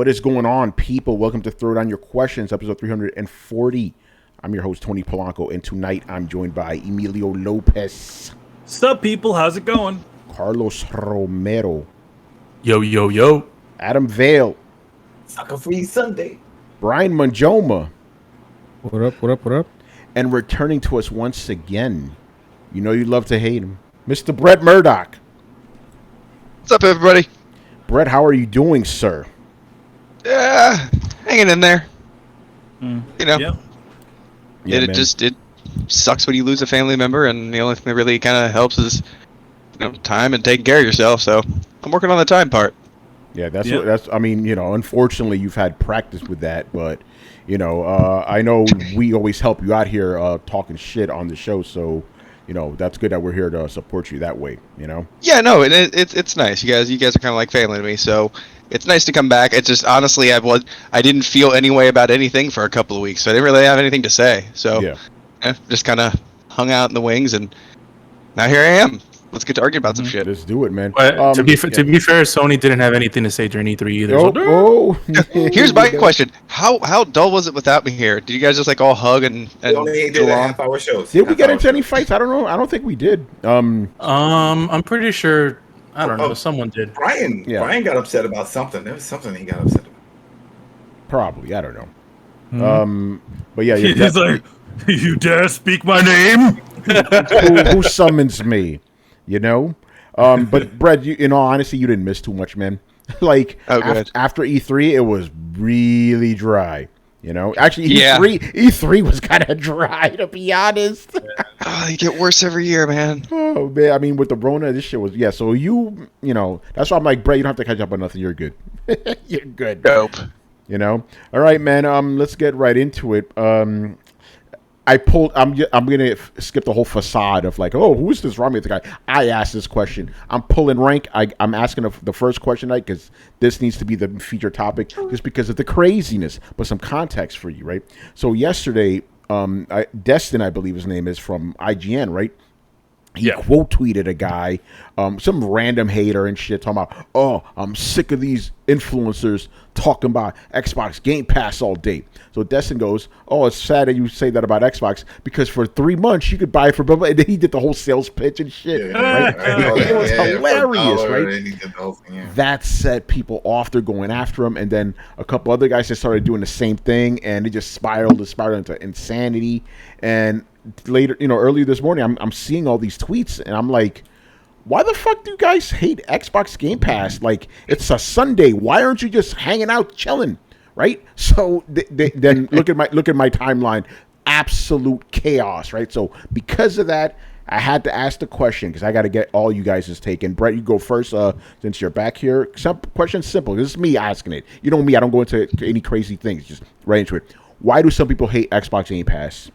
What is going on, people? Welcome to Throwdown Your Questions, episode 340. I'm your host, Tony Polanco, and tonight I'm joined by Emilio Lopez. Sup, people? How's it going? Carlos Romero. Yo, yo, yo. Adam Vale. Sucker Free Sunday. Brian Manjoma. What up, what up, what up? And returning to us once again, you know you love to hate him, Mr. Brett Murdoch. What's up, everybody? Brett, how are you doing, sir? Hanging in there. You know, Yeah. it sucks when you lose a family member, and the only thing that really kind of helps is, time and taking care of yourself. So I'm working on the time part. Yeah, I mean, unfortunately you've had practice with that, but, I know we always help you out here talking shit on the show, so, that's good that we're here to support you that way, Yeah, no, and it's nice. You guys are kind of like family to me, so it's nice to come back. It's just, honestly, I didn't feel any way about anything for a couple of weeks, so I didn't really have anything to say. So, just kind of hung out in the wings, and now here I am. Let's get to arguing about some shit. Let's do it, man. To be fair, Sony didn't have anything to say during E3 either. Here's my question: How dull was it without me here? Did you guys just all hug and We only did a half-hour show. Did we get into any fights? I don't know. I don't think we did. I'm pretty sure. I don't know. Someone did. Brian got upset about something. There was something he got upset about. Probably. I don't know. But yeah, He's like, you dare speak my name? who summons me? But Brett, in all honesty, you didn't miss too much, man. After E3, it was really dry. Actually, E3 was kind of dry, to be honest. They get worse every year, man. Oh man, I mean, with the Rona, this shit was So that's why I'm like, Brett, you don't have to catch up on nothing. You're good. You're good. Dope. All right, man. Let's get right into it. I'm gonna skip the whole facade of who's this Rami guy? I asked this question. I'm pulling rank. I'm asking the first question because this needs to be the feature topic, just because of the craziness. But some context for you, right? So yesterday, Destin, I believe his name is, from IGN, right? He quote tweeted a guy, some random hater and shit, talking about, oh, I'm sick of these influencers talking about Xbox Game Pass all day. So Destin goes, oh, it's sad that you say that about Xbox, because for 3 months you could buy it for blah, blah. And then he did the whole sales pitch and shit. Right? It was hilarious, right? That set people off. They're going after him. And then a couple other guys just started doing the same thing, and it just spiraled into insanity. And later, earlier this morning, I'm seeing all these tweets, and I'm like, why the fuck do you guys hate Xbox Game Pass? It's a Sunday. Why aren't you just hanging out, chilling, right? So then look at my timeline, absolute chaos, right? So because of that, I had to ask the question, because I got to get all you guys' take. And Brett, you go first, since you're back here. Some question's simple. This is me asking it. You know me, I don't go into any crazy things. Just right into it. Why do some people hate Xbox Game Pass?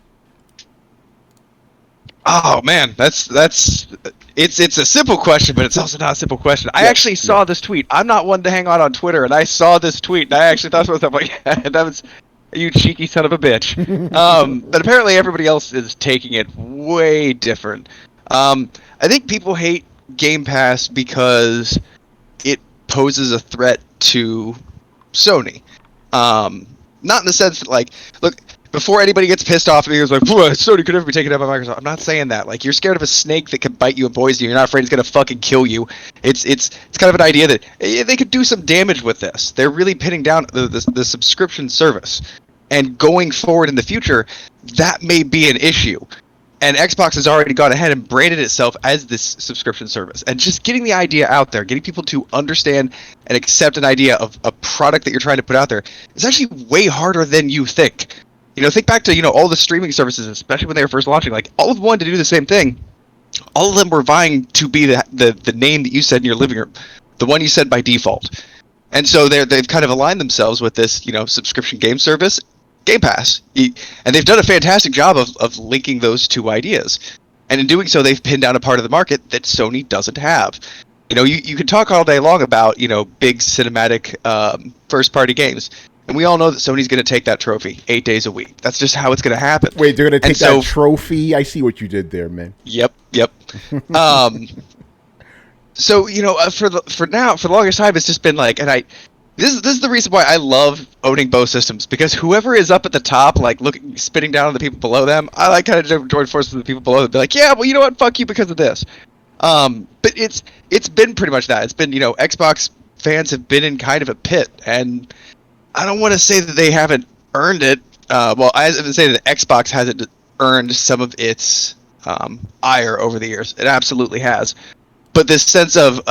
Oh man, it's a simple question, but it's also not a simple question. I actually saw this tweet. I'm not one to hang out on Twitter, and I saw this tweet, and I actually thought to myself, that was, you cheeky son of a bitch. But apparently everybody else is taking it way different. I think people hate Game Pass because it poses a threat to Sony. Not in the sense that, look, before anybody gets pissed off at me, it's like, Sony could never be taken out by Microsoft. I'm not saying that. You're scared of a snake that can bite you and poison you. You're not afraid it's going to fucking kill you. It's kind of an idea that they could do some damage with this. They're really pinning down the subscription service. And going forward in the future, that may be an issue. And Xbox has already gone ahead and branded itself as this subscription service. And just getting the idea out there, getting people to understand and accept an idea of a product that you're trying to put out there is actually way harder than you think. Think back to, all the streaming services, especially when they were first launching. All of them wanted to do the same thing. All of them were vying to be the name that you said in your living room, the one you said by default. And so they've kind of aligned themselves with this, subscription game service, Game Pass. And they've done a fantastic job of linking those two ideas. And in doing so, they've pinned down a part of the market that Sony doesn't have. You can talk all day long about, big cinematic first-party games. And we all know that Sony's going to take that trophy 8 days a week. That's just how it's going to happen. Wait, they're going to take that trophy? I see what you did there, man. Yep. So, for the longest time, it's just been and This is the reason why I love owning both systems, because whoever is up at the top, like looking, spitting down on the people below them, I like kind of join forces with the people below them. Be like, yeah, well, you know what? Fuck you because of this. But it's been pretty much that. It's been, Xbox fans have been in kind of a pit, and I don't want to say that they haven't earned it. Well, I would say that Xbox hasn't earned some of its ire over the years. It absolutely has. But this sense of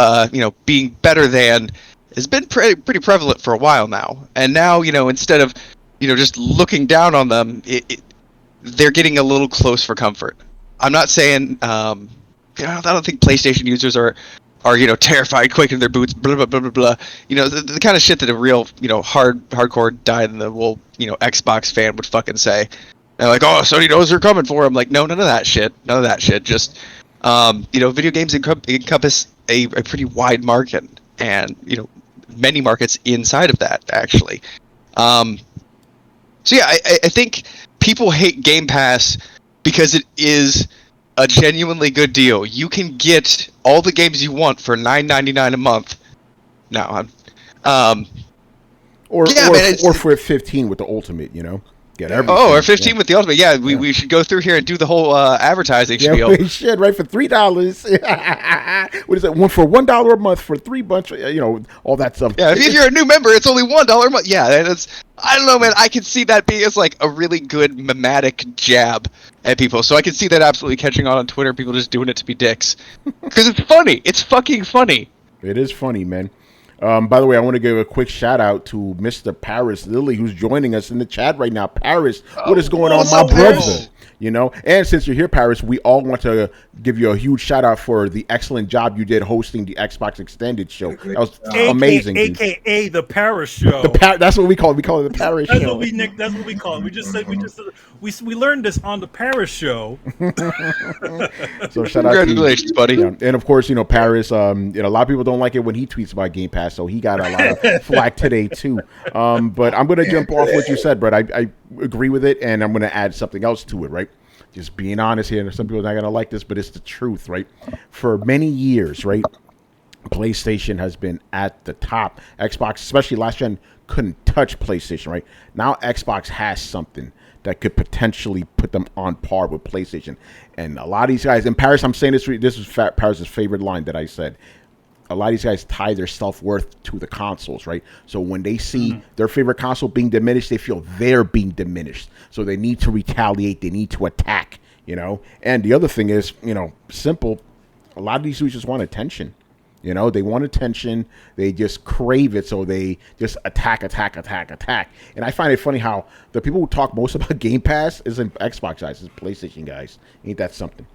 being better than has been pretty prevalent for a while now. And now, instead of just looking down on them, they're getting a little close for comfort. I'm not saying I don't think PlayStation users are terrified, quaking in their boots, blah blah blah blah blah. The kind of shit that a real hardcore dyed in the wool Xbox fan would fucking say. They're like, oh, Sony knows they're coming for him. Like, no, none of that shit. None of that shit. Just video games encompass a pretty wide market, and many markets inside of that actually. So yeah, I think people hate Game Pass because it is a genuinely good deal. You can get all the games you want for $9.99 a month. No, or for 15 with the ultimate, get everything. Oh, or 15 with the ultimate. Yeah, we should go through here and do the whole advertising spiel. We should, right? For $3. What is it? One for $1 a month for $3 bunch. All that stuff. Yeah, if you're a new member, it's only $1 a month. Yeah, and I don't know, man. I can see that being as like a really good mimetic jab at people. So I can see that absolutely catching on Twitter. People just doing it to be dicks because it's funny. It's fucking funny. It is funny, man. By the way, I want to give a quick shout out to Mr. Paris Lilly, who's joining us in the chat right now. Paris, what is going on, my brother? And since you're here, Paris, we all want to give you a huge shout out for the excellent job you did hosting the Xbox Extended show. That was amazing. AKA the Paris show. That's what we call it. We call it the Paris show. That's what we call it. We learned this on the Paris show. So shout out, congratulations, buddy. Yeah. And of course, Paris. A lot of people don't like it when he tweets about Game Pass, so he got a lot of flack today too. But I'm gonna jump off what you said, but I agree with it, and I'm gonna add something else to it, right? Just being honest here, and some people are not gonna like this, but it's the truth, right? For many years, right, PlayStation has been at the top. Xbox, especially last gen, couldn't touch PlayStation, right? Now Xbox has something that could potentially put them on par with PlayStation. And a lot of these guys, in Paris, I'm saying this is Paris' favorite line that I said. A lot of these guys tie their self-worth to the consoles, right? So when they see their favorite console being diminished, they feel they're being diminished. So they need to retaliate. They need to attack, And the other thing is, simple. A lot of these dudes just want attention. They want attention. They just crave it. So they just attack. And I find it funny how the people who talk most about Game Pass isn't Xbox guys, it's PlayStation guys. Ain't that something,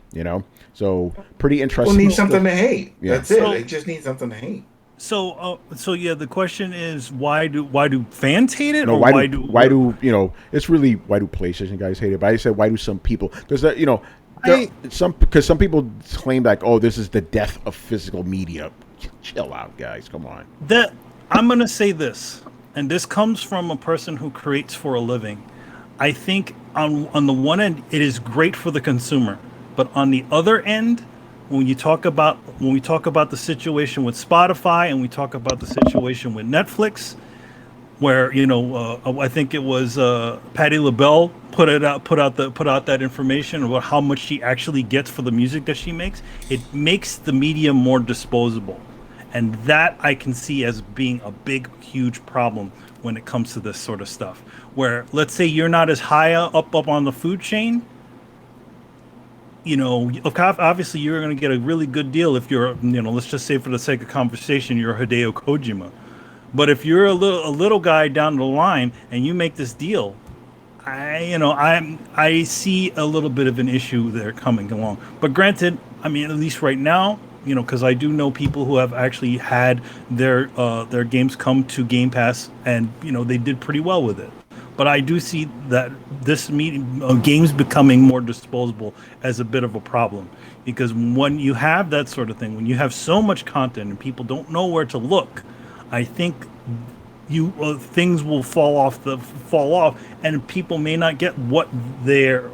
So pretty interesting. People need something to hate. Yeah. That's it. They just need something to hate. So yeah, the question is why do fans hate it, No, or why do it's really why do PlayStation guys hate it? But I said why do some people? Because some people claim like, oh, this is the death of physical media. Chill out, guys. Come on. I'm gonna say this, and this comes from a person who creates for a living. I think on the one end, it is great for the consumer, but on the other end, when we talk about the situation with Spotify and we talk about the situation with Netflix, where I think it was Patti LaBelle put out that information about how much she actually gets for the music that she makes. It makes the media more disposable, and that I can see as being a big, huge problem when it comes to this sort of stuff. Where let's say you're not as high up on the food chain. Obviously you're going to get a really good deal if you're, let's just say for the sake of conversation, you're Hideo Kojima. But if you're a little guy down the line and you make this deal, I see a little bit of an issue there coming along. But granted, at least right now, because I do know people who have actually had their games come to Game Pass and they did pretty well with it. But I do see that this games becoming more disposable as a bit of a problem, because when you have that sort of thing, when you have so much content and people don't know where to look, I think things will fall off, and people may not get what their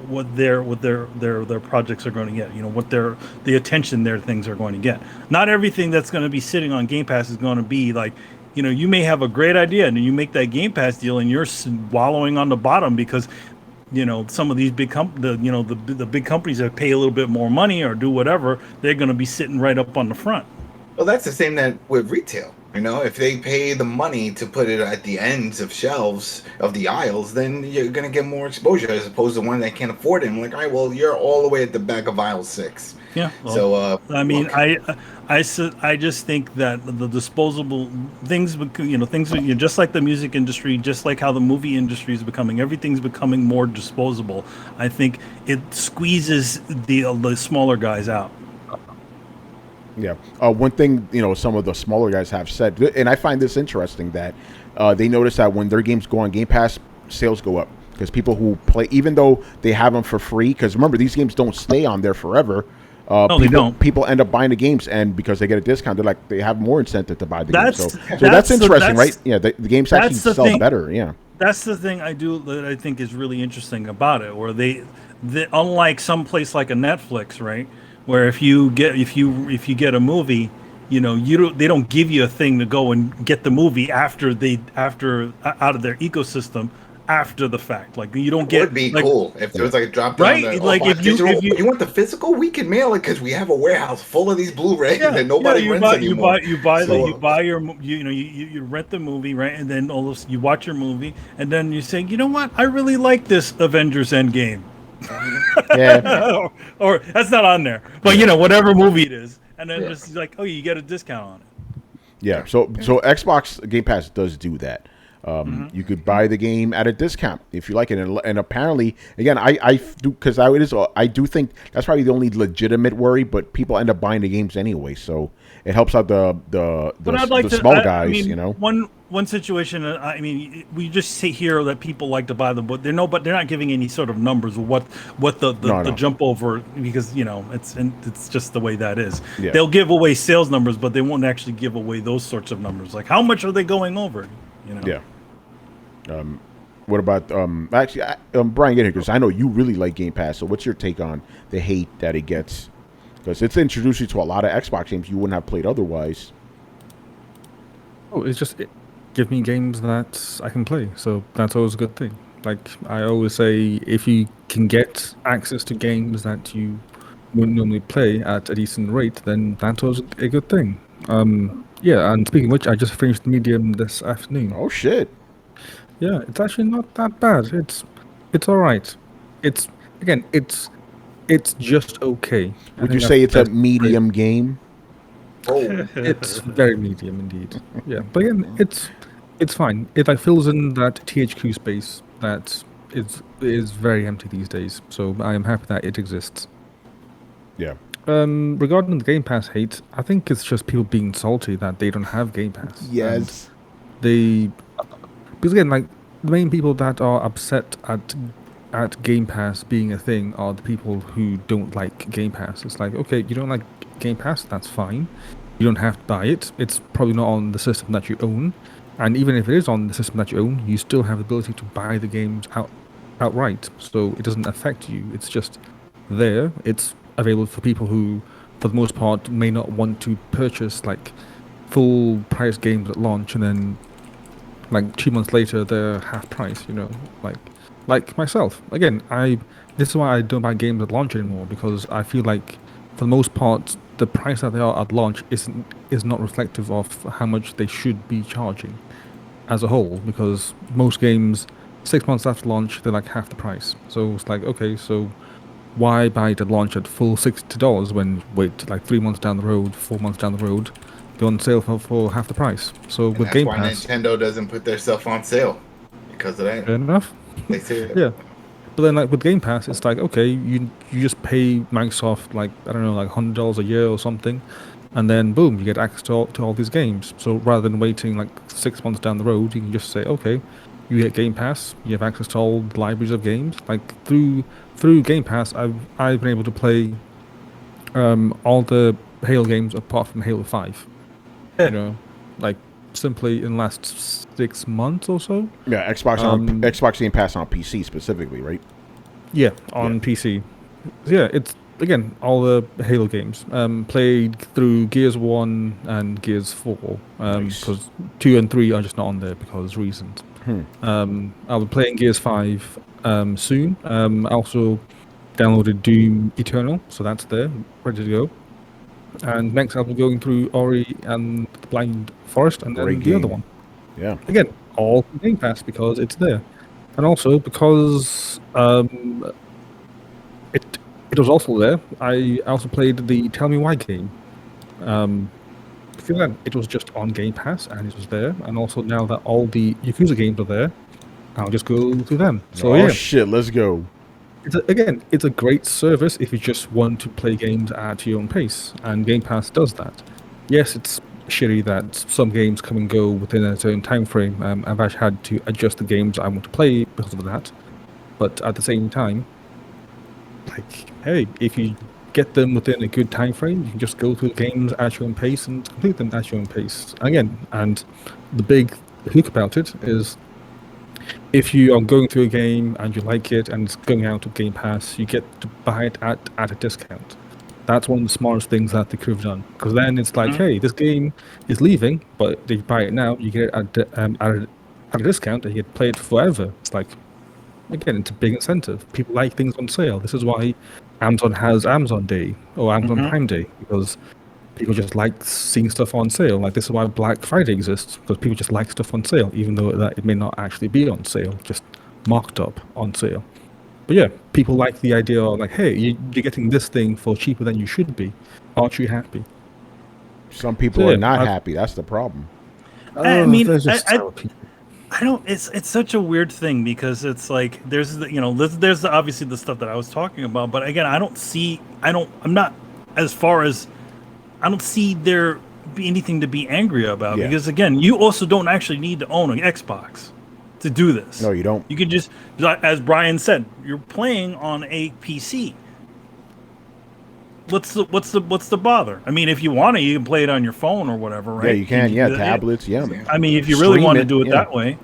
projects are going to get. What the attention their things are going to get. Not everything that's going to be sitting on Game Pass is going to be like, you may have a great idea and you make that Game Pass deal and you're wallowing on the bottom because some of these big the big companies that pay a little bit more money or do whatever, they're going to be sitting right up on the front. Well, that's the same that with retail. If they pay the money to put it at the ends of shelves of the aisles, then you're gonna get more exposure as opposed to one that can't afford it. I'm like, all right, well, you're all the way at the back of aisle 6. Yeah. Well, So, I mean, look. I just think that the disposable things, things just like the music industry, just like how the movie industry is becoming, everything's becoming more disposable. I think it squeezes the smaller guys out. Yeah. One thing, some of the smaller guys have said, and I find this interesting, that they notice that when their games go on Game Pass, sales go up. Because people who play, even though they have them for free, because remember, these games don't stay on there forever. No, they don't. People end up buying the games, and because they get a discount, they have more incentive to buy the games. So that's interesting, right? Yeah, the games actually sell better. Yeah. That's the thing that I think is really interesting about it, where they unlike some place like a Netflix, right? Where if you get a movie, they don't give you a thing to go and get the movie after out of their ecosystem after the fact. Like you don't get. It would be cool if there was like a drop down. Right, like if you want the physical, we can mail it because we have a warehouse full of these Blu-rays that nobody rents anymore. You rent the movie, right, and then you watch your movie, and then you say, you know what, I really like this Avengers Endgame. Yeah. or that's not on there, but whatever movie it is, and then just like, oh, you get a discount on it. Yeah. So Xbox Game Pass does do that. You could buy the game at a discount if you like it, and apparently, again, I do, because I do think that's probably the only legitimate worry, but people end up buying the games anyway, so it helps out the small guys. One situation. I mean, we just say here that people like to buy them, but they're not giving any sort of numbers of what the jump over, because it's just the way that is. Yeah. They'll give away sales numbers, but they won't actually give away those sorts of numbers. Like how much are they going over? Yeah. What about actually, Brian, get here, because I know you really like Game Pass. So what's your take on the hate that it gets? Because it's introduced you to a lot of Xbox games you wouldn't have played otherwise. Oh, it give me games that I can play. So that's always a good thing. Like I always say, if you can get access to games that you wouldn't normally play at a decent rate, then that's always a good thing. Yeah, and speaking of which, I just finished Medium this afternoon. Oh shit! Yeah, it's actually not that bad. It's all right. It's just okay. Would you say it's a medium game? Oh, it's very medium indeed. Yeah, but again, it's fine. It like fills in that THQ space that is very empty these days. So I am happy that it exists. Yeah. Regarding the Game Pass hate, I think it's just people being salty that they don't have Game Pass. Yes. Because again, like the main people that are upset at Game Pass being a thing are the people who don't like Game Pass. It's like, okay, you don't like Game Pass, that's fine. You don't have to buy it. It's probably not on the system that you own. And even if it is on the system that you own, you still have the ability to buy the games outright. So it doesn't affect you. It's just there. It's available for people who, for the most part, may not want to purchase like full price games at launch and then like 2 months later they're half price, like myself. Again, this is why I don't buy games at launch anymore, because I feel like for the most part the price that they are at launch is not reflective of how much they should be charging as a whole, because most games 6 months after launch they're like half the price. So it's like, okay, so why buy it at launch at full $60 when wait like 3 months down the road, 4 months down the road, they're on sale for half the price. So with Game Pass, that's why Nintendo doesn't put their stuff on sale, because of that. Fair enough. They say it. Yeah, but then like with Game Pass, it's like, okay, you just pay Microsoft like, I don't know, like $100 a year or something, and then boom, you get access to all these games. So rather than waiting like 6 months down the road, you can just say, okay, you get Game Pass, you have access to all the libraries of games. Like through Game Pass, I've been able to play all the Halo games apart from Halo 5. Like simply in the last 6 months or so. Yeah, Xbox Game Pass on PC specifically, right? Yeah, on PC. Yeah, again, all the Halo games. Played through Gears 1 and Gears 4. Nice. Because 2 and 3 are just not on there because reasons. I'll be playing Gears 5 soon. I also downloaded Doom Eternal, so that's there, ready to go. And next I'll be going through Ori and the Blind Forest, and then Great the other game. one. Yeah. Again, all from Game Pass because it's there. And also because it was also there, I also played the Tell Me Why game. Before that, it was just on Game Pass and it was there. And also now that all the Yakuza games are there, I'll just go through them. So Oh shit, let's go. It's a great service if you just want to play games at your own pace, and Game Pass does that. Yes, it's shitty that some games come and go within a certain time frame. I've actually had to adjust the games I want to play because of that. But at the same time, like, hey, if you get them within a good time frame, you can just go through the games at your own pace and complete them at your own pace. Again, and the big hook about it is if you are going through a game and you like it and it's going out of Game Pass, you get to buy it at a discount. That's one of the smartest things that they could have done. Because then it's like, hey, this game is leaving, but if you buy it now, you get it at a discount and you get to play it forever. It's like, again, it's a big incentive. People like things on sale. This is why Amazon has Amazon Day or Amazon Prime Day, because people just like seeing stuff on sale. Like, this is why Black Friday exists, because people just like stuff on sale, even though that it may not actually be on sale, just marked up on sale. But yeah, people like the idea of like, hey, you're getting this thing for cheaper than you should be. Aren't you happy? Some people are not happy. That's the problem. I mean, people. I don't. It's such a weird thing because it's like there's obviously the stuff that I was talking about, but again, I don't see there be anything to be angry about because again, you also don't actually need to own an Xbox to do this. No, you don't. You can just, as Brian said, you're playing on a PC. What's the bother? I mean, if you want to, you can play it on your phone or whatever, right? Yeah, you can. Yeah, tablets. Yeah. I mean, if you really want to do it yeah. that way.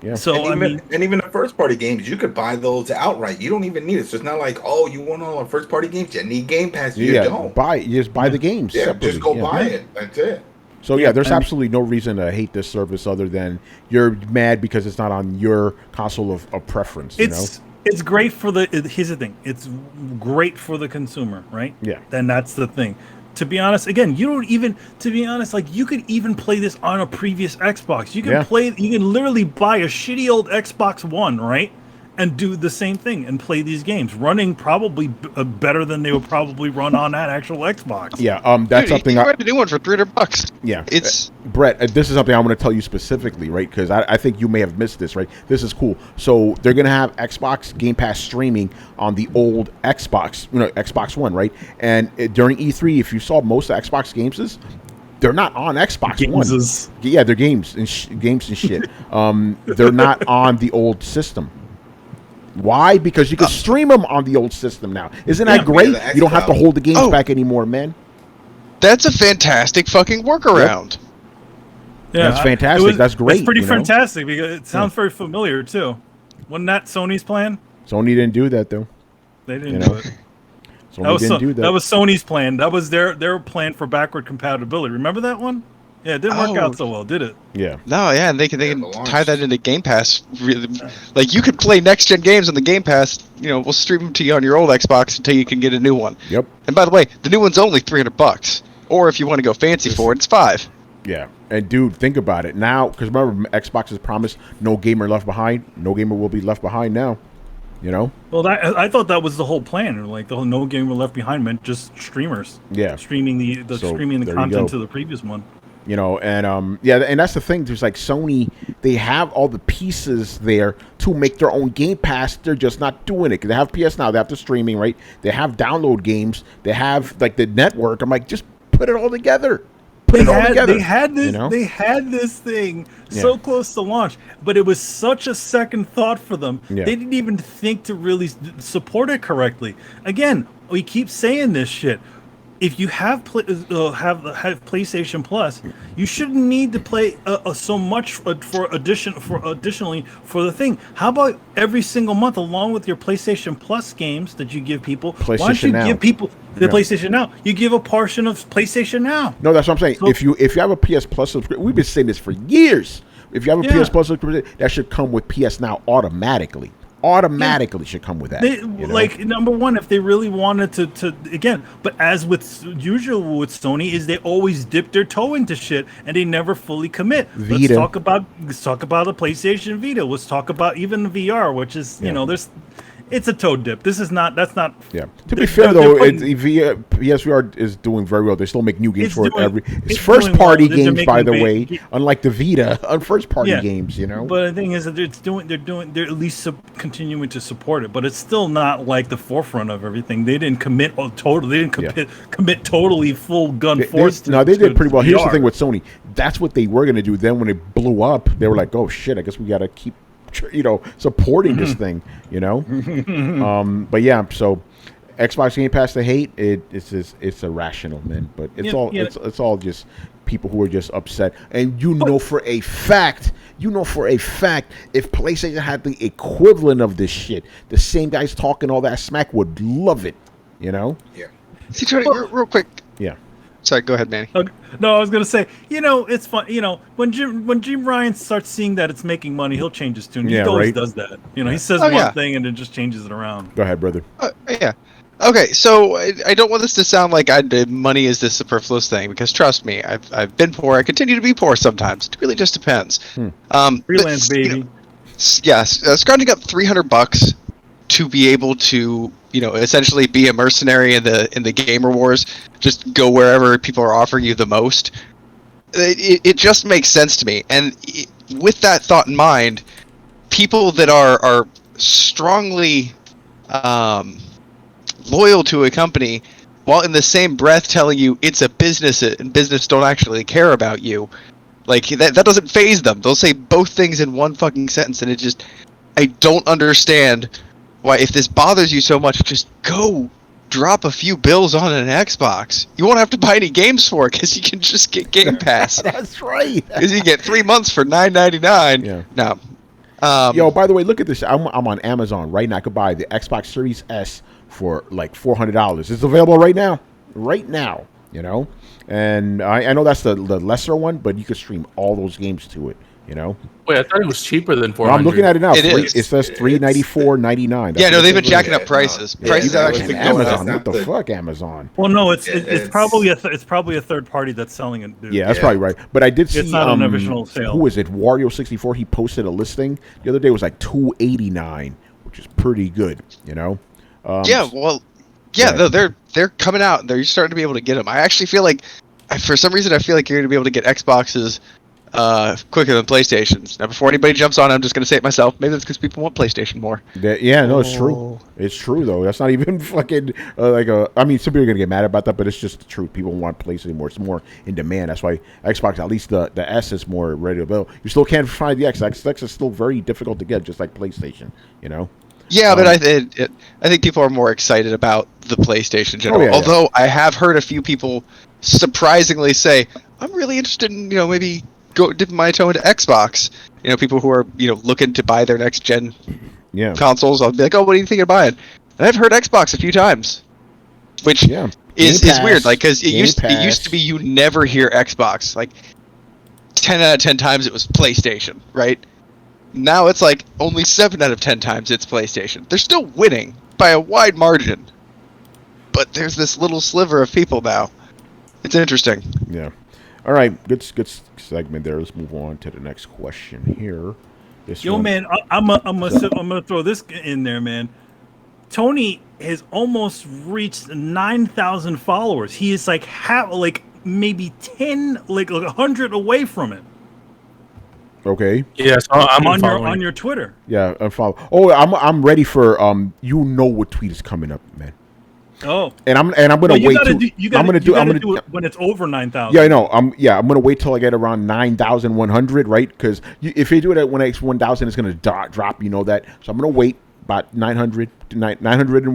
Yeah. So and even the first party games, you could buy those outright. You don't even need it. So it's not like, oh, you want all the first party games? You need Game Pass. You don't you just buy the games. Yeah, separately. just go buy it. That's it. So yeah, there's absolutely no reason to hate this service other than you're mad because it's not on your console of preference. It's great for here's the thing. It's great for the consumer, right? Yeah. Then that's the thing. To be honest, again, like you could even play this on a previous Xbox. You can literally buy a shitty old Xbox One, right? And do the same thing and play these games, running probably better than they would probably run on that actual Xbox. Yeah, that's something. You can a new one for $300. Yeah, it's Brett. This is something I want to tell you specifically, right? Because I think you may have missed this, right? This is cool. So they're gonna have Xbox Game Pass streaming on the old Xbox, Xbox One, right? And during E3, if you saw most of Xbox games, they're not on Xbox One. Yeah, they're games and shit. They're not on the old system. Why? Because you can stream them on the old system now. Isn't that great? You don't have to hold the games back anymore, man. That's a fantastic fucking workaround. Yeah, that's fantastic. That's great. It's pretty fantastic because it sounds very familiar too. Wasn't that Sony's plan? Sony didn't do that though. They didn't do it. Sony didn't do that. That was Sony's plan. That was their plan for backward compatibility. Remember that one? Yeah, it didn't work out so well, did it? Yeah. No, yeah, and they can tie that into Game Pass. Really, like you could play next gen games on the Game Pass. We'll stream them to you on your old Xbox until you can get a new one. Yep. And by the way, the new one's only $300, or if you want to go fancy for it, it's $5. Yeah, and dude, think about it now, because remember, Xbox has promised no gamer left behind. No gamer will be left behind now. Well, I thought that was the whole plan. Like the whole no gamer left behind meant just streamers. Yeah. Streaming the content to the previous one. And that's the thing. There's like Sony, they have all the pieces there to make their own Game Pass. They're just not doing it. They have PS Now, they have the streaming, right? They have download games. They have like the network. I'm like, just put it all together. They had this thing so close to launch, but it was such a second thought for them. Yeah. They didn't even think to really support it correctly. Again, we keep saying this shit. if you have PlayStation Plus, you shouldn't need to play so much additionally for the thing. How about every single month, along with your PlayStation Plus games that you give people? Why don't you give people the PlayStation Now? You give a portion of PlayStation Now. No, that's what I'm saying. So, if you have a PS Plus subscription, we've been saying this for years. If you have a PS Plus subscription, that should come with PS Now automatically. Should come with that. Like, number one, if they really wanted to again, but as with usual with Sony, is they always dip their toe into shit and they never fully commit. Vita. Let's talk about the PlayStation Vita. Let's talk about even the VR, which is it's a toe dip. That's not. Yeah. To be fair though, PSVR is doing very well. They still make new games for it it's first party games, by the way. Unlike the Vita, on first party games, But the thing is that they're at least continuing to support it. But it's still not like the forefront of everything. They didn't commit totally. They didn't commit totally full gun force. They did pretty well. Here's the thing with Sony. That's what they were going to do. Then when it blew up, they were like, "Oh shit! I guess we got to keep." Supporting this thing, but yeah, so Xbox Game Pass to hate it's irrational, man. But it's all just people who are just upset, and for a fact, if PlayStation had the equivalent of this shit, the same guys talking all that smack would love it, Yeah. See, Tony, real quick. Yeah. Sorry, go ahead, Manny. No, I was gonna say, it's fun. When Jim Ryan starts seeing that it's making money, he'll change his tune. He always does that. He says one thing and then just changes it around. Go ahead, brother. Yeah. Okay, so I don't want this to sound like money is this superfluous thing, because trust me, I've been poor. I continue to be poor sometimes. It really just depends. Freelance, baby. Scrounging up $300 to be able to essentially be a mercenary in the gamer wars, just go wherever people are offering you the most. It just makes sense to me. And with that thought in mind, people that are strongly loyal to a company, while in the same breath telling you it's a business and business don't actually care about you, like that doesn't faze them. They'll say both things in one fucking sentence, and I don't understand why, if this bothers you so much, just go drop a few bills on an Xbox. You won't have to buy any games for it, because you can just get Game Pass. That's right. Because you get 3 months for $9.99. Yeah. No. Yo, by the way, look at this. I'm on Amazon right now. I could buy the Xbox Series S for like $400. It's available right now. And I know that's the lesser one, but you could stream all those games to it. Wait, I thought it was cheaper than $400. Well, I'm looking at it now. It says $394.99. Yeah, no, they've been jacking up prices. Prices have actually been going up. Amazon. What the fuck, Amazon? Well, no, it's probably a third party that's selling it. Dude. Yeah, that's probably right. But I did see. It's not an original sale. Who is it? Wario64. He posted a listing the other day. It was like $289, which is pretty good. No, they're coming out. They're starting to be able to get them. I actually feel like, for some reason, I feel like you're going to be able to get Xboxes quicker than PlayStations. Now, before anybody jumps on, I'm just going to say it myself. Maybe that's because people want PlayStation more. It's true. It's true, though. That's not even fucking I mean, some people are going to get mad about that, but it's just the truth. People want PlayStation more. It's more in demand. That's why Xbox, at least the S, is more ready to build. You still can't find the X. X is still very difficult to get, just like PlayStation, Yeah, but I think people are more excited about the PlayStation in general. Although I have heard a few people surprisingly say, I'm really interested in, maybe go dip my toe into Xbox. People who are, looking to buy their next gen consoles. I'll be like, oh, what are you thinking of buying? And I've heard Xbox a few times, which is weird. Like, because it used to be you never hear Xbox. Like 10 out of 10 times it was PlayStation, right? Now it's like only 7 out of 10 times it's PlayStation. They're still winning by a wide margin, but there's this little sliver of people now. It's interesting. Yeah. All right, good segment there. Let's move on to the next question here. Man, I'm gonna throw this in there, man. Tony has almost reached 9,000 followers. He is like maybe 10, like 100 away from it. Okay. Yeah, so I'm on your Twitter. Yeah, unfollow. Oh, I'm ready for what tweet is coming up, man. Oh, and I'm gonna wait. I'm gonna do it when it's over 9,000. Yeah, I know. I'm gonna wait till I get around 9,100, right? Because if you do it at when it's 1,000, it's gonna drop. You know that. So I'm gonna wait. about 900, 900,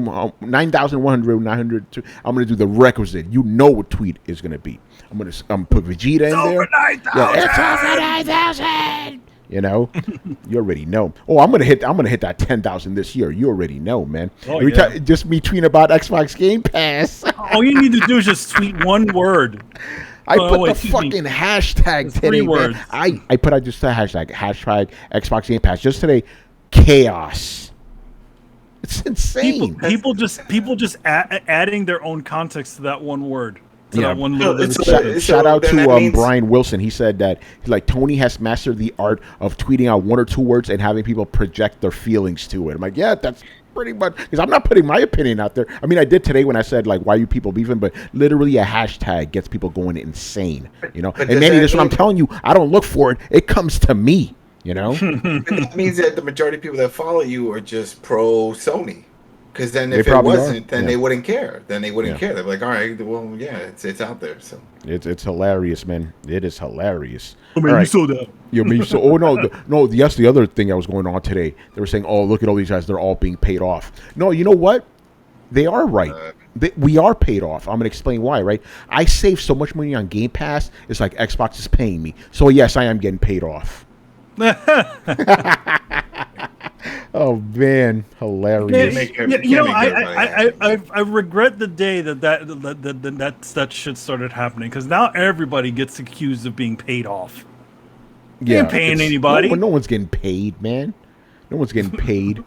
9,100, 900. I'm going to do the requisite. You know what tweet is going to be. I'm going to put Vegeta in there. Yeah, it's over 9,000. You know, you already know. Oh, I'm gonna hit that 10,000 this year. You already know, man. Oh, Every time, just me tweeting about Xbox Game Pass. All you need to do is just tweet one word. I put the fucking hashtag today, words. man. I put out just a hashtag Xbox Game Pass just today. Chaos. It's insane. People just adding their own context to that one word. To Yeah. that one little bit of So- shit. Shout out then to that means- Brian Wilson. He said that like Tony has mastered the art of tweeting out one or two words and having people project their feelings to it. I'm like, yeah, that's pretty much because I'm not putting my opinion out there. I mean, I did today when I said like, why are you people beefing? But literally, a hashtag gets people going insane. You know, But and does Manny, that this is what I'm mean- telling you. I don't look for it; it comes to me. You know. That means that the majority of people that follow you are just pro Sony. Because then They if it probably are. wasn't, then Yeah. they wouldn't care. Then they wouldn't Yeah. care. They're like, all right, well, yeah, it's out there. So It's hilarious, man. It is hilarious. I mean, All you right. saw that. Yeah, me so. Oh no. Yes, the other thing that was going on today, they were saying, "Oh, look at all these guys; they're all being paid off." No, you know what? They are right. We are paid off. I'm gonna explain why. Right? I save so much money on Game Pass. It's like Xbox is paying me. So yes, I am getting paid off. Oh man, hilarious. I regret the day that shit started happening because now everybody gets accused of being paid off. They ain't paying anybody. No one's getting paid, man. No one's getting paid.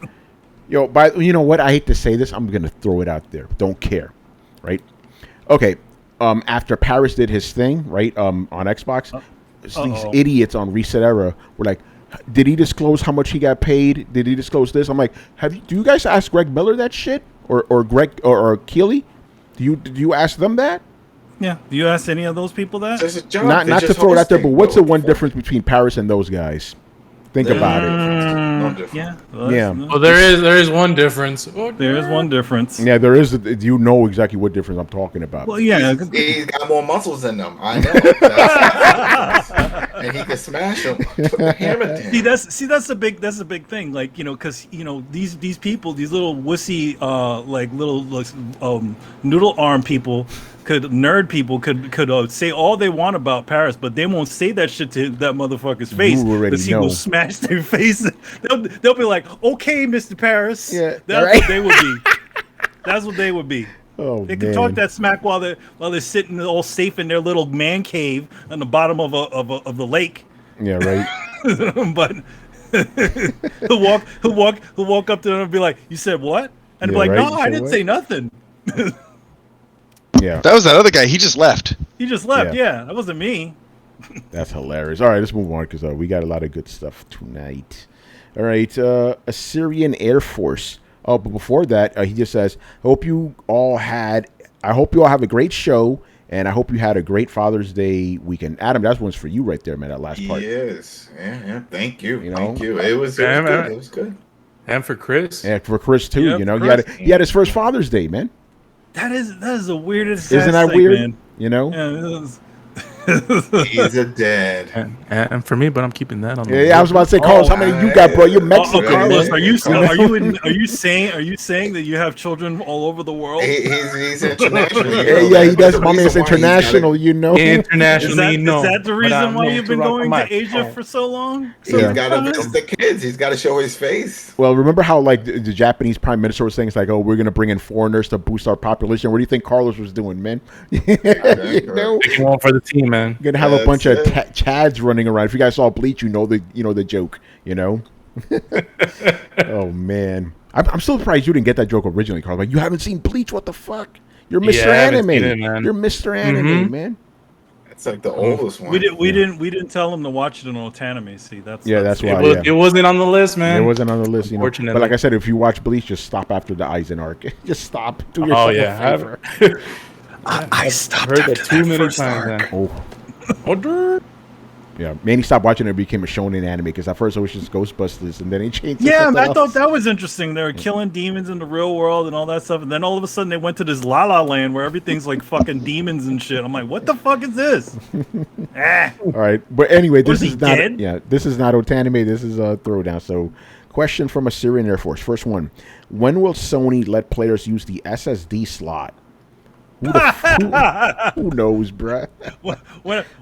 You know what? I hate to say this. I'm gonna throw it out there. Don't care, right? Okay. After Paris did his thing, right? On Xbox, these idiots on Reset Era were like, "Did he disclose how much he got paid? Did he disclose this?" I'm like, do you guys ask Greg Miller that shit, or Greg or Keeley? Did you ask them that? Yeah. Do you ask any of those people that? it's just a job. Not They're to just throw it out there, but hosting. what's the No, one difference between Paris and those guys? Think about it. No difference. Yeah. Yeah. Well, there is one difference. There is one difference. Yeah, there is. You know exactly what difference I'm talking about. Well, yeah. He's got more muscles than them. I know. And he can smash them. Put the hammer down. That's a big thing. Like, because these people, these little wussy noodle arm people nerd people could say all they want about Paris, but they won't say that shit to that motherfucker's face because he will smash their face. They'll be like, "Okay, Mr. Paris." Yeah, that's right. what they would be. That's what they would be. Oh, They can man. talk that smack while they're sitting all safe in their little man cave on the bottom of the lake. Yeah, right. But he'll walk up to them and be like, "You said what?" And Yeah, be like, right. "No, You I said didn't what?" say nothing." Yeah, That was that other guy. He just left. He just left. Yeah. Yeah, that wasn't me. that's hilarious. All right, let's move on because we got a lot of good stuff tonight. All right, Assyrian Air Force. Oh, but before that, he just says, I hope you all have a great show, and I hope you had a great Father's Day weekend." Adam, that one's for you right there, man, that last part. Yes. Yeah. Thank you. You know? Thank you. It was good. It was good. And for Chris. And for Chris, too, Yeah, he had his first Father's Day, man. That is the weirdest. Isn't that thing, weird? man. You know? Yeah, it is. He's a dad. And for me, but I'm keeping that on. Yeah, I was about to say, Carlos, how many you got, bro? You're Mexican. okay, Carlos, man. are you saying that you have children all over the world? He's international. Yeah, he does. My man's international, you know. Internationally, Is no. that the But reason I'm why known you've been rock going my to Asia phone. for so long? He's Yeah. got to visit the kids. He's got to show his face. Well, remember how like the Japanese prime minister was saying, it's like, "Oh, we're gonna bring in foreigners to boost our population." What do you think Carlos was doing, man? You know, Taking one for the team, man. you're gonna have a That's bunch of it. Chads running around. If you guys saw Bleach, you know the joke. You know. Oh man, I'm still surprised you didn't get that joke originally, Carlos. Like, you haven't seen Bleach? What the fuck? You're Mr. Yeah, I haven't Anime. seen it, man. You're Mr. Anime, man. It's like the oldest one. We didn't tell him to watch it on Otanami. See, that's Why. It wasn't on the list, man. It wasn't on the list, you know. Unfortunately. But like I said, if you watch Bleach, just stop after the Aizen arc. Just stop. Do yourself a favor. I stopped Heard after that too that many first times. arc. Man. Oh, Oh, dude. Yeah, Manny stopped watching it and became a shonen anime because at first it was just Ghostbusters and then they changed to Yeah, and something I thought else. that was interesting. They were killing demons in the real world and all that stuff, and then all of a sudden they went to this La La Land where everything's like fucking demons and shit. I'm like, what the fuck is this? All right, but anyway, Was this he is not. dead? Yeah, this is not Otanime. This is a Throwdown. So, question from a Syrian Air Force. First one: when will Sony let players use the SSD slot? Who knows, bruh?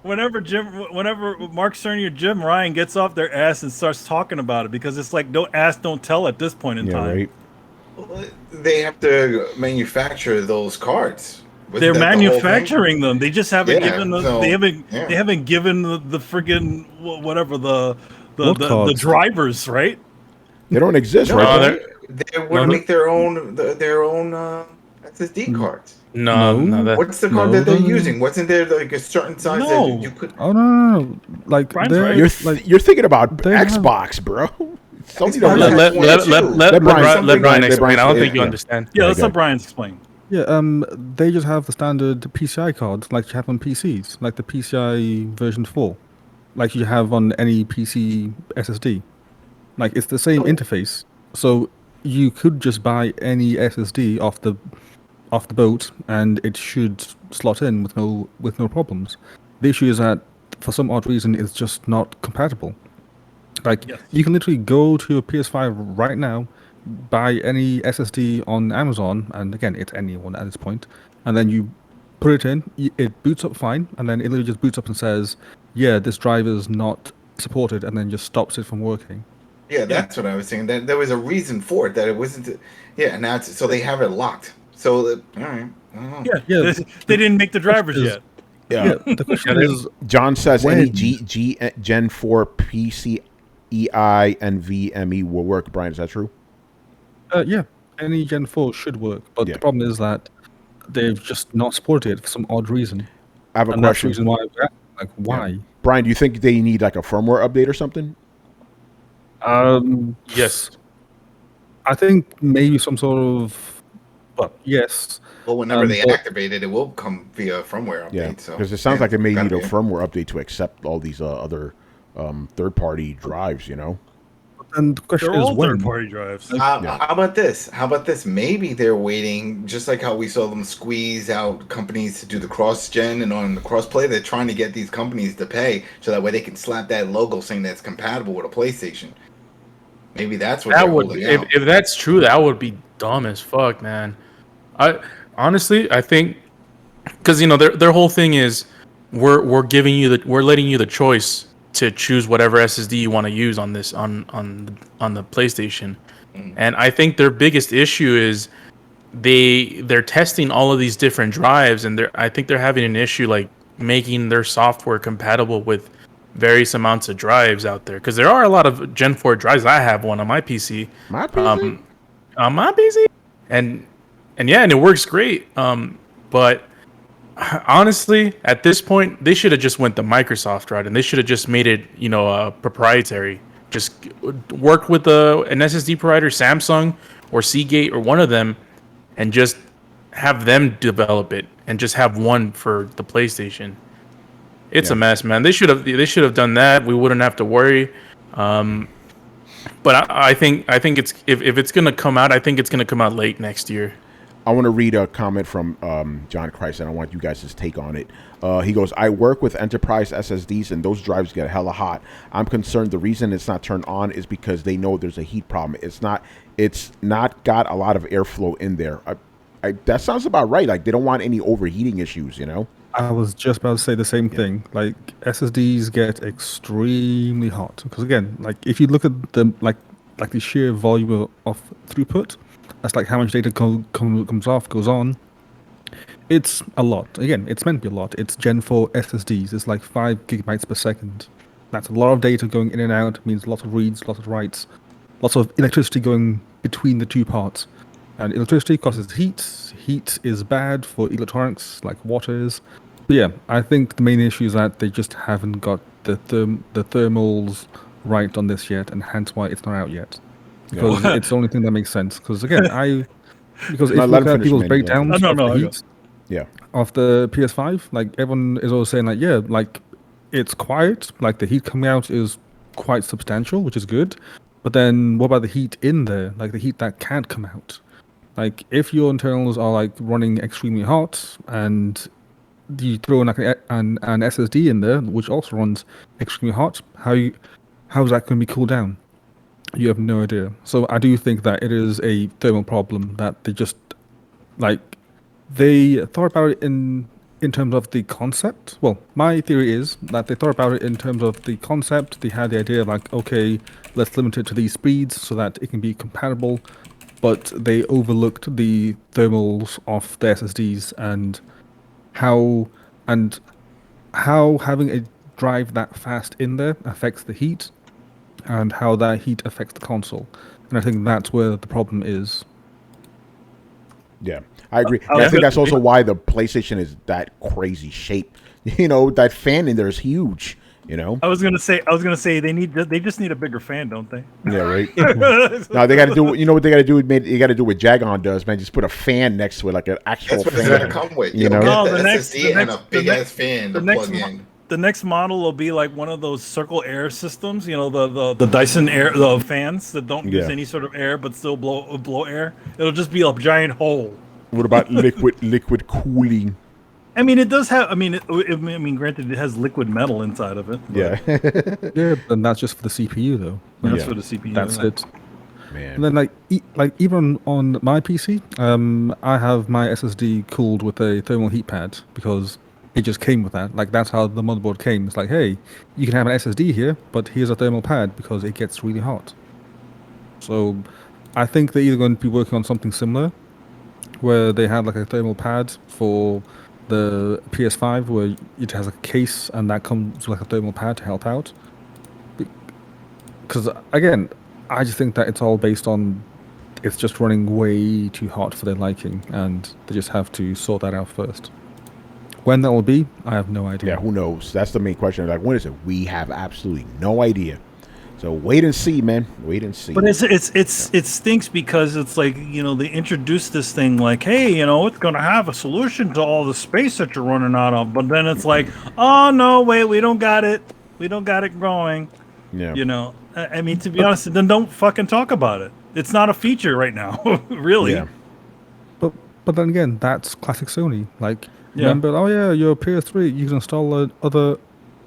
Whenever Mark Cerny or Jim Ryan gets off their ass and starts talking about it, because it's like no ass don't tell at this point in Yeah, time. right. Well, they have to manufacture those cards. Wasn't They're that the whole thing? manufacturing them. They just haven't Yeah, given the, so, they haven't yeah. they haven't given the friggin' whatever the What the cards? drivers, right? They don't exist, No, right? they would make their own SSD cards. No, that What's the card No, that they're no, no. using? Wasn't there like a certain size No. that you could? Oh no. Like Brian's they're right. You're thinking about they have- Xbox, bro. Sony Xbox don't has let- one or two. Let Brian- let Brian let explain. I don't Brian- think you yeah. understand. Yeah, let's okay. let Brian explain. Yeah, they just have the standard PCI cards like you have on PCs, like the PCI version 4, like you have on any PC SSD. Like it's the same interface, so you could just buy any SSD off the boat, and it should slot in with no problems. The issue is that for some odd reason, it's just not compatible. Like Yes. you can literally go to your PS5 right now, buy any SSD on Amazon, and again, it's anyone at this point, and then you put it in, it boots up fine, and then it literally just boots up and says, "Yeah, this driver is not supported," and then just stops it from working. Yeah, that's what I was saying. That there was a reason for it. That it wasn't. Yeah, now it's, so they have it locked. So all right. I don't know. Yeah, they didn't make the drivers is- yet. Yeah. The question is, John says When? any Gen 4 PCIe and VME will work. Brian, is that true? yeah, any Gen 4 should work, but Yeah. the problem is that they've just not supported it for some odd reason. I have a And that's the question. reason why. Like, why? Brian, do you think they need like a firmware update or something? Yes. I think maybe some sort of. Well, yes. Well, whenever they but- activate it, it will come via firmware update. Yeah, So because it sounds yeah, like they may gotta need a be. firmware update to accept all these other third-party drives. You know? And the question They're is all when. third-party drives. How Yeah. about this? How about this? Maybe they're waiting, just like how we saw them squeeze out companies to do the cross-gen and on the cross-play. They're trying to get these companies to pay so that way they can slap that logo saying that it's compatible with a PlayStation. Maybe that's what That they're would, holding if, out. if that's true, that would be dumb as fuck, man. I honestly, I think, because their whole thing is we're letting you the choice to choose whatever SSD you want to use on this on the PlayStation, and I think their biggest issue is they're testing all of these different drives, and I think they're having an issue like making their software compatible with various amounts of drives out there, because there are a lot of Gen 4 drives. I have one on my PC. My PC? On my PC, and it works great. But honestly, at this point, they should have just went the Microsoft route, and they should have just made it, proprietary. Just work with an SSD provider, Samsung or Seagate or one of them, and just have them develop it, and just have one for the PlayStation. It's a mess, man. They should have done that. We wouldn't have to worry. But I think it's if it's gonna come out, I think it's gonna come out late next year. I want to read a comment from John Christ, and I want you guys to take on it. He goes, I work with enterprise SSDs, and those drives get hella hot. I'm concerned the reason it's not turned on is because they know there's a heat problem. It's not got a lot of airflow in there. That sounds about right. Like, they don't want any overheating issues, you know? I was just about to say the same thing. Like SSDs get extremely hot because again, like if you look at the like the sheer volume of throughput, that's like how much data goes on. It's a lot. Again, it's meant to be a lot. It's Gen 4 SSDs. It's like 5 gigabytes per second. That's a lot of data going in and out. It means lots of reads, lots of writes, lots of electricity going between the two parts. And electricity causes heat. Heat is bad for electronics, like water is. But yeah, I think the main issue is that they just haven't got the thermals right on this yet, and hence why it's not out yet. Because it's the only thing that makes sense. Because again, because if you let look him at finish, people's man. breakdowns No, of no, the I heat Yeah. of the PS5, like everyone is always saying like, yeah, like it's quiet. Like the heat coming out is quite substantial, which is good. But then what about the heat in there? Like the heat that can't come out? Like if your internals are like running extremely hot and you throw like an SSD in there, which also runs extremely hot, how's that going to be cooled down? You have no idea. So I do think that it is a thermal problem that they just like they thought about it in terms of the concept. Well, my theory is that they thought about it in terms of the concept. They had the idea of like, okay, let's limit it to these speeds so that it can be compatible, but they overlooked the thermals of the SSDs and how how having a drive that fast in there affects the heat and how that heat affects the console. And I think that's where the problem is. Yeah, I agree. I And I was think gonna- that's also why the PlayStation is that crazy shape. You know, that fan in there is huge. You know. I was gonna say they just need a bigger fan, don't they? Yeah, right. No, they got to do. You know what they got to do? You got to do what Jagon does, man. Just put a fan next to it, like an actual That's what it's gonna fan. come with. You You'll know? get No, the the next- SSD the and next- a big the ass fan the to next plug mo- in. The next model will be like one of those circle air systems, you know, the Dyson air the fans that don't use Yeah. any sort of air but still blow air. It'll just be a giant hole. What about liquid cooling? I mean, it does have. I mean, granted, it has liquid metal inside of it. But Yeah, Yeah, and that's just for the CPU though. that's Yeah. for the CPU. That's it. man. And then like even on my PC, I have my SSD cooled with a thermal heat pad because it just came with that. Like that's how the motherboard came. It's like, hey, you can have an SSD here, but here's a thermal pad because it gets really hot. So I think they're either going to be working on something similar, where they had like a thermal pad for the PS5, where it has a case and that comes with like a thermal pad to help out. Because again, I just think that it's all based on it's just running way too hot for their liking, and they just have to sort that out first. When that will be, I have no idea. Yeah, who knows? That's the main question. Like, when is it? We have absolutely no idea. So wait and see, man. Wait and see. But it stinks because it's like, you know, they introduced this thing like, hey, you know, it's gonna have a solution to all the space that you're running out of. But then it's like, oh no, wait, we don't got it. We don't got it growing. yeah. You know, I mean, to be honest, then don't fucking talk about it. It's not a feature right now, really. Yeah. But then again, that's classic Sony. Like, Yeah. remember, oh yeah, your PS3, you can install other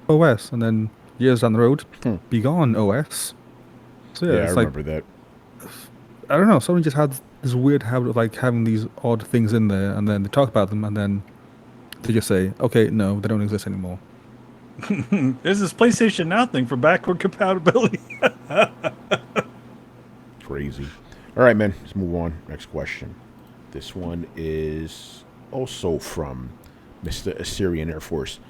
OS, and then years down the road, be gone OS. So Yeah, I it's like, remember that. I don't know, Sony just had this weird habit of like having these odd things in there, and then they talk about them, and then they just say, okay, no, they don't exist anymore. There's this PlayStation Now thing for backward compatibility. Crazy. All right, man. Let's move on. Next question. This one is also from Mr. Assyrian Air Force.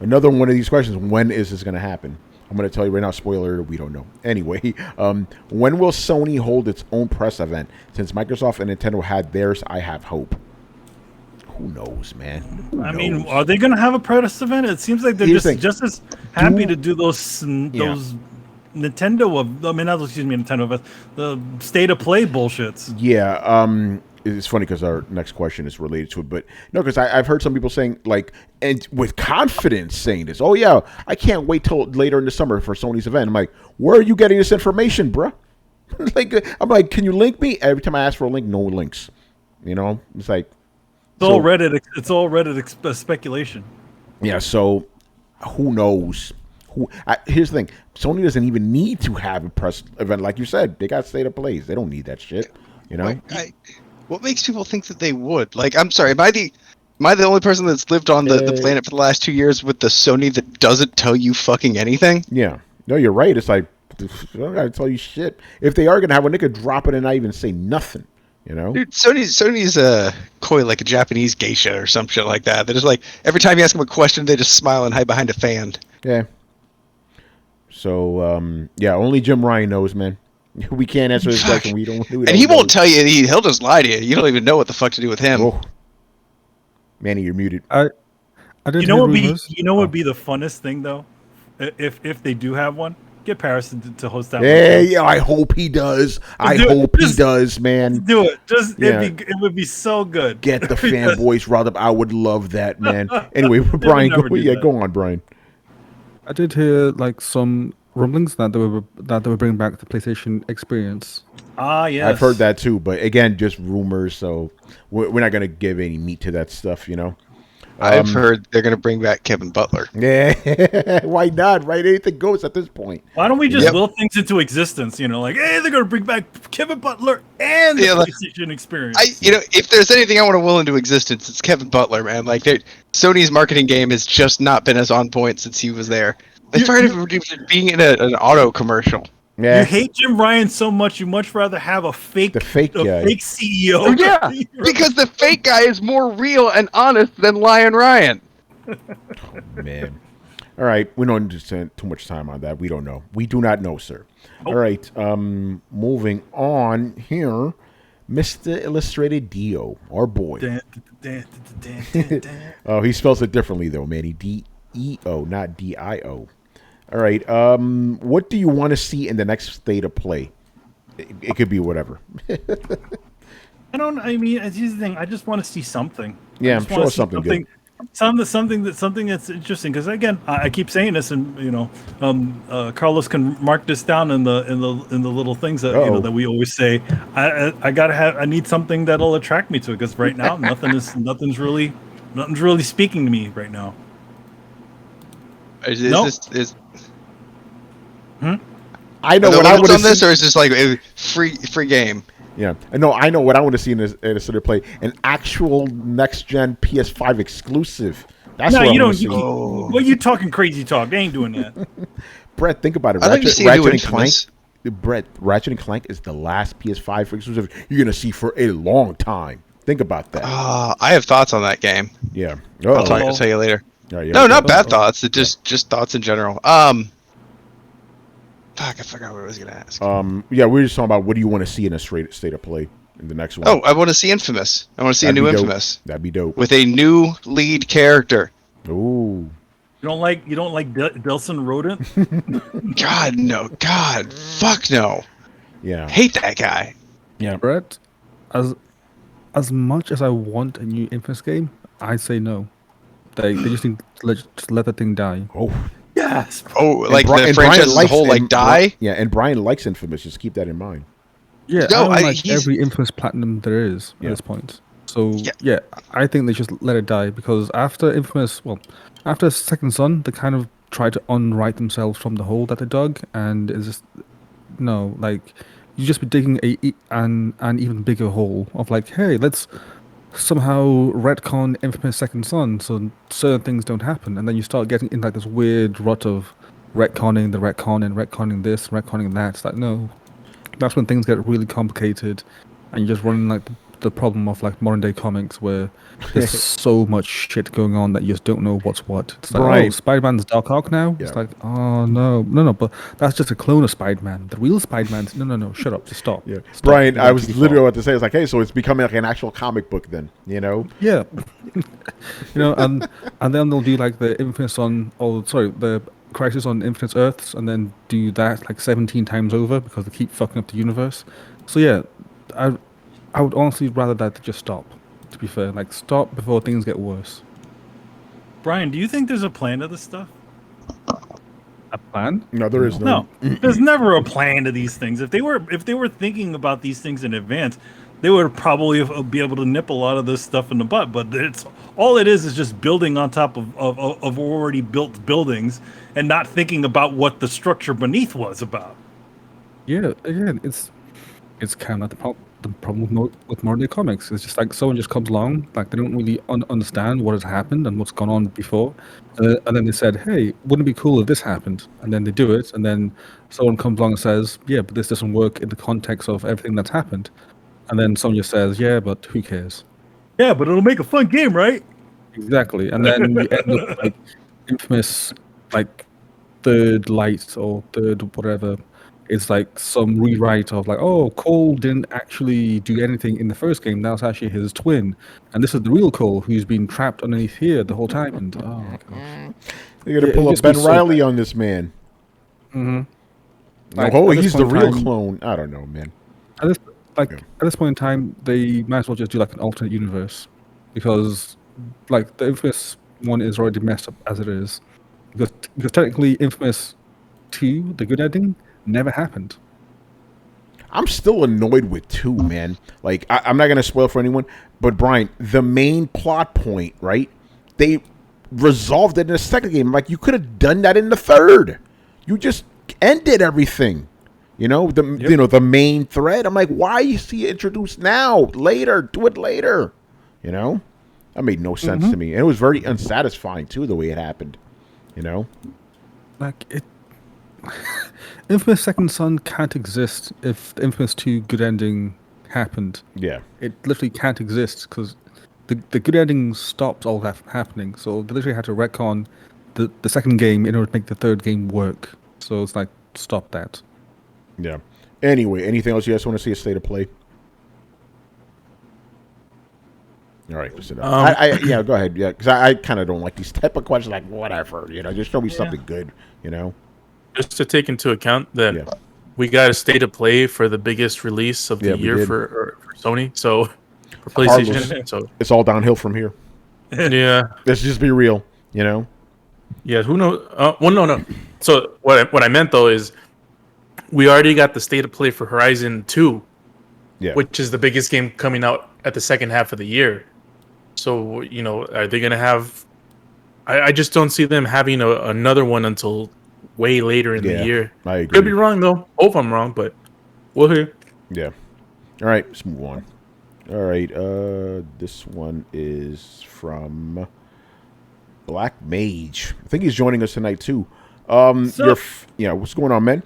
Another one of these questions. When is this going to happen? I'm going to tell you right now, spoiler, we don't know. Anyway, when will Sony hold its own press event? Since Microsoft and Nintendo had theirs, I have hope. Who knows, man? Who I mean, knows? are they going to have a press event? It seems like they're Here's the thing. just as happy to do those Nintendo of, I mean, not excuse me, Nintendo, but the state of play bullshits. Yeah, it's funny because our next question is related to it, but no, because I've heard some people saying like, and with confidence saying this. Oh yeah, I can't wait till later in the summer for Sony's event. I'm like, where are you getting this information, bruh? Like, I'm like, can you link me? Every time I ask for a link, no links. You know, it's like It's all Reddit. It's all Reddit speculation. yeah. So who knows? Here's the thing: Sony doesn't even need to have a press event, like you said. They got state of plays. They don't need that shit. You know. What makes people think that they would? Like, I'm sorry, am I the only person that's lived on the planet for the last 2 years with the Sony that doesn't tell you fucking anything? Yeah. No, you're right. It's like, I don't gotta tell you shit. If they are gonna have one, they could drop it and not even say nothing. You know? Dude, Sony's coy like a Japanese geisha or some shit like that. They're just like, every time you ask them a question, they just smile and hide behind a fan. Yeah. So, yeah, only Jim Ryan knows, man. We can't answer this question. We don't. And he won't tell you. He'll just lie to you. You don't even know what the fuck to do with him. Oh. Manny, you're muted. I did You know hear what rumors. would be the funnest thing though, if they do have one, get Paris to host that. Hey, one too. yeah, I hope he does. I Do it. hope he Just does, man. Do it. Just Yeah. it would be so good. Get the Because- fanboys riled up. I would love that, man. Anyway, Brian, never do yeah, that. go on, Brian. I did hear like some rumblings that they were bringing back the PlayStation experience. Ah, yes. I've heard that too, but again, just rumors. So we're not gonna give any meat to that stuff, you know. I've heard they're gonna bring back Kevin Butler. Yeah, why not? Right? Anything goes at this point. Why don't we just Yep. will things into existence? You know, like, hey, they're gonna bring back Kevin Butler and the Yeah, like- PlayStation experience. If there's anything I want to will into existence, it's Kevin Butler, man. Like, Sony's marketing game has just not been as on point since he was there. They started being in an auto commercial. Yeah, You hate Jim Ryan so much, you much rather have a fake guy. fake CEO. Oh, yeah, because the fake guy is more real and honest than Lion Ryan. man. All right, we don't spend too much time on that. We don't know. We do not know, sir. All right, moving on here, Mr. Illustrated Dio, our boy. Dun, dun, dun, dun, dun, dun. Oh, he spells it differently though, man. He DEO, not DIO. All right. What do you want to see in the next state of play? It could be whatever. I mean, here's the thing. I just want to see something. Yeah, I I'm just wanna sure see something good. Something that's interesting. Because again, I keep saying this, and Carlos can mark this down in the little things that Uh-oh. that we always say. I need something that'll attract me to it. Because right now, nothing's really speaking to me right now. Nope. I know Are there what I limits would on this, or is this like a free game? Yeah, no, I know what I want to see in a state of play. An actual next gen PS5 exclusive. That's No, what you I want don't. to see. Well, you talking crazy talk? They ain't doing that. Brett, think about it. I'd like to see a new and Clank. Infamous. Brett, Ratchet and Clank is the last PS5 exclusive you're gonna see for a long time. Think about that. I have thoughts on that game. Yeah. I'll tell you later. Oh, yeah, No, okay. not bad thoughts. It just thoughts in general. Fuck, I forgot what I was gonna ask. Yeah, we were just talking about what do you want to see in a state of play in the next one. Oh, I want to see Infamous. I want to see That'd a new be dope. Infamous That'd be dope. with a new lead character. Ooh. You don't like Delson Rodent? God no. God, fuck no. Yeah. Hate that guy. Yeah. Brett, as much as I want a new Infamous game, I say no. They just need to let that thing die. Oh. Yes. Oh, like Bri- the and franchise Brian as a likes- whole, like and die. Yeah, and Brian likes Infamous. Just keep that in mind. Yeah, No, I own, like he's- every Infamous Platinum there is Yeah. at this point. So Yeah. yeah, I think they just let it die because after after Second Son, they kind of tried to unwrite themselves from the hole that they dug, and it's just no, like you just be digging an even bigger hole of like, hey, let's somehow retcon Infamous Second Son so certain things don't happen, and then you start getting in like this weird rut of retconning this, retconning that. It's like no, that's when things get really complicated, and you're just running like the problem of like modern day comics where there's so much shit going on that you just don't know what's what. It's like, Right. oh, Spider-Man's Dark Arc now. Yeah. It's like, oh no, but that's just a clone of Spider-Man. The real Spider-Man's no, shut up, just stop. Yeah. Stop. Brian, You I got was too literally far. about to say, it's like, hey, so it's becoming like an actual comic book then, you know? Yeah. And then they'll do like the the Crisis on Infinite Earths, and then do that like 17 times over because they keep fucking up the universe. So yeah, I would honestly rather that just stop. To be fair, like stop before things get worse. Brian, do you think there's a plan to this stuff? A plan? No, there is no. No, there's never a plan to these things. If they were thinking about these things in advance, they would probably be able to nip a lot of this stuff in the butt. But it's all it is just building on top of already built buildings and not thinking about what the structure beneath was about. Yeah. Again, it's kind of like the problem with modern day comics. It's just like someone just comes along, like they don't really understand what has happened and what's gone on before, and then they said, "Hey, wouldn't it be cool if this happened?" And then they do it, and then someone comes along and says, "Yeah, but this doesn't work in the context of everything that's happened." And then someone just says, "Yeah, but who cares?" Yeah, but it'll make a fun game, right? Exactly, and then you end up with, like Infamous, like Third Light or Third whatever. It's like some rewrite of like, oh, Cole didn't actually do anything in the first game. That was actually his twin, and this is the real Cole who's been trapped underneath here the whole time. And oh my gosh, They're going to Yeah, pull it a just Ben be so Riley bad. on this man. Like, Oh, at this he's the point in real time- clone. I don't know, man. at Yeah. this point in time, they might as well just do like an alternate universe, because like the Infamous one is already messed up as it is. because technically Infamous 2, the good ending, never happened. I'm still annoyed with 2, man. Like, I'm not going to spoil for anyone, but Brian, the main plot point, right? They resolved it in the second game. Like, you could have done that in the third. You just ended everything. You know, the main thread. I'm like, why you see it introduced now? Later. Do it later. You know? That made no sense to me. And it was very unsatisfying, too, the way it happened. You know? Like, it... Infamous Second Son can't exist if the Infamous 2 good ending happened. Yeah. It literally can't exist because the good ending stopped all that from happening. So they literally had to retcon the second game in order to make the third game work. So it's like, stop that. Yeah. Anyway, anything else you guys want to see a state of play? All right, listen up. Yeah, go ahead. Yeah, because I kind of don't like these type of questions. Like, whatever, you know, just show me something good, you know. Just to take into account that we got a state of play for the biggest release of the year for Sony, so for PlayStation. So it's all downhill from here. Yeah, let's just be real, you know. Yeah, who knows? Well, no. So what I meant though is we already got the state of play for Horizon 2, which is the biggest game coming out at the second half of the year. So, you know, are they going to have... I just don't see them having another one until way later in the year. I agree. Could be wrong, though. Hope I'm wrong, but we'll hear. Yeah. All right, let's move on. All right, this one is from Black Mage. I think he's joining us tonight, too. What's going on, man?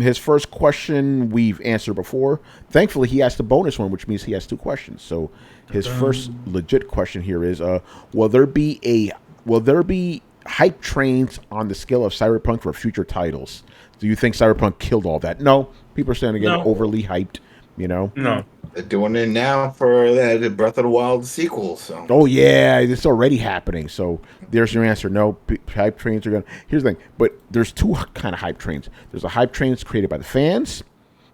His first question we've answered before. Thankfully, he asked a bonus one, which means he has 2 questions. So his first legit question here is: Will there be hype trains on the scale of Cyberpunk for future titles? Do you think Cyberpunk killed all that? No, people are saying again overly hyped. You know, no. They're doing it now for the Breath of the Wild sequel. So. Oh yeah, it's already happening. So there's your answer. No, hype trains are gonna. Here's the thing, but there's 2 kind of hype trains. There's a hype train that's created by the fans.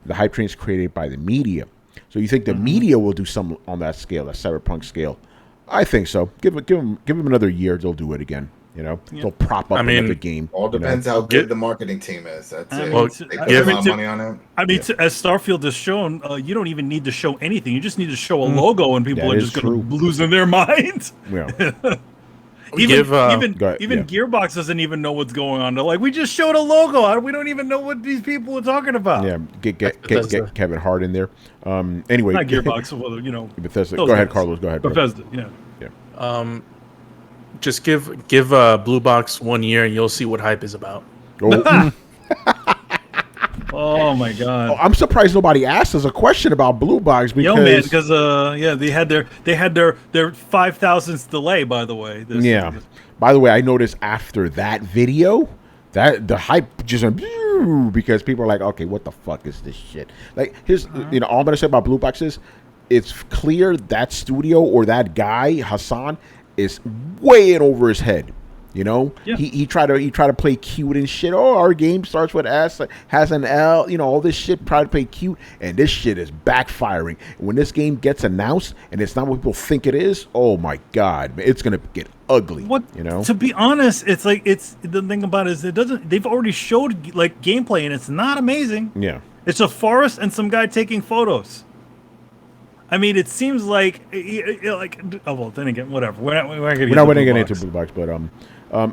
The hype train is created by the media. So you think the media will do some on that scale, that Cyberpunk scale? I think so. Give them another year, they'll do it again. You know, they'll prop up another game. All depends how good the marketing team is. That's it. Well, they put a lot of money on it. I mean, as Starfield has shown, you don't even need to show anything. You just need to show a logo, and people are just going to lose their minds. Yeah. Even Gearbox doesn't even know what's going on. They're like, we just showed a logo. We don't even know what these people are talking about. Yeah, get Kevin Hart in there. Anyway, not Gearbox, well, you know. Bethesda. Go ahead, Carlos. Go ahead. Bethesda. Yeah. Just give Blue Box 1 year, and you'll see what hype is about. Oh. Oh my god! I'm surprised nobody asked us a question about Blue Box because because they had their 5,000th delay. By the way, By the way, I noticed after that video that the hype just went because people are like, okay, what the fuck is this shit? Like, here's all I'm gonna say about Blue Box is it's clear that studio or that guy Hassan is way in over his head. You know, he tried to play cute and shit. Oh, our game starts with S, has an L. You know, all this shit. Try to play cute, and this shit is backfiring. And when this game gets announced, and it's not what people think it is, oh my god, it's gonna get ugly. You know, to be honest, it's like the thing about it is it doesn't. They've already showed like gameplay, and it's not amazing. Yeah, it's a forest and some guy taking photos. I mean, it seems like then again, whatever. We're not going to get into Blue Box, but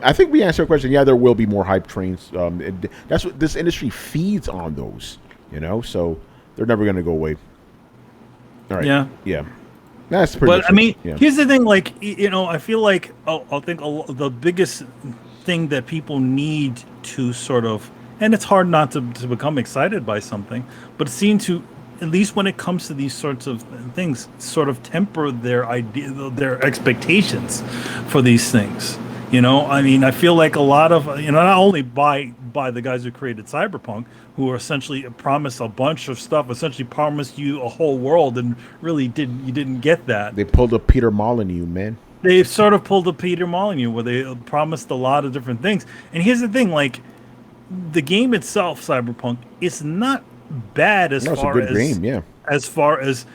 I think we answered a question. Yeah, there will be more hype trains. That's what this industry feeds on those, you know. So they're never going to go away. All right. Yeah. That's pretty. But I mean, here's the thing. Like, I feel like I think the biggest thing that people need to sort of, and it's hard not to become excited by something, but seem to, at least when it comes to these sorts of things, sort of temper their expectations for these things. You know, I mean, I feel like a lot of, not only by the guys who created Cyberpunk, who are essentially promised a bunch of stuff, essentially promised you a whole world, and really you didn't get that. They pulled a Peter Molyneux, man. They sort of pulled a Peter Molyneux, where they promised a lot of different things. And here's the thing, like, the game itself, Cyberpunk, is not bad as far as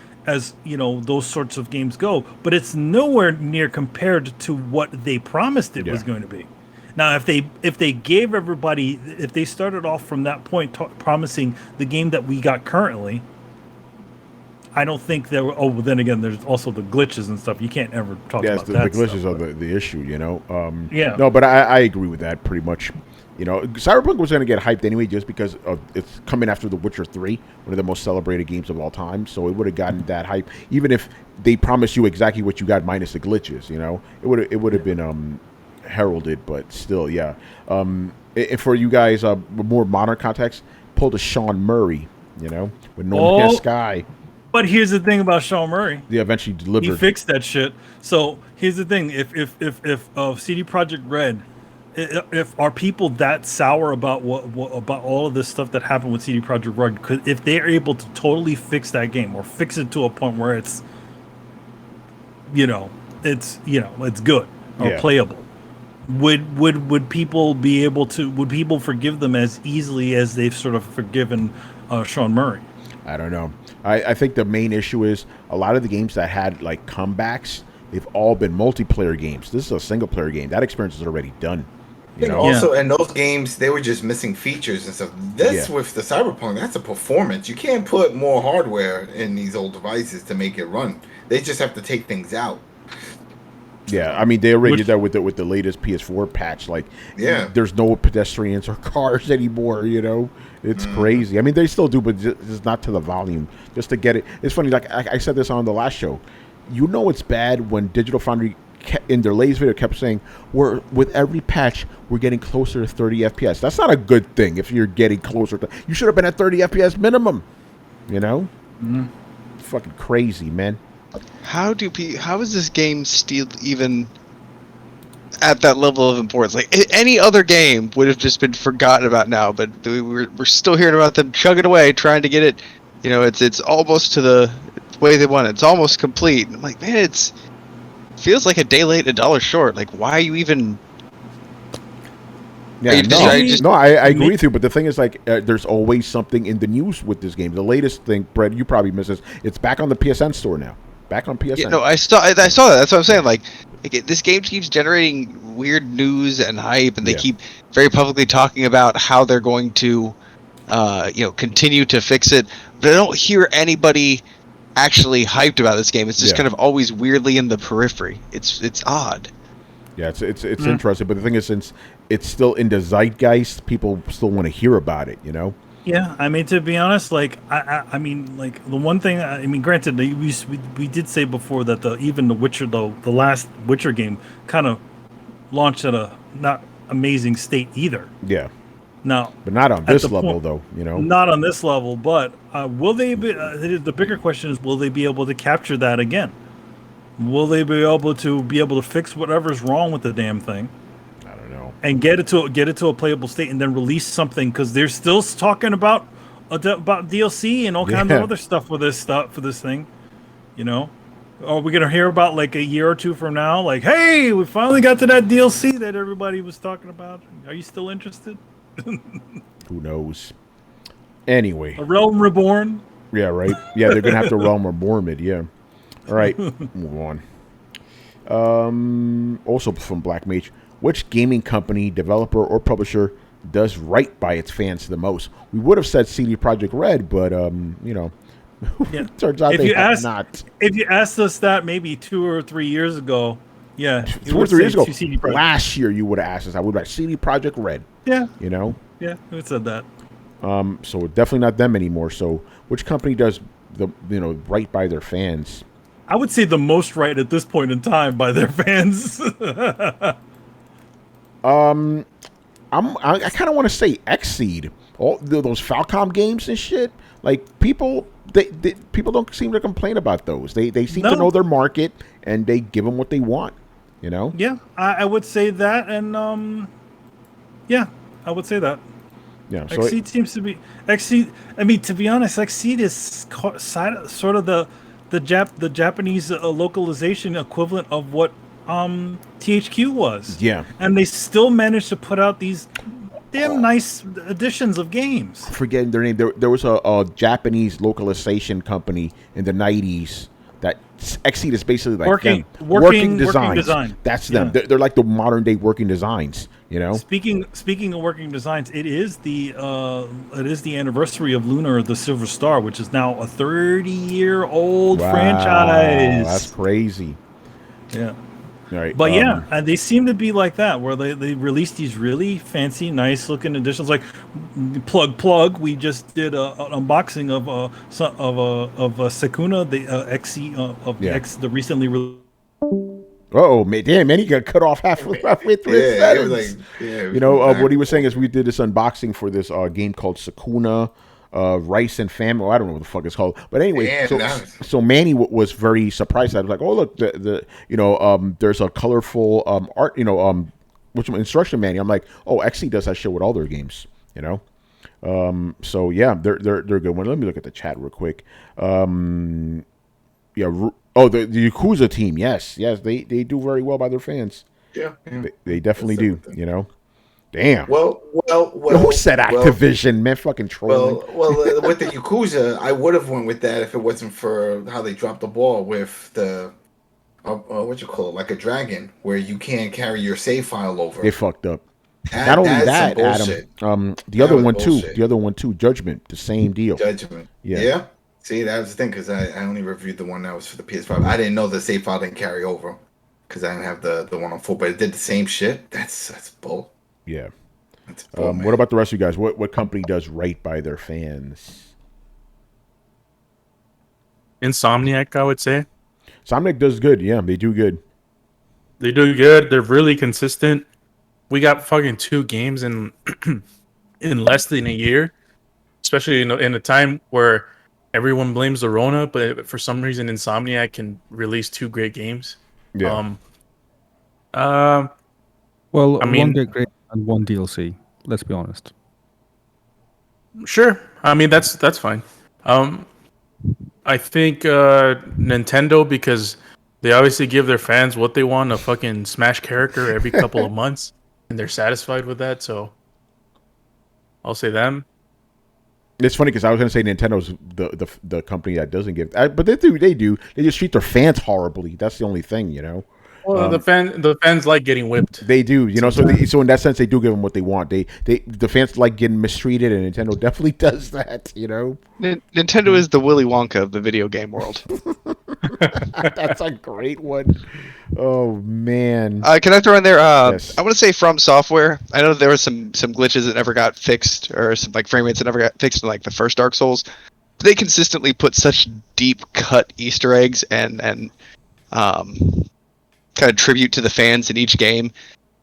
those sorts of games go, but it's nowhere near compared to what they promised it was going to be. Now, if they gave everybody, if they started off from that point promising the game that we got currently, I don't think there were. Oh, well, then again, there's also the glitches and stuff. You can't ever talk about the that. glitches stuff, are the issue, you know. Yeah. No, but I agree with that pretty much. You know, Cyberpunk was going to get hyped anyway just because it's coming after The Witcher 3, one of the most celebrated games of all time. So it would have gotten that hype, even if they promised you exactly what you got minus the glitches. You know, it would have been heralded, but still, yeah. And for you guys, more modern context, pull the Sean Murray. You know, with No Man's Sky. But here's the thing about Sean Murray. They eventually delivered. He fixed that shit. So here's the thing: if CD Projekt Red, if are people that sour about what about all of this stuff that happened with CD Projekt Red, if they're able to totally fix that game or fix it to a point where it's good or playable, would people be able to? Would people forgive them as easily as they've sort of forgiven Sean Murray? I don't know. I think the main issue is a lot of the games that had like comebacks, they've all been multiplayer games. This is a single player game. That experience is already done. You know? Also, in those games, they were just missing features and stuff. This with the Cyberpunk, that's a performance. You can't put more hardware in these old devices to make it run. They just have to take things out. Yeah, I mean they already did that with the latest PS4 patch. Like, there's no pedestrians or cars anymore. You know, it's crazy. I mean they still do, but just not to the volume. Just to get it. It's funny. Like I said this on the last show. You know it's bad when Digital Foundry in their latest video kept saying with every patch we're getting closer to 30 FPS. That's not a good thing. If you're getting closer to, you should have been at 30 FPS minimum. You know, fucking crazy, man. How is this game still even at that level of importance? Like any other game would have just been forgotten about now, but we're still hearing about them chugging away, trying to get it. You know, it's almost to the way they want it. It's almost complete. I'm like, man, it feels like a day late, $1 short. Like, why are you even? Yeah, I agree with you, but the thing is, like, there's always something in the news with this game. The latest thing, Brett, you probably missed this. It's back on the PSN store now. Back on PSN. Yeah, no, I saw that. That's what I'm saying. Like this game keeps generating weird news and hype, and they keep very publicly talking about how they're going to, continue to fix it. But I don't hear anybody actually hyped about this game. It's just kind of always weirdly in the periphery. It's odd. Yeah, it's interesting, but the thing is, since it's still in the zeitgeist, people still want to hear about it. You know. Yeah, I mean, to be honest, like I mean, like the one thing, I mean, granted, we did say before that even the Witcher, the last Witcher game, kind of launched at a not amazing state either. Yeah. Now, but not on this level, though. You know, not on this level. But will they be? The bigger question is, will they be able to capture that again? Will they be able to fix whatever's wrong with the damn thing? And get it to a playable state, and then release something, because they're still talking about DLC and all kinds of other stuff for this thing. You know, are we gonna hear about like a year or two from now? Like, hey, we finally got to that DLC that everybody was talking about. Are you still interested? Who knows? Anyway, A Realm Reborn. Yeah, right. Yeah, they're gonna have to Realm Reborn it. Yeah. All right, move on. Also from Black Mage. Which gaming company, developer, or publisher does right by its fans the most? We would have said CD Projekt Red, but turns out they have not. If you asked us that maybe 2 or 3 years ago, 2 or 3 years ago, last year you would have asked us. I would have like CD Projekt Red. Yeah. You know. Yeah, we said that. So definitely not them anymore. So which company does right by their fans? I would say the most right at this point in time by their fans. I kind of want to say Xseed. All those Falcom games and shit. Like people don't seem to complain about those. They seem to know their market, and they give them what they want. You know. Yeah, I would say that, and I would say that. Yeah. So Xseed seems to be Xseed. I mean, to be honest, Xseed is sort of the Japanese localization equivalent of what THQ was. Yeah. And they still managed to put out these damn nice editions of games. Forgetting their name. There was a Japanese localization company in the 90s That Exceed is basically like Working- them. working designs. design. That's them. Yeah. They're like the modern day working designs. You know. Speaking of working designs, it is the anniversary of Lunar the Silver Star, which is now a 30-year-old Wow, franchise. that's crazy. Yeah. All right, But yeah, and they seem to be like that, where they release these really fancy, nice looking editions. Like plug, we just did an unboxing of Sakuna, the XC of the Yeah. X, the recently released. Oh man, damn man, he got cut off halfway through his Yeah, it was sentence. like, yeah. it was You know what he was backwards. saying is we did this unboxing for this game called Sakuna, Rice and Family. I don't know what the fuck it's called, but anyway, Damn, so that was- so Manny was very surprised. I was like, oh look, the there's a colorful art, which instruction manual. I'm like, oh, XE does that shit with all their games, you know. So yeah, they're good. One. Let me look at the chat real quick. Oh, the Yakuza team. Yes, they do very well by their fans. Yeah. They definitely do. You know. Damn. Well. Who said well, Activision? Man, fucking trolling. With the Yakuza, I would have went with that if it wasn't for how they dropped the ball with the what you call it, like a dragon, where you can't carry your save file over. They fucked up. That- Not only that's that, some Adam. bullshit. The That other was one too. bullshit. The other one too. Judgment. The same deal. Judgment. Yeah. Yeah. See, that was the thing, because I only reviewed the one that was for the PS5. I didn't know the save file didn't carry over because I didn't have the one on 4, but it did the same shit. That's bull. Yeah. That's bull, man. What about the rest of you guys? What company does right by their fans? Insomniac, I would say. Sonic does good. Yeah, they do good. They do good. They're really consistent. We got fucking 2 games in in less than a year, especially in a time where everyone blames the Rona, but for some reason Insomniac can release 2 great games. Yeah. Well, I mean- one big great and one DLC. Let's be honest. Sure. I mean that's fine. I think Nintendo, because they obviously give their fans what they want, a fucking Smash character every couple of months, and they're satisfied with that, so I'll say them. It's funny because I was going to say Nintendo's the company that doesn't give, but they do. They just treat their fans horribly. That's the only thing, you know. Well, the fans like getting whipped. They do, you know. So in that sense, they do give them what they want. The fans like getting mistreated, and Nintendo definitely does that, you know. Nintendo is the Willy Wonka of the video game world. That's a great one. Oh man. Can I throw in there? Yes. I want to say From Software. I know there were some glitches that never got fixed, or some like frame rates that never got fixed in like the first Dark Souls. They consistently put such deep cut Easter eggs and kind of tribute to the fans in each game.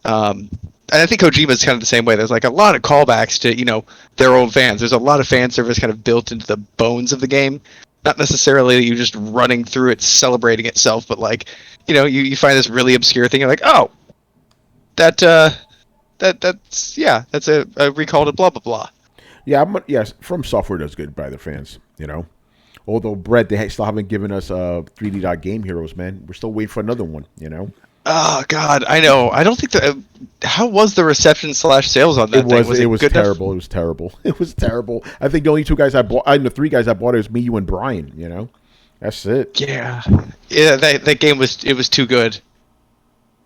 And I think Kojima's kind of the same way. There's like a lot of callbacks to their old fans. There's a lot of fan service kind of built into the bones of the game. Not necessarily you just running through it celebrating itself, but like you find this really obscure thing. You're like, oh, that's a recall to blah blah blah. Yeah, yes. From Software does good by their fans, you know. Although Brett, they still haven't given us 3D Dot Game Heroes, man. We're still waiting for another one, you know. Oh God, I know. I don't think that. How was the reception / sales on that thing? It was good enough? terrible. It was terrible. It was terrible. I think the only 2 guys I bought, the 3 guys I bought, it was me, you, and Brian. You know, that's it. Yeah. That game was too good.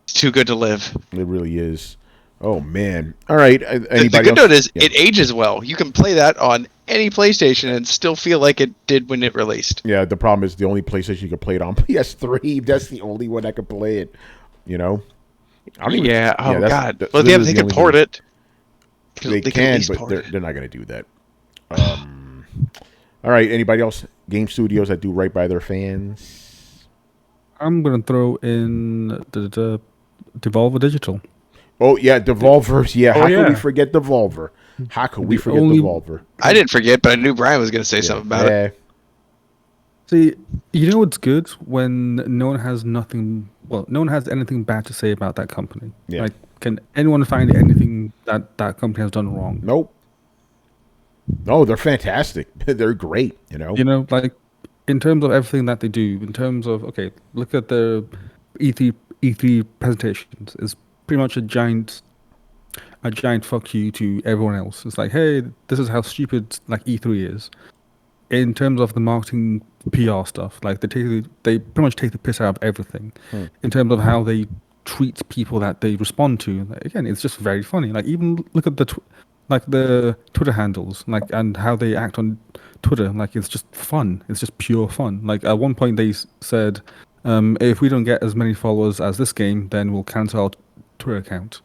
It's too good to live. It really is. Oh man. All right. The good note is it ages well. You can play that on any PlayStation and still feel like it did when it released. Yeah. The problem is the only PlayStation you can play it on PS3. That's the only one that can play it. You know. Oh God. That's Well, they literally the can only port thing. it. They at can, least but port they're it. not going to do that. All right. Anybody else? Game studios that do right by their fans. I'm gonna throw in the Devolver Digital. Oh yeah, Devolver. Yeah. Oh, How can we yeah. forget Devolver? How could we The forget only- Devolver? I didn't forget, but I knew Brian was going to say something about it. Yeah. See, it's good when no one has anything bad to say about that company. Yeah. Like, can anyone find anything that company has done wrong? Nope. No, they're fantastic. They're great. You know. Like, in terms of everything that they do, in terms of, okay, look at the E3 presentations. It's pretty much a giant fuck you to everyone else. It's like, hey, this is how stupid like E3 is. In terms of the marketing PR stuff. Like they pretty much take the piss out of everything in terms of how they treat people that they respond to. Like, again, it's just very funny. Like even look at the Twitter handles, like, and how they act on Twitter. Like it's just fun. It's just pure fun. Like at one point they said, if we don't get as many followers as this game, then we'll cancel our Twitter account.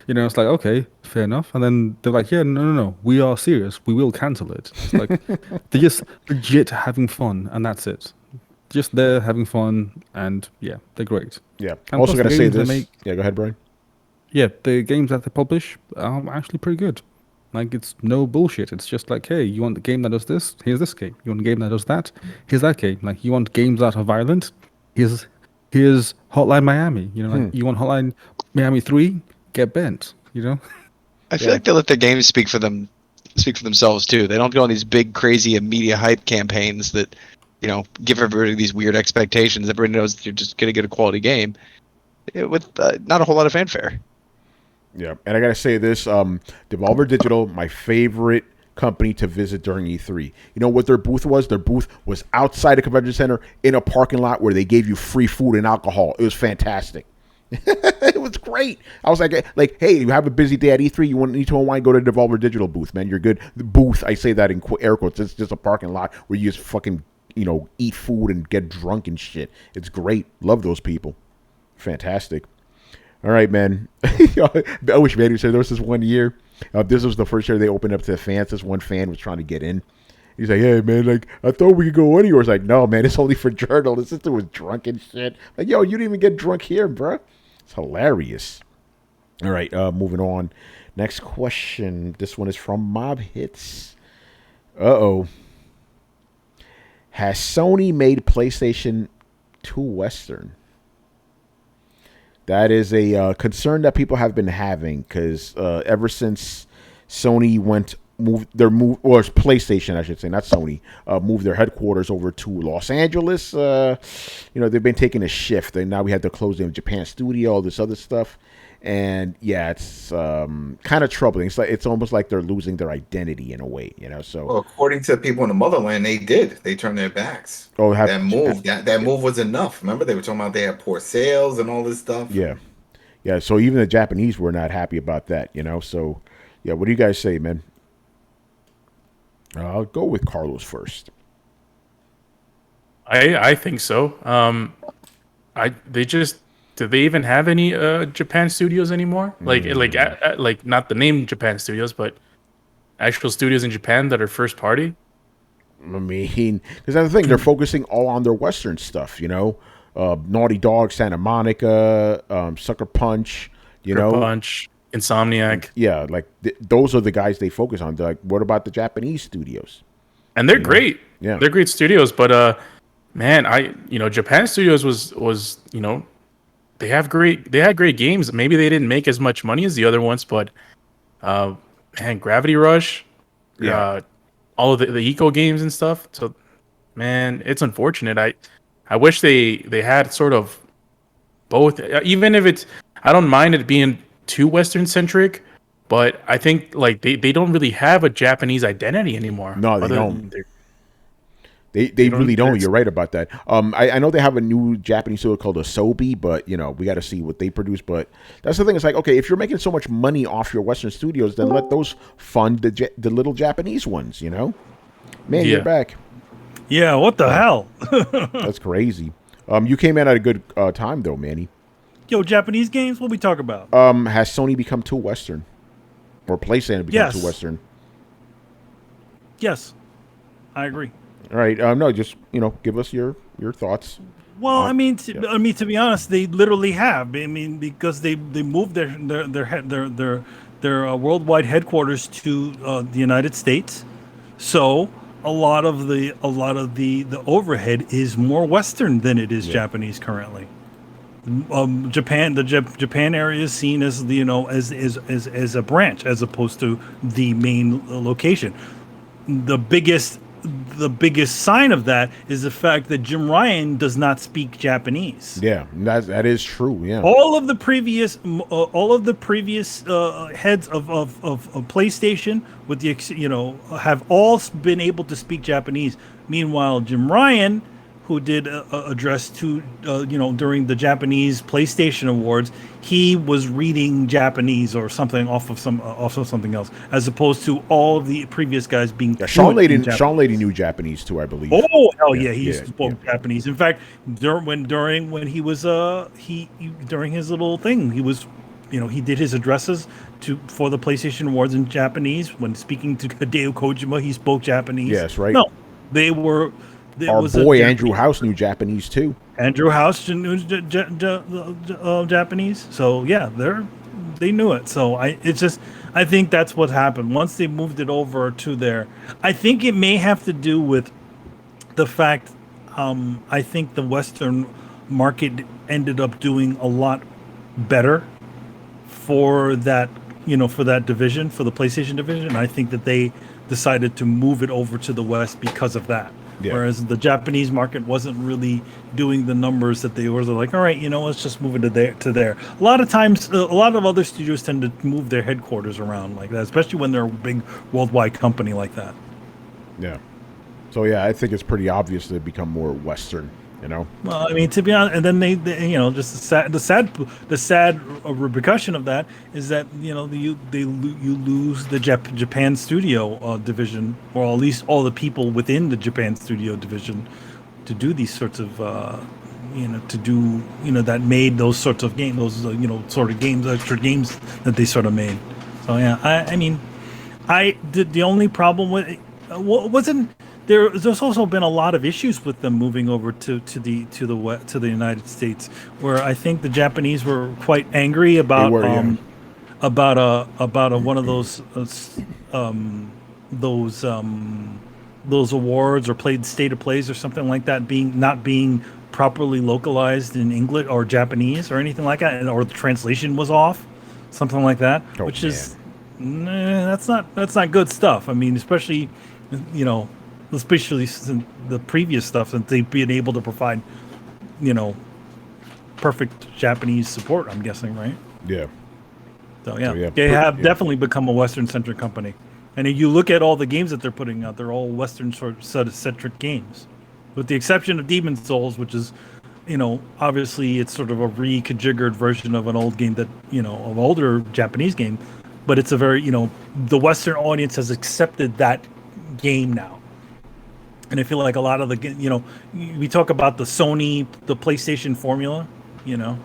You know, it's like, okay, fair enough. And then they're like, yeah, no, we are serious. We will cancel it. It's like, they're just legit having fun, and that's it. Just there having fun, and yeah, they're great. Yeah. And Also, plus got to the say games they this. make- Yeah, go ahead, Brian. Yeah, the games that they publish are actually pretty good. Like, it's no bullshit. It's just like, hey, you want a game that does this? Here's this game. You want a game that does that? Here's that game. Like, you want games that are violent? Here's Hotline Miami. You know, like, you want Hotline Miami 3? Get bent, you know? I feel like they let their games speak for themselves too. They don't go on these big, crazy media hype campaigns that, give everybody these weird expectations. Everybody knows that you're just gonna get a quality game with not a whole lot of fanfare. Yeah, and I gotta say this: Devolver Digital, my favorite company to visit during E3. You know what their booth was? Their booth was outside the convention center in a parking lot where they gave you free food and alcohol. It was fantastic. It was great. I was like, hey, you have a busy day at E3. You need to unwind, go to the Devolver Digital booth, man. You're good. The booth, I say that in air quotes. It's just a parking lot where you just fucking, eat food and get drunk and shit. It's great. Love those people. Fantastic. All right, man. I wish Manny said there was this one year. This was the first year they opened up to the fans. This one fan was trying to get in. He's like, hey, man, like, I thought we could go anywhere. I was like, no, man, it's only for journalists. This dude was drunk and shit. Like, yo, you didn't even get drunk here, bro. It's hilarious. All right, moving on. Next question. This one is from Mob Hits. Uh-oh. Has Sony made PlayStation too Western? That is a concern that people have been having because ever since Sony or PlayStation, I should say, not Sony, moved their headquarters over to Los Angeles. They've been taking a shift, and now we had to close down Japan studio, all this other stuff, and yeah, it's kind of troubling. It's almost like they're losing their identity in a way, So, well, according to people in the motherland, they did. They turned their backs. Oh, that move was enough. Remember, they were talking about they had poor sales and all this stuff. Yeah. So even the Japanese were not happy about that, So, yeah, what do you guys say, man? I'll go with Carlos first. I think so. Do they even have any Japan studios anymore? Like not the name Japan studios, but actual studios in Japan that are first party. I mean, because that's the thing, they're focusing all on their Western stuff, Naughty Dog, Santa Monica, Sucker Punch, Punch, Insomniac. Yeah, like those are the guys they focus on. They're like, what about the Japanese studios? And they're great. Yeah, they're great studios. But man, Japan studios was they had great games. Maybe they didn't make as much money as the other ones, but man, Gravity Rush, all of the Eco games and stuff. So, man, it's unfortunate. I wish they had sort of both. Even if it's, I don't mind it being too Western centric, but I think like they don't really have a Japanese identity anymore. No, they don't. They really don't. You're right about that. I know they have a new Japanese studio called Asobi, but we got to see what they produce. But that's the thing. It's like, okay, if you're making so much money off your Western studios, then let those fund the little Japanese ones. Man, you're back. Yeah, what the hell? That's crazy. You came in at a good time though, Manny. Yo, Japanese games? What we talk about? Has Sony become too Western, or PlayStation become too Western? Yes, I agree. All right. No, just give us your thoughts. Well, to be honest, they literally have. I mean, because they moved their worldwide headquarters to the United States, so a lot of the overhead is more Western than it is Japanese currently. Japan area is seen as as a branch as opposed to the main location. The biggest the biggest sign of that is the fact that Jim Ryan does not speak Japanese. Yeah, that is true. Yeah. All of the previous heads of PlayStation, with the have all been able to speak Japanese. Meanwhile, Jim Ryan, who did address to during the Japanese PlayStation Awards, he was reading Japanese or something off of something else, as opposed to all of the previous guys being. Yeah, Sean Lady knew Japanese too, I believe. Oh hell yeah, he spoke Japanese. In fact, during when he was during his little thing, he was, he did his addresses for the PlayStation Awards in Japanese. When speaking to Hideo Kojima, he spoke Japanese. Yes, right. No, they were. Our boy Andrew House knew Japanese too. Andrew House knew Japanese, so yeah, they knew it. So I think that's what happened once they moved it over to there. I think it may have to do with the fact. I think the Western market ended up doing a lot better for that, for that division, for the PlayStation division. And I think that they decided to move it over to the West because of that. Yeah. Whereas the Japanese market wasn't really doing the numbers that they were. They're like, all right, let's just move it to there. A lot of times, a lot of other studios tend to move their headquarters around like that, especially when they're a big worldwide company like that. Yeah. So yeah, I think it's pretty obvious they become more Western. Well, I mean, to be honest, and then they just the sad repercussion of that is that you lose the Japan studio division, or at least all the people within the Japan studio division to do these sorts of that made those sorts of games, those extra games that they sort of made. So yeah, I mean, the only problem with it wasn't. There's also been a lot of issues with them moving over to the United States, where I think the Japanese were quite angry about one of those awards or played state of plays or something like that not being properly localized in English or Japanese or anything like that, or the translation was off, something like that, which is that's not good stuff. I mean, especially since the previous stuff that they've been able to provide, perfect Japanese support, I'm guessing, right? Yeah. So they have definitely become a Western-centric company. And if you look at all the games that they're putting out, they're all Western-centric games. With the exception of Demon's Souls, which is, obviously it's sort of a reconfigured version of an old game that, of older Japanese game. But it's a very, the Western audience has accepted that game now. And I feel like a lot of we talk about the Sony, the PlayStation formula, Yeah,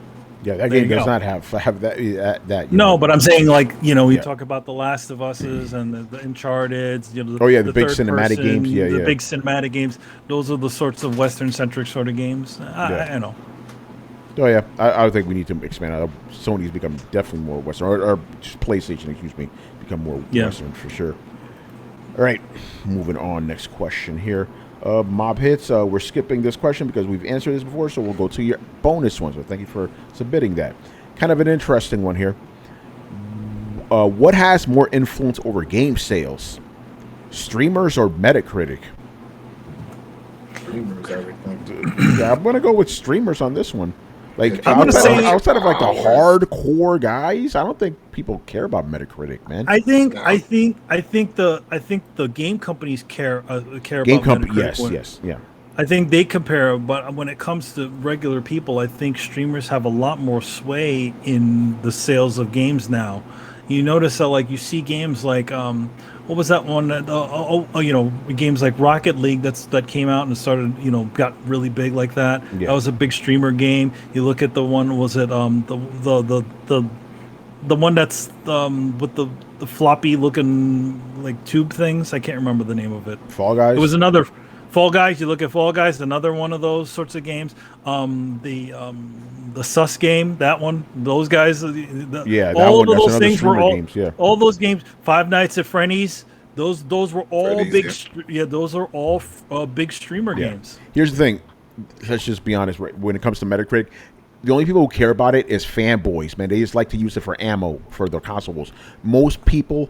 that game does not have that. No, but I'm saying we talk about the Last of Us's and the Uncharted's. The big cinematic games. Yeah, the big cinematic games. Those are the sorts of Western-centric sort of games. I know. Oh yeah, I think we need to expand. Sony's become definitely more Western, or just PlayStation, become more Western for sure. All right, moving on. Next question here. Mob Hits. We're skipping this question because we've answered this before, so we'll go to your bonus one. So thank you for submitting that. Kind of an interesting one here. What has more influence over game sales? Streamers or Metacritic? Streamers, everything. Yeah, I'm going to go with streamers on this one. Like outside of like the hardcore guys, I don't think people care about Metacritic, man. I think the game companies care about Metacritic. Yes, yeah. I think they compare, but when it comes to regular people, I think streamers have a lot more sway in the sales of games now. You notice that, you see games like what was that one? Games like Rocket League that came out and started, got really big like that. Yeah. That was a big streamer game. You look at the one, was it the one that's with the floppy looking tube things? I can't remember the name of it. Fall Guys. It was another Fall Guys. You look at Fall Guys, another one of those sorts of games. The Sus game, that one, those guys. All of those things were all games, all those games. Five Nights at Freddy's. Those were all Freddy's, big. Those are all big streamer games. Here's the thing. Let's just be honest. Right? When it comes to Metacritic, the only people who care about it is fanboys, man. They just like to use it for ammo for their consoles. Most people,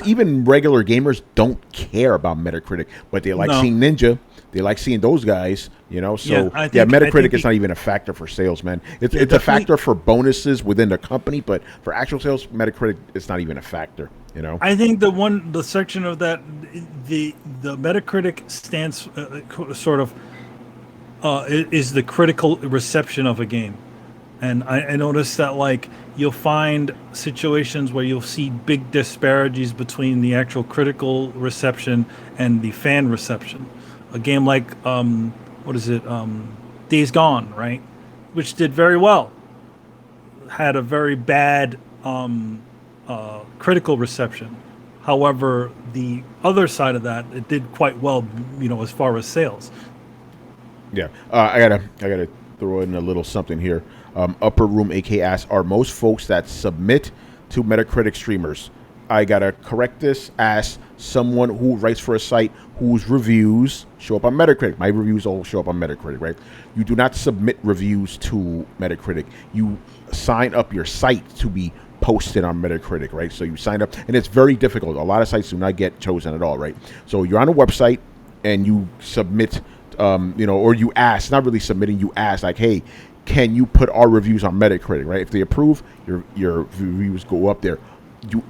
even regular gamers, don't care about Metacritic, but they like seeing Ninja. They like seeing those guys, you know. So Metacritic is not even a factor for sales, man. It's a factor for bonuses within the company, but for actual sales, Metacritic is not even a factor. You know, I think the section of that, the Metacritic stands is the critical reception of a game, and I noticed that like you'll find situations where you'll see big disparities between the actual critical reception and the fan reception. A game like Days Gone, right, which did very well, had a very bad critical reception. However, the other side of that, it did quite well, you know, as far as sales. Yeah, I gotta throw in a little something here. Upper Room AK asks, are most folks that submit to Metacritic streamers? I gotta correct this as someone who writes for a site whose reviews show up on Metacritic. My reviews all show up on Metacritic, right? You do not submit reviews to Metacritic. You sign up your site to be posted on Metacritic, right? So you sign up, and it's very difficult. A lot of sites do not get chosen at all, right? So you're on a website and you submit, or you ask, not really submitting, you ask like, hey, can you put our reviews on Metacritic, right? If they approve, your reviews go up there.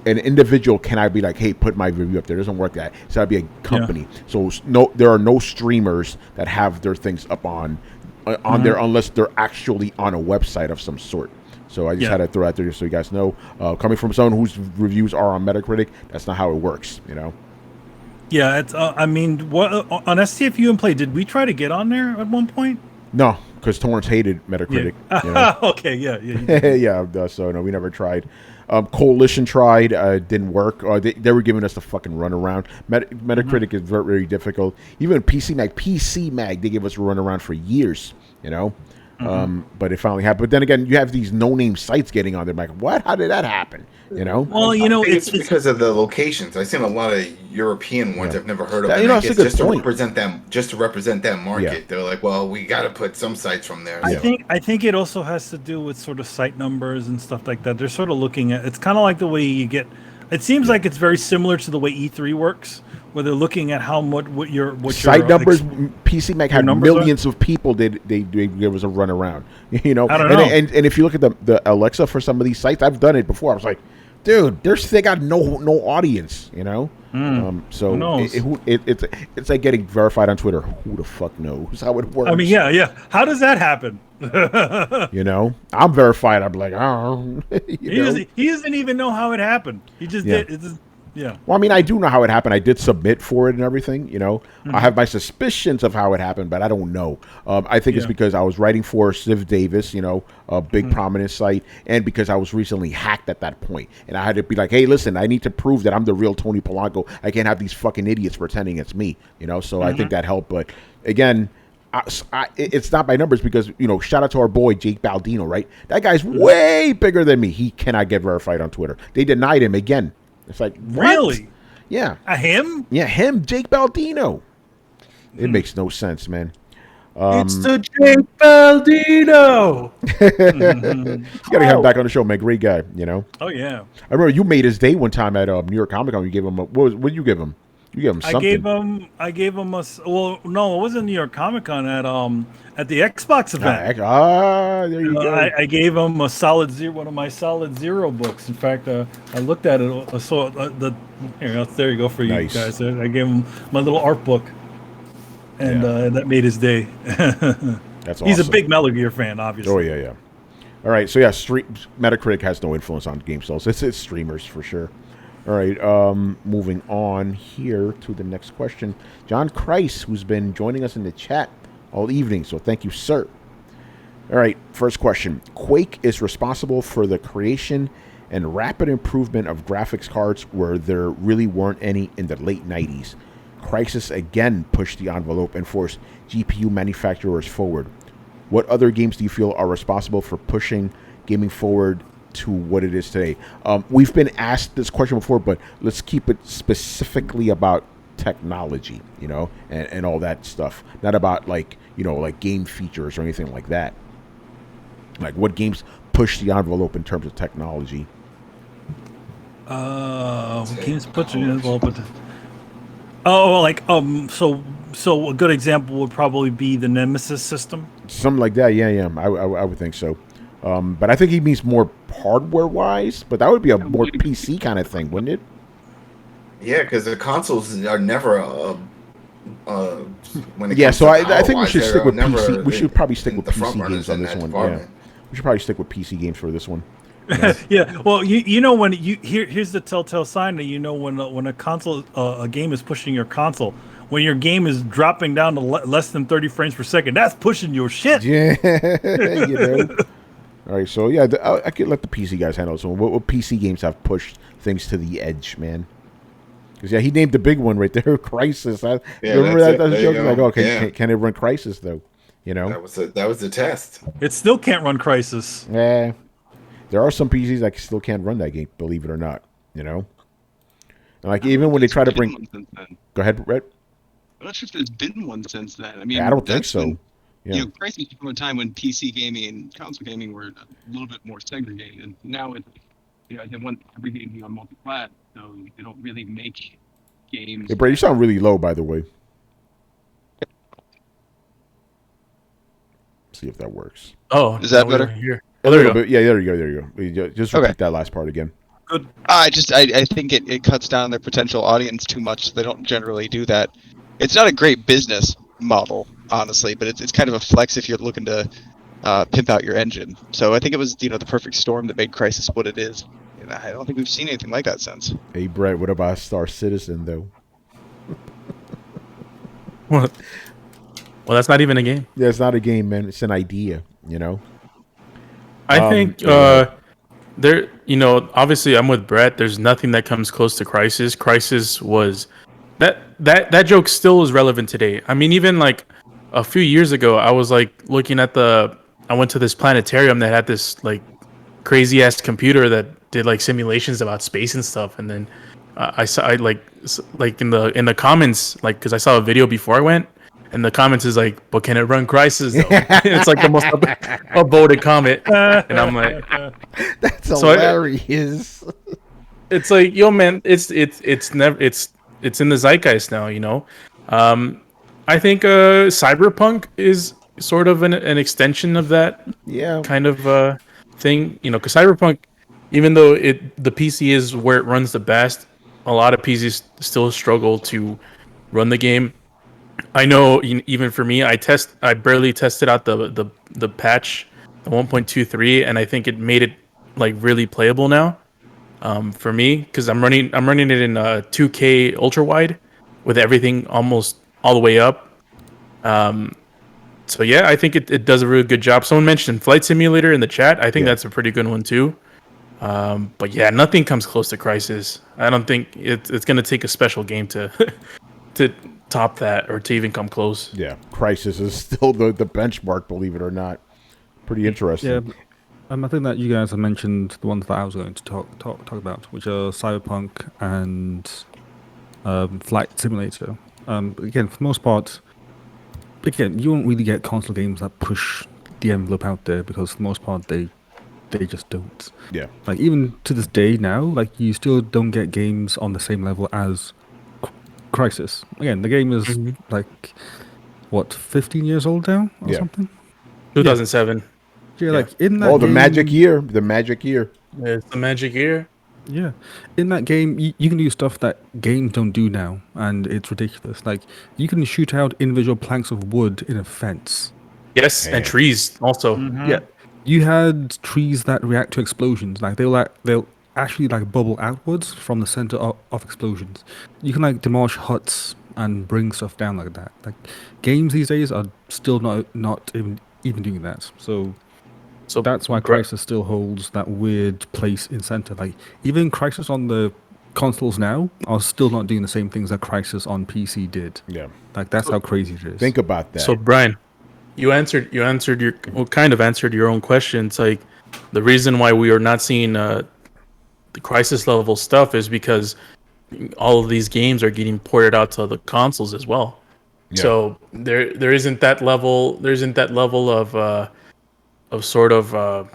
An individual cannot be like, hey, put my review up there. It doesn't work that. It's got to be a company. Yeah. So there are no streamers that have their things up on there unless they're actually on a website of some sort. So I just had to throw out there so you guys know. Coming from someone whose reviews are on Metacritic, that's not how it works, you know? Yeah, it's. I mean, what on STFU and Play, did we try to get on there at one point? No, because Torrance hated Metacritic. Yeah. You know? Okay, yeah. Yeah, so no, we never tried. Coalition tried, didn't work. They were giving us the fucking runaround. Metacritic is very, very difficult. Even PC Mag, they gave us a runaround for years, you know? But it finally happened. But then again, you have these no-name sites getting on there. Like, what? How did that happen? You know? Well, you know, it's because of the locations. I've seen a lot of European ones I've never heard of. You know, that's a good point. To represent that market. They're like, well, we got to put some sites from there. I think it also has to do with sort of site numbers and stuff like that. They're sort of looking at. It's kind of like the way you get. It seems like it's very similar to the way E3 works, where they're looking at how much what your site numbers. PC Mac had millions of people. There was a run around, you know. I don't know. And if you look at the Alexa for some of these sites, I've done it before. I was like, dude, they got no audience, you know. So who knows? It's like getting verified on Twitter. Who the fuck knows how it works? I mean, yeah. How does that happen? You know, I'm verified. I'm like, oh, he doesn't even know how it happened. He just did. It's just, yeah. Well, I mean, I do know how it happened. I did submit for it and everything. You know, I have my suspicions of how it happened, but I don't know. I think it's because I was writing for Civ Davis, you know, a big prominent site, and because I was recently hacked at that point, and I had to be like, hey, listen, I need to prove that I'm the real Tony Polanco. I can't have these fucking idiots pretending it's me. You know, so I think that helped. But again, it's not by numbers because, you know, shout out to our boy Jake Baldino, right? That guy's way bigger than me. He cannot get verified on Twitter. They denied him again. It's like, what? Really? Yeah. Him? Yeah, him, Jake Baldino. It makes no sense, man. It's the Jake Baldino. You gotta have him back on the show, man. Great guy, you know. Oh yeah. I remember you made his day one time at New York Comic Con. You gave him what did you give him? You gave him something. I gave him well, no, it wasn't New York Comic Con at the Xbox event. There you go. I gave him a one of my Solid Zero books. In fact, I looked at it. I saw there you go for you guys. I gave him my little art book, and that made his day. That's awesome. He's a big Metal Gear fan, obviously. Oh yeah. All right, so yeah, Metacritic has no influence on game sales. It's streamers for sure. All right, moving on here to the next question. John Christ, who's been joining us in the chat all evening, so thank you, sir. All right, first question. Quake is responsible for the creation and rapid improvement of graphics cards where there really weren't any in the late 90s. Crysis again pushed the envelope and forced GPU manufacturers forward. What other games do you feel are responsible for pushing gaming forward to what it is today? We've been asked this question before, but let's keep it specifically about technology, you know, and all that stuff. Not about like, you know, like game features or anything like that. Like what games push the envelope in terms of technology? Games put you involved with. Oh, like so a good example would probably be the Nemesis system. Something like that. Yeah. I would think so. But I think he means more hardware wise. But that would be a more PC kind of thing, wouldn't it? Yeah, because the consoles are never when it Yeah, comes so to I think we power-wise, should they're stick with never PC. We should probably stick in with the front PC runners games on in this that one. Yeah, department. we should probably stick with PC games for this one. Yeah, well, you know when here's the telltale sign that you know when a console a game is pushing your console. When your game is dropping down to less than 30 frames per second, that's pushing your shit. Yeah, All right, so yeah, I could let the PC guys handle this one. What PC games have pushed things to the edge, man? Because yeah, he named the big one right there, Crisis. Remember that? That was joking. Like, okay, can it run Crisis though? You know, that was the test. It still can't run Crisis. Yeah, there are some PCs that still can't run that game, believe it or not. You know, and like even when they try to bring, go ahead, Brett. I'm not sure if there's been one since then. I mean, I don't think so. Yeah. Crisis from a time when PC gaming and console gaming were a little bit more segregated, and now it's they want every game to be on multi-plat, so they don't really make games. Hey, Brett, you sound really low, by the way. See if that works. Oh, is that better? Here. A little bit. Yeah, there you go. Just repeat that last part again. Good. I think it cuts down their potential audience too much. They don't generally do that. It's not a great business model, honestly, but it's kind of a flex if you're looking to pimp out your engine. So I think it was the perfect storm that made Crisis what it is. And I don't think we've seen anything like that since. Hey, Brett, what about Star Citizen though? What? Well, that's not even a game. Yeah, it's not a game, man. It's an idea. You know. I think there. Obviously, I'm with Brett. There's nothing that comes close to Crisis. Crisis was that joke still is relevant today. I mean, even like a few years ago, I was like looking at I went to this planetarium that had this like crazy ass computer that did like simulations about space and stuff, and then I saw in the comments, like, because I saw a video before I went, and the comments is like, but can it run Crisis though? It's like the most upvoted comment, and I'm like, that's hilarious. It's like, yo, man, it's in the zeitgeist now, I think Cyberpunk is sort of an extension of that kind of thing, because Cyberpunk, even though the PC is where it runs the best, a lot of PCs still struggle to run the game. I know, even for me, I barely tested out the patch, the 1.23, and I think it made it like really playable now. For me, because I'm running it in 2K ultra wide with everything almost all the way up. So yeah, I think it does a really good job. Someone mentioned Flight Simulator in the chat. I think that's a pretty good one too. But yeah, nothing comes close to Crisis. I don't think it's going to take a special game to to top that or to even come close. Yeah, Crisis is still the benchmark, believe it or not. Pretty interesting. Yeah. I think that you guys have mentioned the ones that I was going to talk about, which are Cyberpunk and Flight Simulator. Again, for the most part, you won't really get console games that push the envelope out there, because for the most part they just don't. Yeah. Like, even to this day now, like, you still don't get games on the same level as Crisis. Again, the game is like, what, 15 years old now or something? 2007. Yeah, like in that. The magic year. The magic year. Yeah, it's the magic year. Yeah, in that game, you can do stuff that games don't do now, and it's ridiculous. Like, you can shoot out individual planks of wood in a fence. Yes, and trees also. Yeah, you had trees that react to explosions. Like, they'll actually like bubble outwards from the center of explosions. You can like demolish huts and bring stuff down like that. Like, games these days are still not even doing that. So that's why Crisis still holds that weird place in center. Like, even Crisis on the consoles now are still not doing the same things that Crisis on PC did. Yeah, like, that's how crazy it is. Think about that. So Brian, you kind of answered your own question. It's like, the reason why we are not seeing the Crisis level stuff is because all of these games are getting ported out to the consoles as well. Yeah. So there isn't that level. There isn't that level of sort of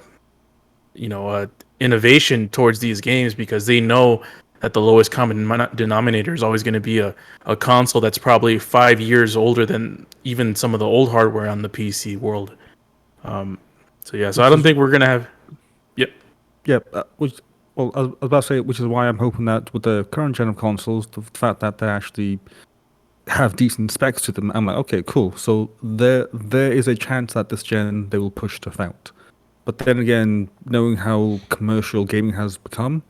innovation towards these games, because they know that the lowest common denominator is always going to be a console that's probably 5 years older than even some of the old hardware on the PC world. So I don't think we're going to have. Yep. Yeah, I was about to say, which is why I'm hoping that with the current gen of consoles, the fact that they actually have decent specs to them, I'm like, okay, cool. So there is a chance that this gen they will push stuff out. But then again, knowing how commercial gaming has become,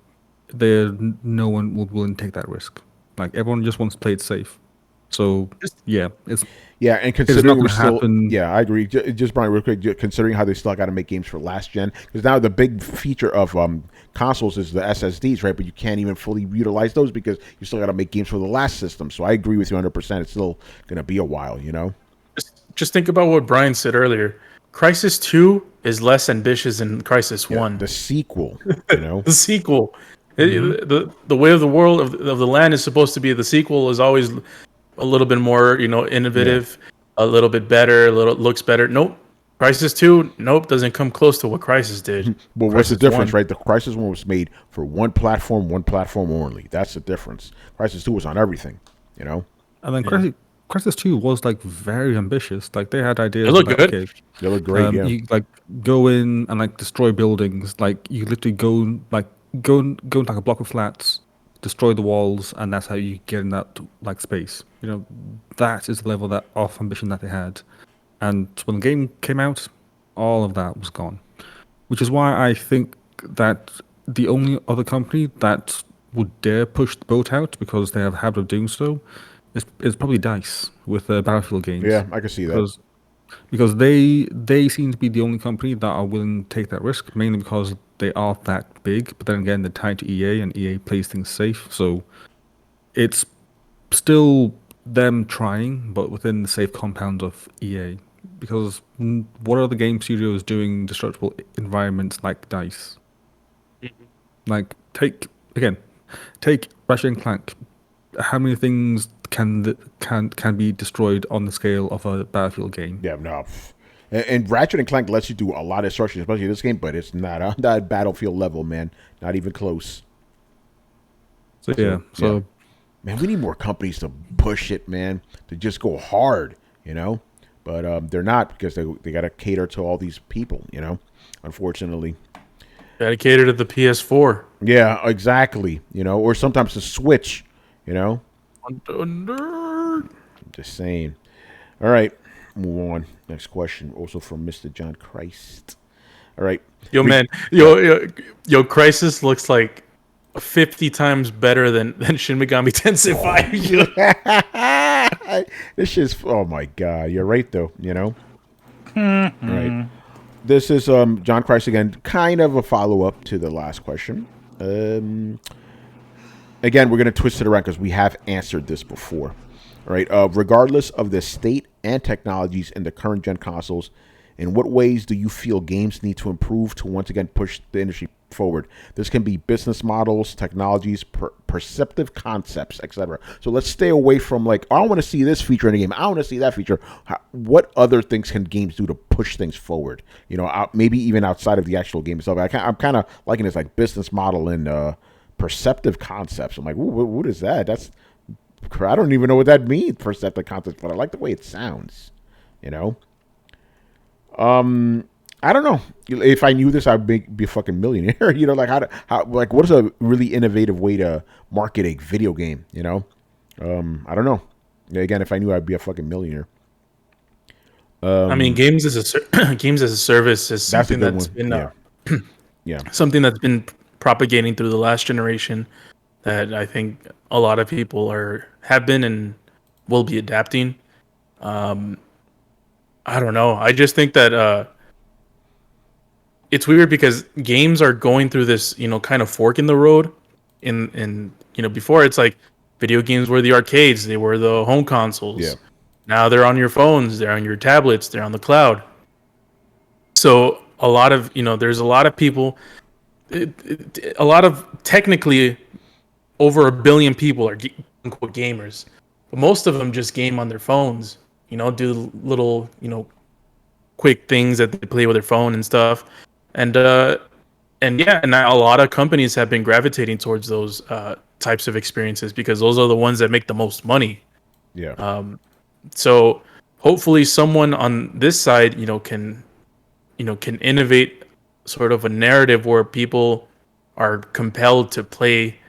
no one will willing to take that risk. Like everyone just wants to play it safe. So yeah, it's Yeah, and not considering we're gonna still, happen. yeah, I agree. Just Brian, real quick, considering how they still got to make games for last gen, because now the big feature of consoles is the SSDs, right? But you can't even fully utilize those because you still got to make games for the last system. So I agree with you 100%. It's still gonna be a while, you know. Just think about what Brian said earlier. Crisis 2 is less ambitious than Crisis Yeah, 1. the sequel, you know. The sequel. The way of the world of the land is supposed to be, the sequel is always a little bit more, innovative, a little bit better, looks better. Nope. Crisis 2, nope, doesn't come close to what Crisis did. Well, what's the Crisis difference, 1. right? The Crisis 1 was made for one platform only. That's the difference. Crisis 2 was on everything, you know. And then Crisis 2 was like very ambitious. Like they had ideas It looked about good. okay, They look great, yeah. you like go in and like destroy buildings. Like you literally go into like a block of flats, destroy the walls, and that's how you get in that like space. That is the level of ambition that they had. And when the game came out, all of that was gone. Which is why I think that the only other company that would dare push the boat out, because they have a habit of doing so, is probably DICE with the Battlefield games. Yeah, I can see that. Because they seem to be the only company that are willing to take that risk, mainly because they are that big. But then again, they're tied to EA, and EA plays things safe. So it's still them trying, but within the safe compound of EA. Because what are the game studios doing destructible environments like DICE? Like take Ratchet and Clank. How many things can be destroyed on the scale of a Battlefield game? Yeah, no. And Ratchet and Clank lets you do a lot of destruction, especially in this game, but it's not on that Battlefield level, man. Not even close. So man, we need more companies to push it, man, to just go hard, you know. But they're not, because they got to cater to all these people, you know. Unfortunately. Dedicated to the PS4. Yeah, exactly. You know, or sometimes the Switch, you know. I'm just saying. All right, move on. Next question, also from Mr. John Christ. All right. Yo, Crisis looks like 50 times better than Shin Megami Tensei 5. This shit's, oh my god, you're right though, you know. All right. This is John Christ again, kind of a follow-up to the last question. Again, we're going to twist it around because we have answered this before. All right. Regardless of the state and technologies in the current gen consoles, in what ways do you feel games need to improve to once again push the industry forward? This can be business models, technologies, perceptive concepts, etc. So let's stay away from like, I want to see this feature in a game. I want to see that feature. What other things can games do to push things forward? You know, maybe even outside of the actual game itself. I'm kind of liking this like business model and perceptive concepts. I'm like, ooh, what is that? I don't even know what that means, perceptive concepts, but I like the way it sounds, you know? I don't know. If I knew this, I'd be a fucking millionaire. You know, like how what is a really innovative way to market a video game? You know, I don't know. Again, if I knew, I'd be a fucking millionaire. I mean, games as a service is something that's been something that's been propagating through the last generation. That I think a lot of people have been and will be adapting. I don't know. I just think that it's weird because games are going through this, kind of fork in the road. In before it's like video games were the arcades, they were the home consoles. Yeah. Now they're on your phones, they're on your tablets, they're on the cloud. So a lot of there's a lot of people, a lot of technically over 1 billion people are quote gamers, but most of them just game on their phones. Do little quick things that they play with their phone and stuff. And yeah, and a lot of companies have been gravitating towards those types of experiences because those are the ones that make the most money. Yeah. So hopefully someone on this side, can innovate sort of a narrative where people are compelled to play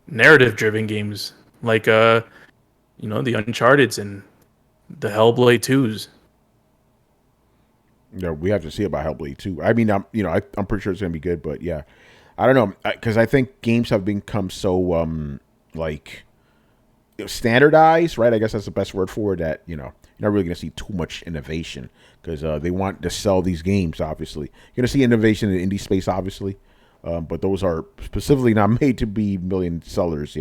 narrative-driven games like the Uncharted's and the Hellblade 2s. Yeah, we have to see about Hellblade too. I mean, I'm pretty sure it's gonna be good, but yeah, I don't know because I think games have become so like standardized, right? I guess that's the best word for it. That you're not really gonna see too much innovation because they want to sell these games. Obviously, you're gonna see innovation in the indie space, obviously, but those are specifically not made to be million sellers.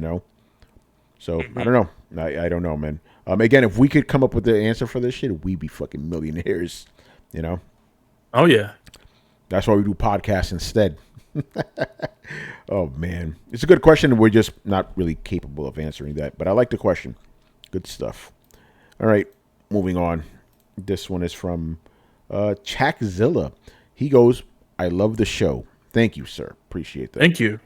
So I don't know. I don't know, man. Again, if we could come up with the answer for this shit, we'd be fucking millionaires. Oh yeah, that's why we do podcasts instead. Oh man, it's a good question. We're just not really capable of answering that, but I like the question. Good stuff. All right, moving on. This one is from Chakzilla. He goes, "I love the show. Thank you, sir. Appreciate that. Thank you."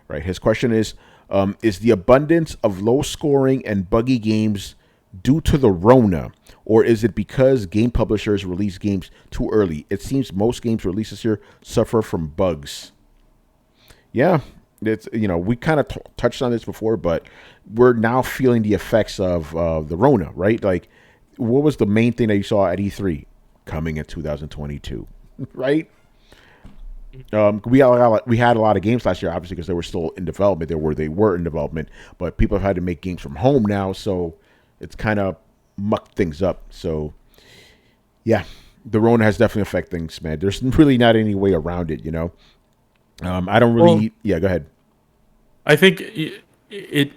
Right. His question is the abundance of low-scoring and buggy games due to the Rona? Or is it because game publishers release games too early? It seems most games released this year suffer from bugs. Yeah, it's we kind of touched on this before, but we're now feeling the effects of the Rona, right? Like, what was the main thing that you saw at E3 coming in 2022, right? We had a lot of games last year, obviously, because they were still in development. They were in development, but people have had to make games from home now, so it's kind of mucked things up. So yeah, the Rona has definitely affected things, man. There's really not any way around it. I don't really. Go ahead. I think it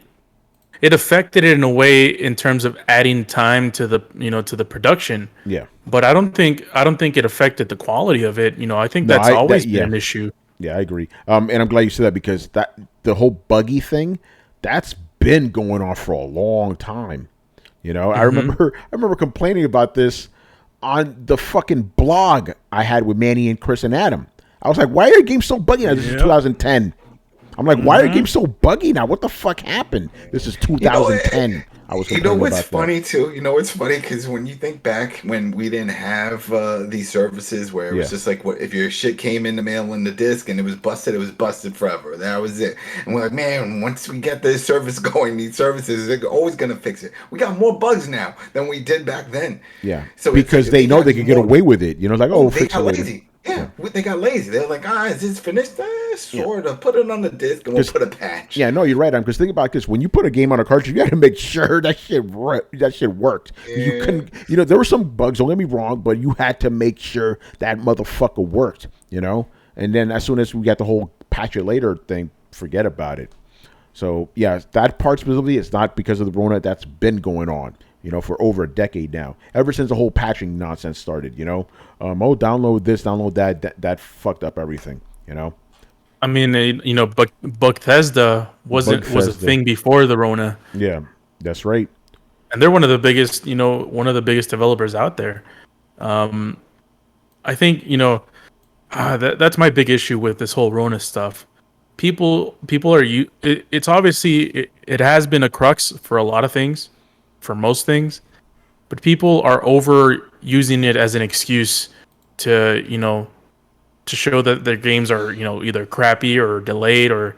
affected it in a way in terms of adding time to the to the production. Yeah, but I don't think it affected the quality of it. I think that's always been an issue. Yeah, I agree. And I'm glad you said that because the whole buggy thing that's been going on for a long time. I remember complaining about this on the fucking blog I had with Manny and Chris and Adam. I was like, why are your games so buggy now? This is 2010. I'm like, why are games so buggy now? What the fuck happened? This is 2010. I was complaining what's about funny that. too? It's funny because when you think back when we didn't have these services where it was just like, if your shit came in the mail in the disc and it was busted forever. That was it. And we're like, man, once we get this service going, these services, they're always gonna fix it. We got more bugs now than we did back then. Yeah. So because they know they could get away with it. Like, they fix it got later. lazy. Yeah, they got lazy. They're like, is this finished? Sort of. Put it on the disc and we'll put a patch. Yeah, no, you're right. Because think about this: when you put a game on a cartridge, you got to make sure that shit worked. Yeah. You couldn't, there were some bugs. Don't get me wrong, but you had to make sure that motherfucker worked. And then as soon as we got the whole patch it later thing, forget about it. So yeah, that part specifically, it's not because of the Rona. That's been going on. For over a decade now. Ever since the whole patching nonsense started, download this, download that. That fucked up everything, I mean, Bethesda was a thing before the Rona. Yeah, that's right. And they're one of the biggest, developers out there. I think, that's my big issue with this whole Rona stuff. People are it's obviously it has been a crux for a lot of things. For most things, but people are overusing it as an excuse to show that their games are either crappy or delayed or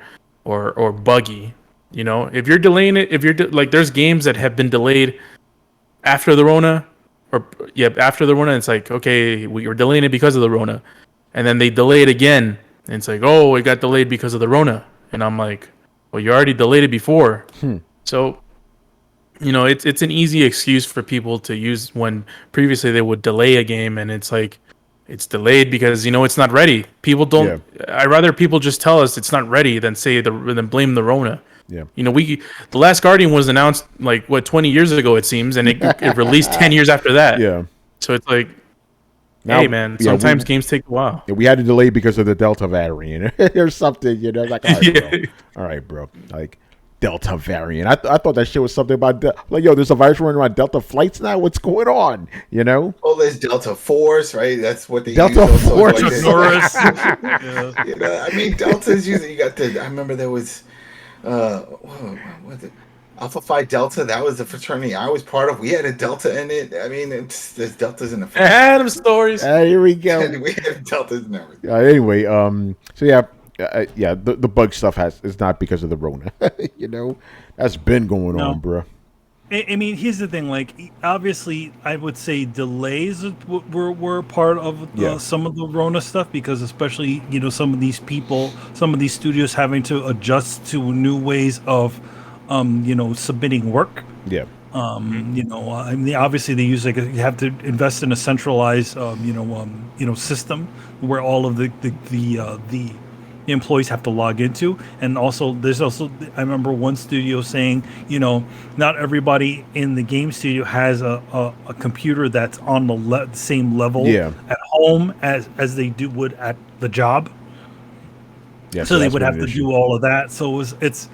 buggy. If you're delaying it, like there's games that have been delayed after the Rona, after the Rona, it's like, okay, we were delaying it because of the Rona, and then they delay it again, and it's like, oh, it got delayed because of the Rona, and I'm like, well, you already delayed it before, so. It's an easy excuse for people to use when previously they would delay a game and it's like it's delayed because it's not ready. People don't. Yeah. I'd rather people just tell us it's not ready than than blame the Rona. Yeah. The Last Guardian was announced 20 years ago it seems, and it released 10 years after that. Yeah. So it's like, hey man, sometimes games take a while. Yeah, we had to delay because of the Delta variant or something. Like, all right, bro. All right, bro. Like. Delta variant. I thought that shit was something about like, yo, there's a virus running around Delta flights now. What's going on? You know? Oh, there's Delta Force, right? That's what they Delta use. Force. Like Norris. yeah. You know, I mean, Delta's usually you got the. I remember there was, what was it? Alpha Phi Delta. That was the fraternity I was part of. We had a Delta in it. I mean, there's Deltas in the. Adam stories. Here we go. We had Deltas and everything. Anyway, so yeah, the bug stuff is not because of the Rona. You know, that's been going on, bro. I mean, here's the thing. Like, obviously, I would say delays were part of some of the Rona stuff because, especially, you know, some of these people, some of these studios having to adjust to new ways of, you know, submitting work. Yeah. You know, I mean, obviously they use like you have to invest in a centralized, you know, system where all of the employees have to log into, and also there's also I remember one studio saying, you know, not everybody in the game studio has a computer that's on the same level at home as they would at the job. Yeah, so they would have to do all of that. So it's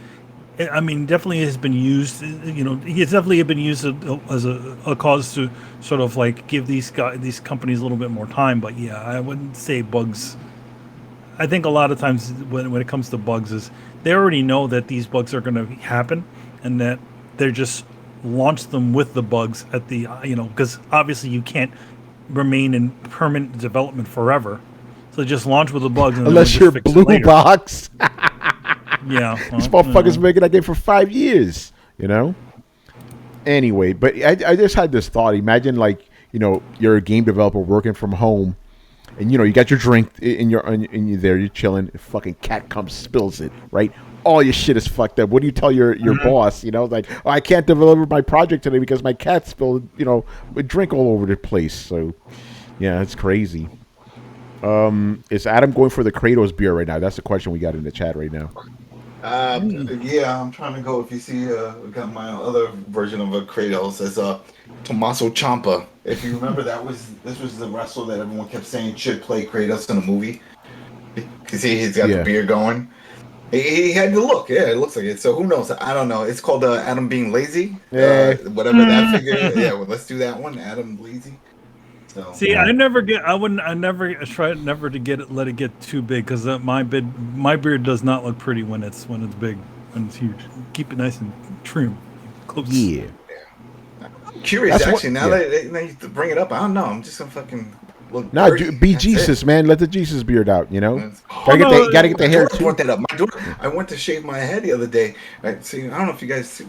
I mean, definitely has been used. You know, it's definitely been used as a cause to sort of like give these companies a little bit more time. But yeah, I wouldn't say bugs. I think a lot of times when it comes to bugs is they already know that these bugs are going to happen, and that they're just launch them with the bugs at the because obviously you can't remain in permanent development forever. So just launch with the bugs and unless you're Blue Box. Yeah, well, these motherfuckers making that game for 5 years, you know. Anyway, but I just had this thought. Imagine like you're a game developer working from home, and you got your drink and you're there, you're chilling. A fucking cat comes, spills it, right? All your shit is fucked up. What do you tell your boss? Like, oh, I can't deliver my project today because my cat spilled a drink all over the place. So yeah, it's crazy. Is Adam going for the Kratos beer right now? That's the question we got in the chat right now. Yeah, I'm trying to go. If you see, we got my other version of a Kratos as Tommaso Ciampa. If you remember, this was the wrestler that everyone kept saying should play Kratos in the movie because he's got the beard going. He had the look. Yeah, it looks like it. So who knows? I don't know. It's called Adam being lazy. Yeah. Whatever that figure. Yeah, well, let's do that one. Adam lazy. So, see, I never try to let it get too big because my beard does not look pretty when it's big, when it's huge. Keep it nice and trim, close. Yeah. I'm curious, actually. Now that you bring it up, I don't know. I'm just gonna fucking look. No, be Jesus, man. Let the Jesus beard out. Gotta get the hair too. Brought that up. My daughter. I went to shave my head the other day. Right, see, I don't know if you guys see.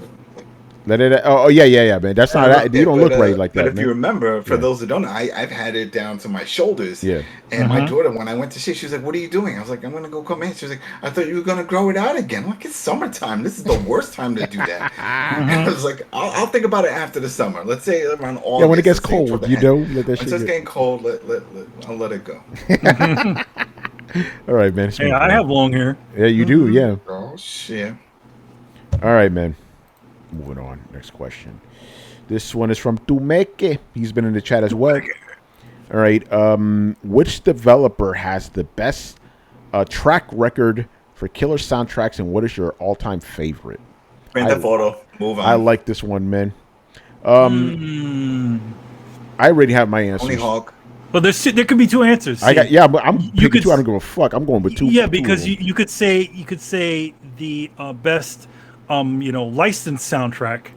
Let it. Oh yeah, man. That's not that. You don't look right like that. But if you remember, for those that don't know, I've had it down to my shoulders. Yeah. And my daughter, when I went to shave, she was like, "What are you doing?" I was like, "I'm gonna go come in." She was like, "I thought you were gonna grow it out again." I'm like, it's summertime. This is the worst time to do that. And I was like, "I'll think about it after the summer. Let's say around August." Yeah, when it gets cold, let that shit. Once it's getting cold, I'll let it go. All right, man. Hey, I have long hair. Yeah, you do. Yeah. Oh shit. All right, man. Moving on. Next question. This one is from Tumeke. He's been in the chat as well. All right. Which developer has the best track record for killer soundtracks, and what is your all-time favorite? Grand Theft Auto. Move on. I like this one, man. I already have my answer. Tony Hawk. But there could be two answers. I'm picking two. I don't give a fuck. I'm going with two. Yeah, because you could say the best licensed soundtrack,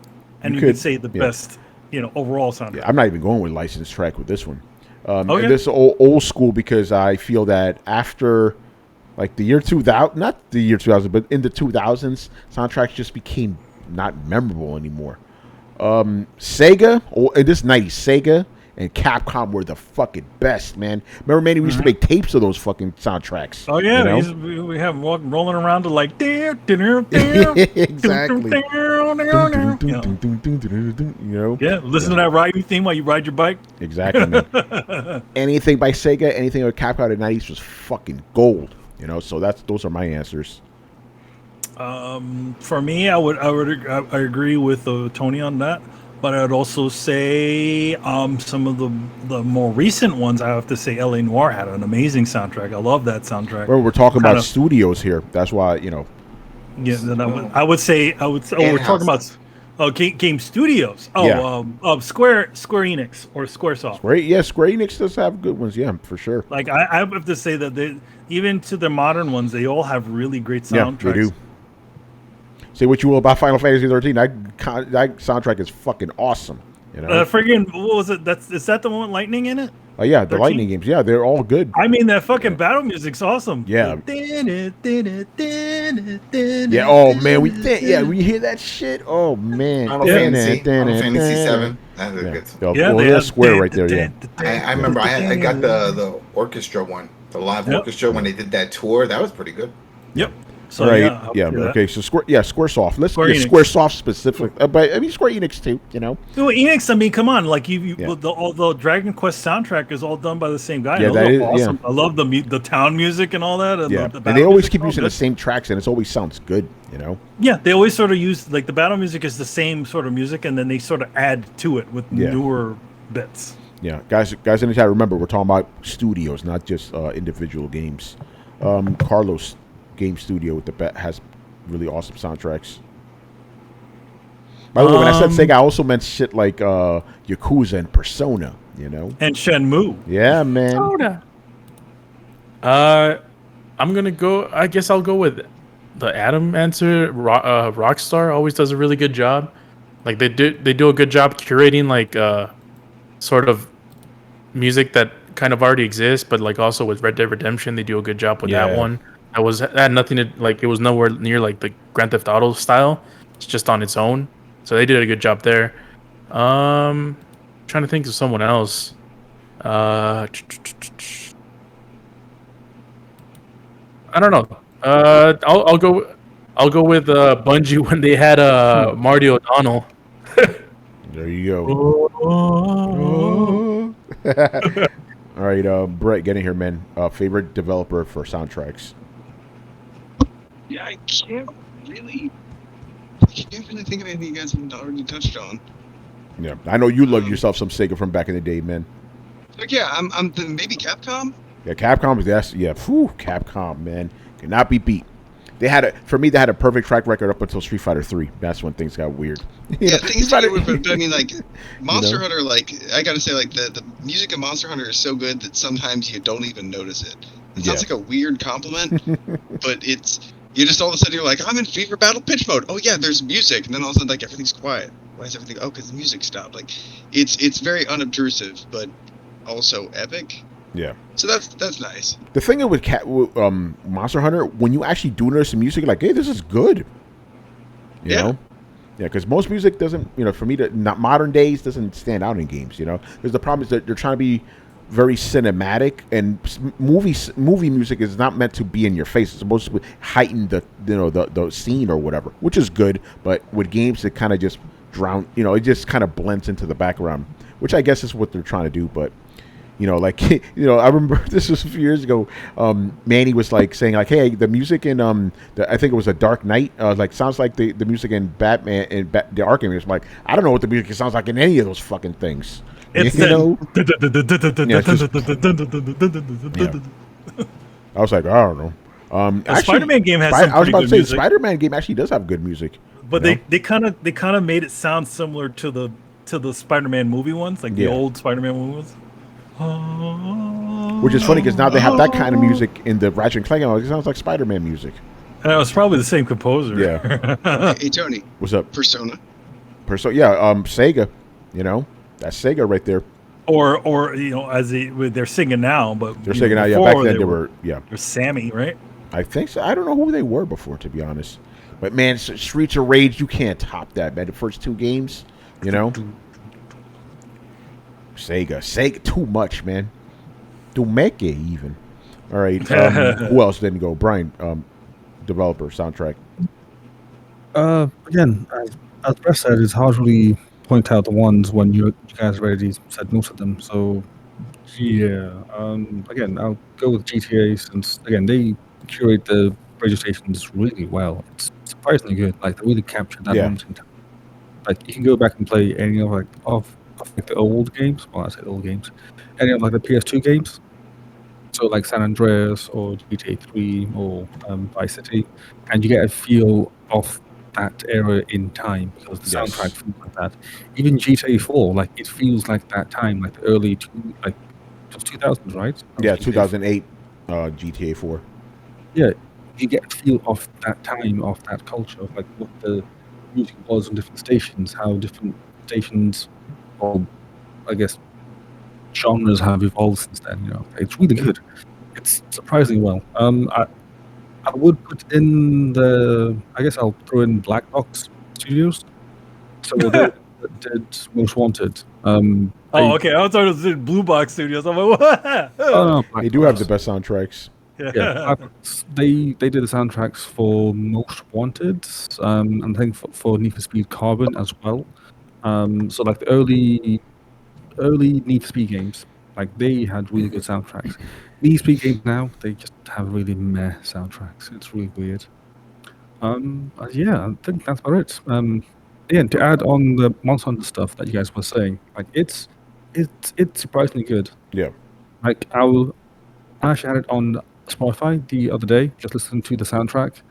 and you could say the best overall soundtrack. Yeah, I'm not even going with licensed track with this one. And this is old school because I feel that after like the year 2000, not the year 2000, but in the 2000s, soundtracks just became not memorable anymore. Sega, this 90s, Sega and Capcom were the fucking best, man. Remember, man, we used to make tapes of those fucking soundtracks. Oh yeah, we have rolling around to like exactly. Yeah, listen to that riding theme while you ride your bike. Exactly, man. Anything by Sega, anything with Capcom in the 90s was fucking gold. So those are my answers. For me, I agree with Tony on that. But I would also say some of the more recent ones, I have to say L.A. Noire had an amazing soundtrack. I love that soundtrack. Well, we're talking about studios here. That's why, Yeah, then I would say. Oh, we're talking In-house. about game studios. Oh, Yeah. Square Enix or SquareSoft. Square Enix does have good ones. Yeah, for sure. Like I have to say that they, even to the modern ones, they all have really great Yeah, soundtracks. they do. Say what you will about Final Fantasy 13. That soundtrack is fucking awesome. You know. Friggin' what was it? Is that the one with lightning in it? Oh yeah, the 13? Lightning games. Yeah, they're all good. I mean, that fucking battle music's awesome. Yeah. The Yeah. Oh man, we hear that shit. Oh man. Final Fantasy 7. That's a good song. Yeah, well, they that's have- Square right there. Yeah. I remember I got the orchestra one, the live Yep. orchestra when they did that tour. That was pretty good. Yep. So All right. yeah. I'll Yeah. do that. Okay. So SquareSoft. Let's Square get Enix. SquareSoft specific, but I mean Square Enix too. You know. Well, Enix, I mean, come on, like Yeah. all the Dragon Quest soundtrack is all done by the same guy. Yeah, Those that are is- awesome. I love the town music and all that. And Yeah. the And battle they always music, keep all using the good. same tracks, and it always sounds good. You know. Yeah, they always sort of use like the battle music is the same sort of music, and then they sort of add to it with Yeah. newer bits. Yeah, guys in the chat, remember we're talking about studios, not just individual games. Carlos Game Studio with has really awesome soundtracks. By the way, when I said Sega, I also meant shit like Yakuza and Persona. You know? And Shenmue. Yeah, man. I'm gonna go. I guess I'll go with the Adam answer. Rockstar always does a really good job. Like they do a good job curating like sort of music that kind of already exists, but like also with Red Dead Redemption, they do a good job with Yeah. that one. That had nothing to like. It was nowhere near like the Grand Theft Auto style. It's just on its own. So they did a good job there. Trying to think of someone else. I don't know. I'll go with Bungie when they had Marty O'Donnell. There you go. All right, Brett, get in here, man. Favorite developer for soundtracks? Yeah, I can't really think of anything you guys haven't already touched on. Yeah, I know you love yourself some Sega from back in the day, man. Like, yeah, I'm maybe Capcom. Yeah, Capcom. Capcom, man, cannot be beat. They had a perfect track record up until Street Fighter 3. That's when things got weird. Yeah, things Street get Fighter- weird, but I mean, like Monster Hunter, like I gotta say, like the music of Monster Hunter is so good that sometimes you don't even notice it. It sounds like a weird compliment, but you just all of a sudden you're like, I'm in Fever Battle pitch mode. Oh yeah, there's music, and then all of a sudden like everything's quiet. Why is everything? Oh, because the music stopped. Like it's very unobtrusive, but also epic. Yeah. So that's nice. The thing with Monster Hunter, when you actually do notice the music, you're like, hey, this is good. You know? Yeah, because most music doesn't, for me, not modern days doesn't stand out in games. Because the problem is that they're trying to be very cinematic, and movie music is not meant to be in your face. It's supposed to heighten the scene or whatever, which is good. But with games, it kind of just it just kind of blends into the background, which I guess is what they're trying to do. But I remember this was a few years ago. Manny was like saying like, "Hey, the music in I think it was a Dark Knight, like sounds like the music in Batman and the Arkham." It's like, I don't know what the music sounds like in any of those fucking things. It's I was like, I don't know. The Spider-Man game has some I was pretty about to good say, music. Spider-Man game actually does have good music. But they kind of made it sound similar to the Spider-Man movie ones, like the old Spider-Man movie ones. Which is funny because now they have that kind of music in the Ratchet and Clank. It sounds like Spider-Man music. And it was probably the same composer. Yeah. Hey Tony, What's up? Persona. Sega. That's Sega right there. Or as they're singing now, but They're singing now. Yeah, before back then they were. Yeah, They're Sammy, right? I think so. I don't know who they were before, to be honest. But man, Streets of Rage, you can't top that, man. The first two games, Sega, too much, man. Dumeke even. All right, who else didn't go? Brian, developer, soundtrack. Again, as Brett said, it's hard to really point out the ones when you guys already said most of them. So, yeah. Again, I'll go with GTA since again they curate the radio stations really well. It's surprisingly good. Like they really captured that moment in time. Like you can go back and play any of the old games. Well, I said old games. Any of like the PS2 games. So like San Andreas or GTA 3 or Vice City, and you get a feel of that era in time because the soundtrack Yes. feels like that. Even GTA 4, like it feels like that time, like the early like it was 2000s, right? That was Yeah, GTA 4. 2008 GTA 4. Yeah, you get a feel of that time, of that culture, of like what the music was on different stations, how different stations or I guess genres have evolved since then. You know, it's really good. It's surprisingly well. I would put in the. I guess I'll throw in Black Box Studios. So they did Most Wanted. Oh, okay. I was talking about Blue Box Studios. I'm like, what? Oh no, They Black do have the Box. best soundtracks. Yeah, Yeah. Black Box. They did the soundtracks for Most Wanted. And I think for Need for Speed Carbon as well. So like the early Need for Speed games, like they had really good soundtracks. Need for Speed games now, they just have really meh soundtracks. It's really weird. Yeah, I think that's about it. Yeah, to add on the Monster Hunter stuff that you guys were saying, like it's surprisingly good. Yeah. Like I actually had it on Spotify the other day, just listening to the soundtrack,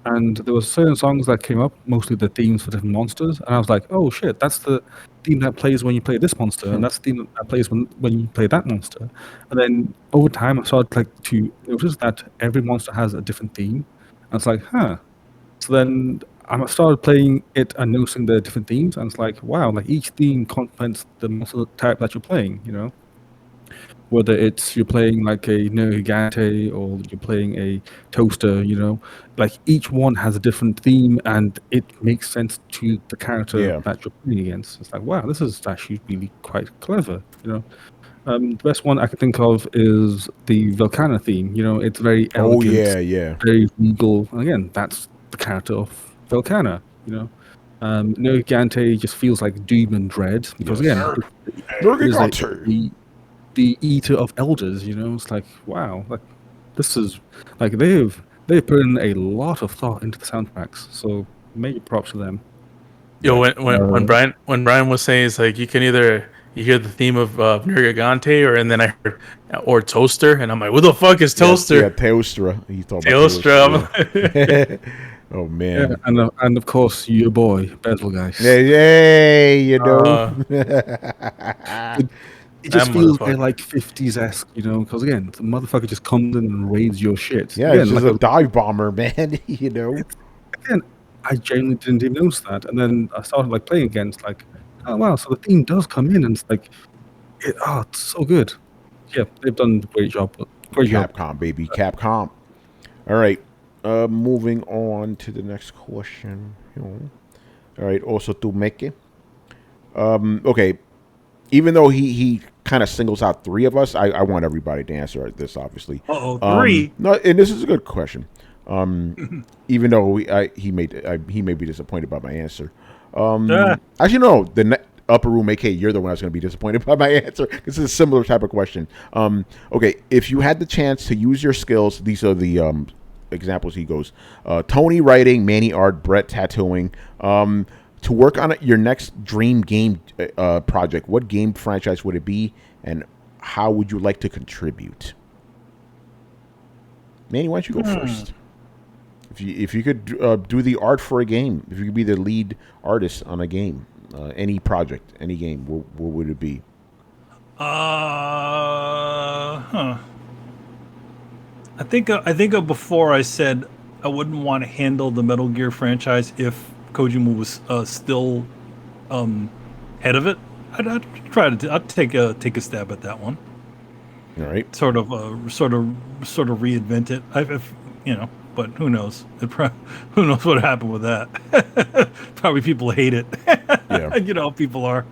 and there were certain songs that came up, mostly the themes for different monsters, and I was like, oh shit, that's the theme that plays when you play this monster, and that's the theme that plays when you play that monster. And then over time, I started like to notice that every monster has a different theme. And it's like, huh. So then I started playing it and noticing the different themes, and it's like, wow, like each theme complements the monster type that you're playing, you know? Whether it's you're playing like a Nergigante or you're playing a Toaster, you know, like each one has a different theme and it makes sense to the character Yeah. that you're playing against. It's like, wow, this is actually really quite clever, you know. The best one I can think of is the Volcana theme. You know, it's very Oh elegant, yeah, yeah. very regal. And again, that's the character of Volcana. You know, Nergigante just feels like doom and dread because Yes. again, it is Nergigante. the eater of elders. You know, it's like wow, like this is like they've put in a lot of thought into the soundtracks. So major props to them. Yo, Uh, when Brian was saying it's like you hear the theme of Nergigante and then I heard or Toaster and I'm like, what the fuck is Yes, Toaster? yeah, Teostra. He's talking about Teostra. Teostra. Yeah. Oh yeah, man. and of course your boy Bezel guys. Hey, hey, you know. It just That feels very motherfucker. like 50s esque, you know, because again, the motherfucker just comes in and raids your shit. Yeah, Again, it's just like a dive bomber, man. You know. again, I genuinely didn't even notice that. And then I started like playing again. It's like, oh wow, so the theme does come in and it's like, it's so good. Yeah, they've done a great job. Great job. Capcom, baby, Capcom. All right. Moving on to the next question. All right. Also, to Meke. Okay. Even though he kind of singles out three of us, I want everybody to answer this, obviously. Uh-oh, three? No, and this is a good question. Even though he may be disappointed by my answer. Actually, no. Upper Room, AK, you're the one that's going to be disappointed by my answer. This is a similar type of question. Okay, if you had the chance to use your skills, these are the examples he goes. Tony writing, Manny art, Brett tattooing. To work on your next dream game project, what game franchise would it be, and how would you like to contribute? Manny, why don't you go first? If you could do the art for a game, if you could be the lead artist on a game, any project, any game, what would it be? I think before I said I wouldn't want to handle the Metal Gear franchise if Kojima was still head of it. I'd try to. I'd take a stab at that one. All right. Sort of reinvent it. You know, but who knows? Who knows what happened with that? Probably people hate it. Yeah. You know how people are.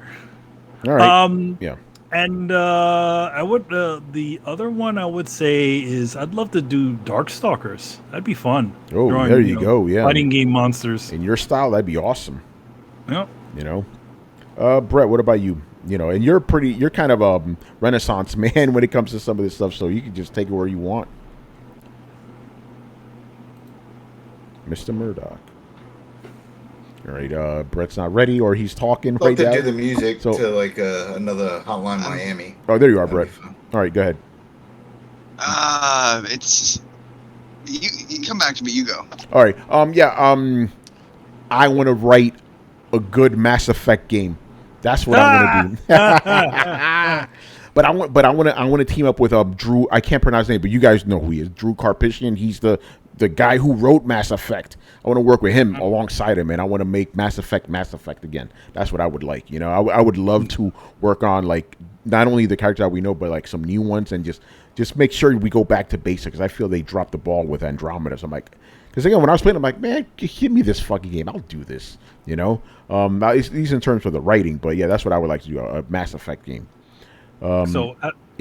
All right. Yeah. And I would the other one I would say is I'd love to do Darkstalkers. That'd be fun. Oh, there you go. Yeah. Fighting game monsters. In your style, that'd be awesome. Yeah. You know, Brett, what about you? You know, and you're kind of a Renaissance man when it comes to some of this stuff, so you can just take it where you want. Mr. Murdoch. All right, Brett's not ready, or he's talking I'd right love to now. do the music So- to like another Hotline Miami. Oh, there you are, That'd Brett. be fun. All right, go ahead. It's you come back to me. You go. All right. I want to write a good Mass Effect game. That's what I want to do. I want to team up with Drew. I can't pronounce his name, but you guys know who he is. Drew Karpyshyn. He's the guy who wrote Mass Effect. I want to work with him alongside him, and I want to make Mass Effect again. That's what I would like. You know, I would love to work on like not only the characters that we know, but like some new ones, and just make sure we go back to basics. I feel they dropped the ball with Andromeda. So I'm like, because again, when I was playing, I'm like, man, give me this fucking game. I'll do this. You know, these in terms of the writing, but yeah, that's what I would like to do. A Mass Effect game. Yeah.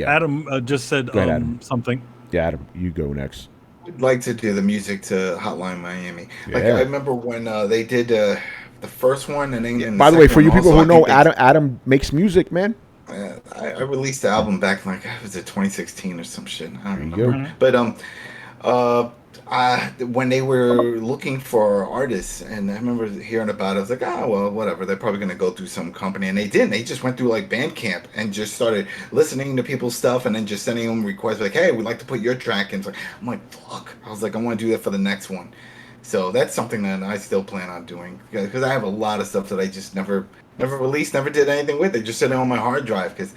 Adam just said Go ahead, Adam. something. Yeah, Adam, you go next. I'd like to do the music to Hotline Miami. Like Yeah. I remember when they did the first one, and then By the way, for you people who know, Adam makes music, man. I released the album back in, like, was it 2016 or some shit? I don't There you remember. But when they were looking for artists, and I remember hearing about it, I was like, oh well, whatever. They're probably gonna go through some company, and they didn't. They just went through like Bandcamp and just started listening to people's stuff, and then just sending them requests like, hey, we'd like to put your track in. So I'm like, fuck. I was like, I want to do that for the next one. So that's something that I still plan on doing, because I have a lot of stuff that I just never released, never did anything with. It just sitting on my hard drive, because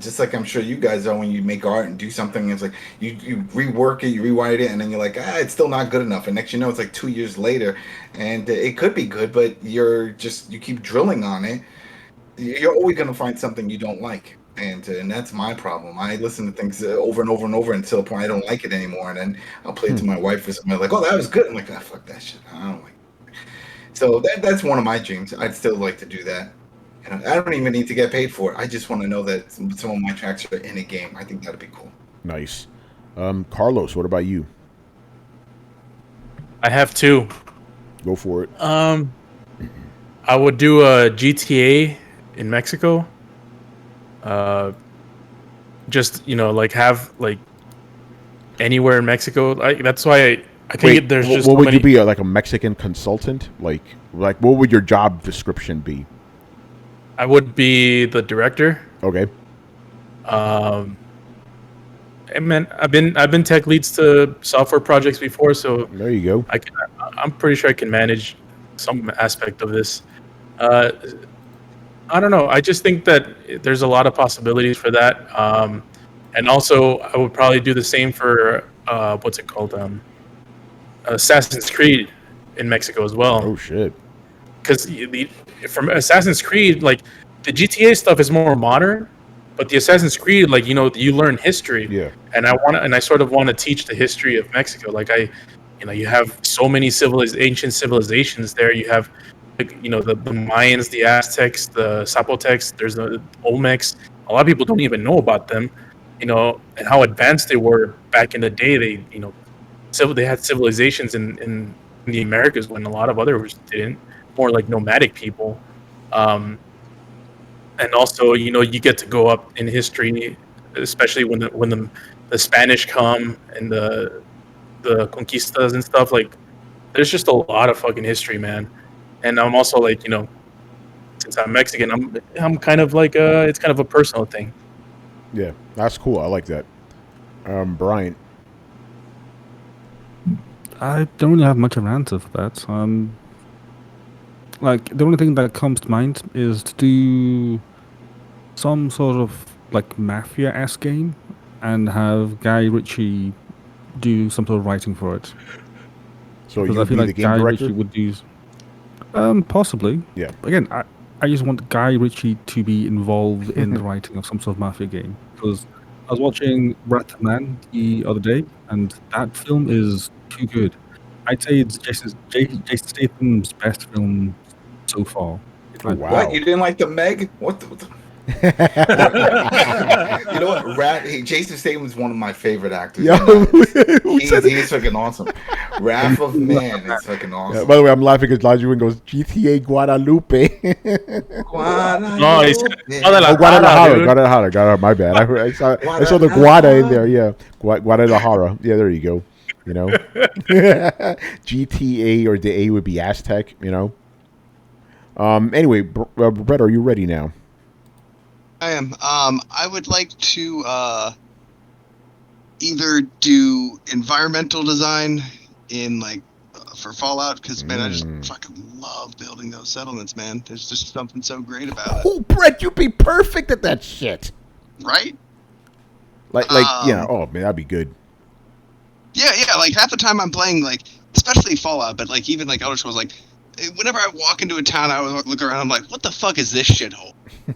just like I'm sure you guys are, when you make art and do something, it's like you rework it, you rewrite it, and then you're like, it's still not good enough. And next you know, it's like 2 years later, and it could be good, but you keep drilling on it. You're always gonna find something you don't like. And that's my problem. I listen to things over and over and over until the point I don't like it anymore, and then I'll play it to my wife or something like, "Oh, that was good." I'm like, fuck that shit. I don't like it. So that's one of my dreams. I'd still like to do that. And I don't even need to get paid for it. I just want to know that some of my tracks are in a game. I think that'd be cool. Nice. Carlos, what about you? I have two. Go for it. I would do a GTA in Mexico. Just like have like anywhere in Mexico. That's why I think Wait, there's just what so would many... you be, like a Mexican consultant? Like what would your job description be? I would be the director. Okay. And man, I've been tech leads to software projects before, so There you go. I'm pretty sure I can manage some aspect of this. I don't know. I just think that there's a lot of possibilities for that. And also, I would probably do the same for what's it called? Assassin's Creed in Mexico as well. Oh shit. Because from Assassin's Creed, like the GTA stuff is more modern, but the Assassin's Creed, like you learn history. Yeah. And I sort of want to teach the history of Mexico. Like you have so many ancient civilizations there. You have the Mayans, the Aztecs, the Zapotecs. There's the Olmecs. A lot of people don't even know about them, and how advanced they were back in the day. They had civilizations in the Americas when a lot of others didn't. More like nomadic people, and also you get to go up in history, especially when the Spanish come and the conquistas and stuff. Like, there's just a lot of fucking history, man. And I'm also like, since I'm Mexican, I'm kind of like it's kind of a personal thing. Yeah, that's cool. I like that. Brian. I don't really have much of an answer for that. Like, the only thing that comes to mind is to do some sort of like mafia-esque game and have Guy Ritchie do some sort of writing for it. So Because you I would feel be the like game Guy director? Ritchie would do. Possibly. Yeah. Again, I just want Guy Ritchie to be involved in the writing of some sort of mafia game. Because I was watching Wrath of Man the other day, and that film is too good. I'd say it's Jason Statham's best film so far. Oh, wow. What? You didn't like the Meg? What the you know what? Jason Statham is one of my favorite actors. Yo, who said it? He's fucking awesome. Wrath of Man is fucking Yeah, awesome. by the way, I'm laughing because Laju goes GTA Guadalupe. No, he said Oh, Guadalajara. My bad. I saw the Guada in there. Yeah, Guadalajara. Yeah, there you go. GTA, or the A would be Aztec. Anyway, Brett, are you ready now? I am. I would like to either do environmental design in like for Fallout, because man, I just fucking love building those settlements, man. There's just something so great about it. Oh, Brett, you'd be perfect at that shit. Right? Like, yeah. Oh man, that'd be good. Yeah. Like half the time I'm playing, like, especially Fallout, but like even like Elder Scrolls, like whenever I walk into a town, I would look around. I'm like, what the fuck is this shithole?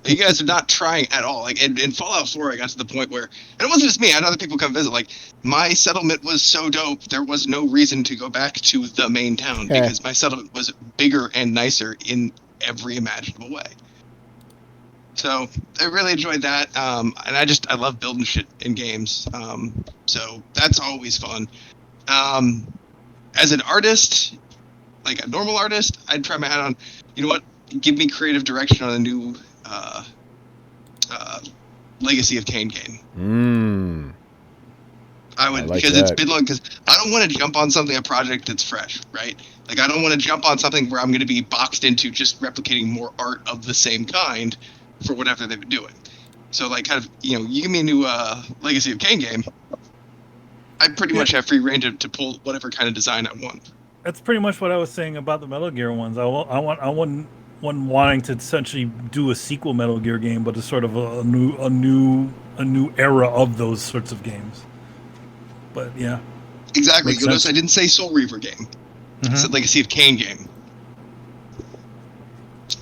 You guys are not trying at all. Like in Fallout 4, I got to the point where, and it wasn't just me. I had other people come visit. Like my settlement was so dope, there was no reason to go back to the main town because my settlement was bigger and nicer in every imaginable way. So I really enjoyed that, and I love building shit in games. So that's always fun. As an artist, like a normal artist, I'd try my hat on. You know what? Give me creative direction on a new Legacy of Kain game. I would, like because that. it's been long. Because I don't want to jump on a project that's fresh, right? Like I don't want to jump on something where I'm going to be boxed into just replicating more art of the same kind for whatever they've been doing. So like kind of, you know, you give me a new Legacy of Kain game, I pretty much have free reign to pull whatever kind of design I want. That's pretty much what I was saying about the Metal Gear ones. I wasn't wanting to essentially do a sequel Metal Gear game, but a sort of a new era of those sorts of games. But yeah, Exactly. Makes You'll notice sense. I didn't say Soul Reaver game. I said Legacy of Kain game.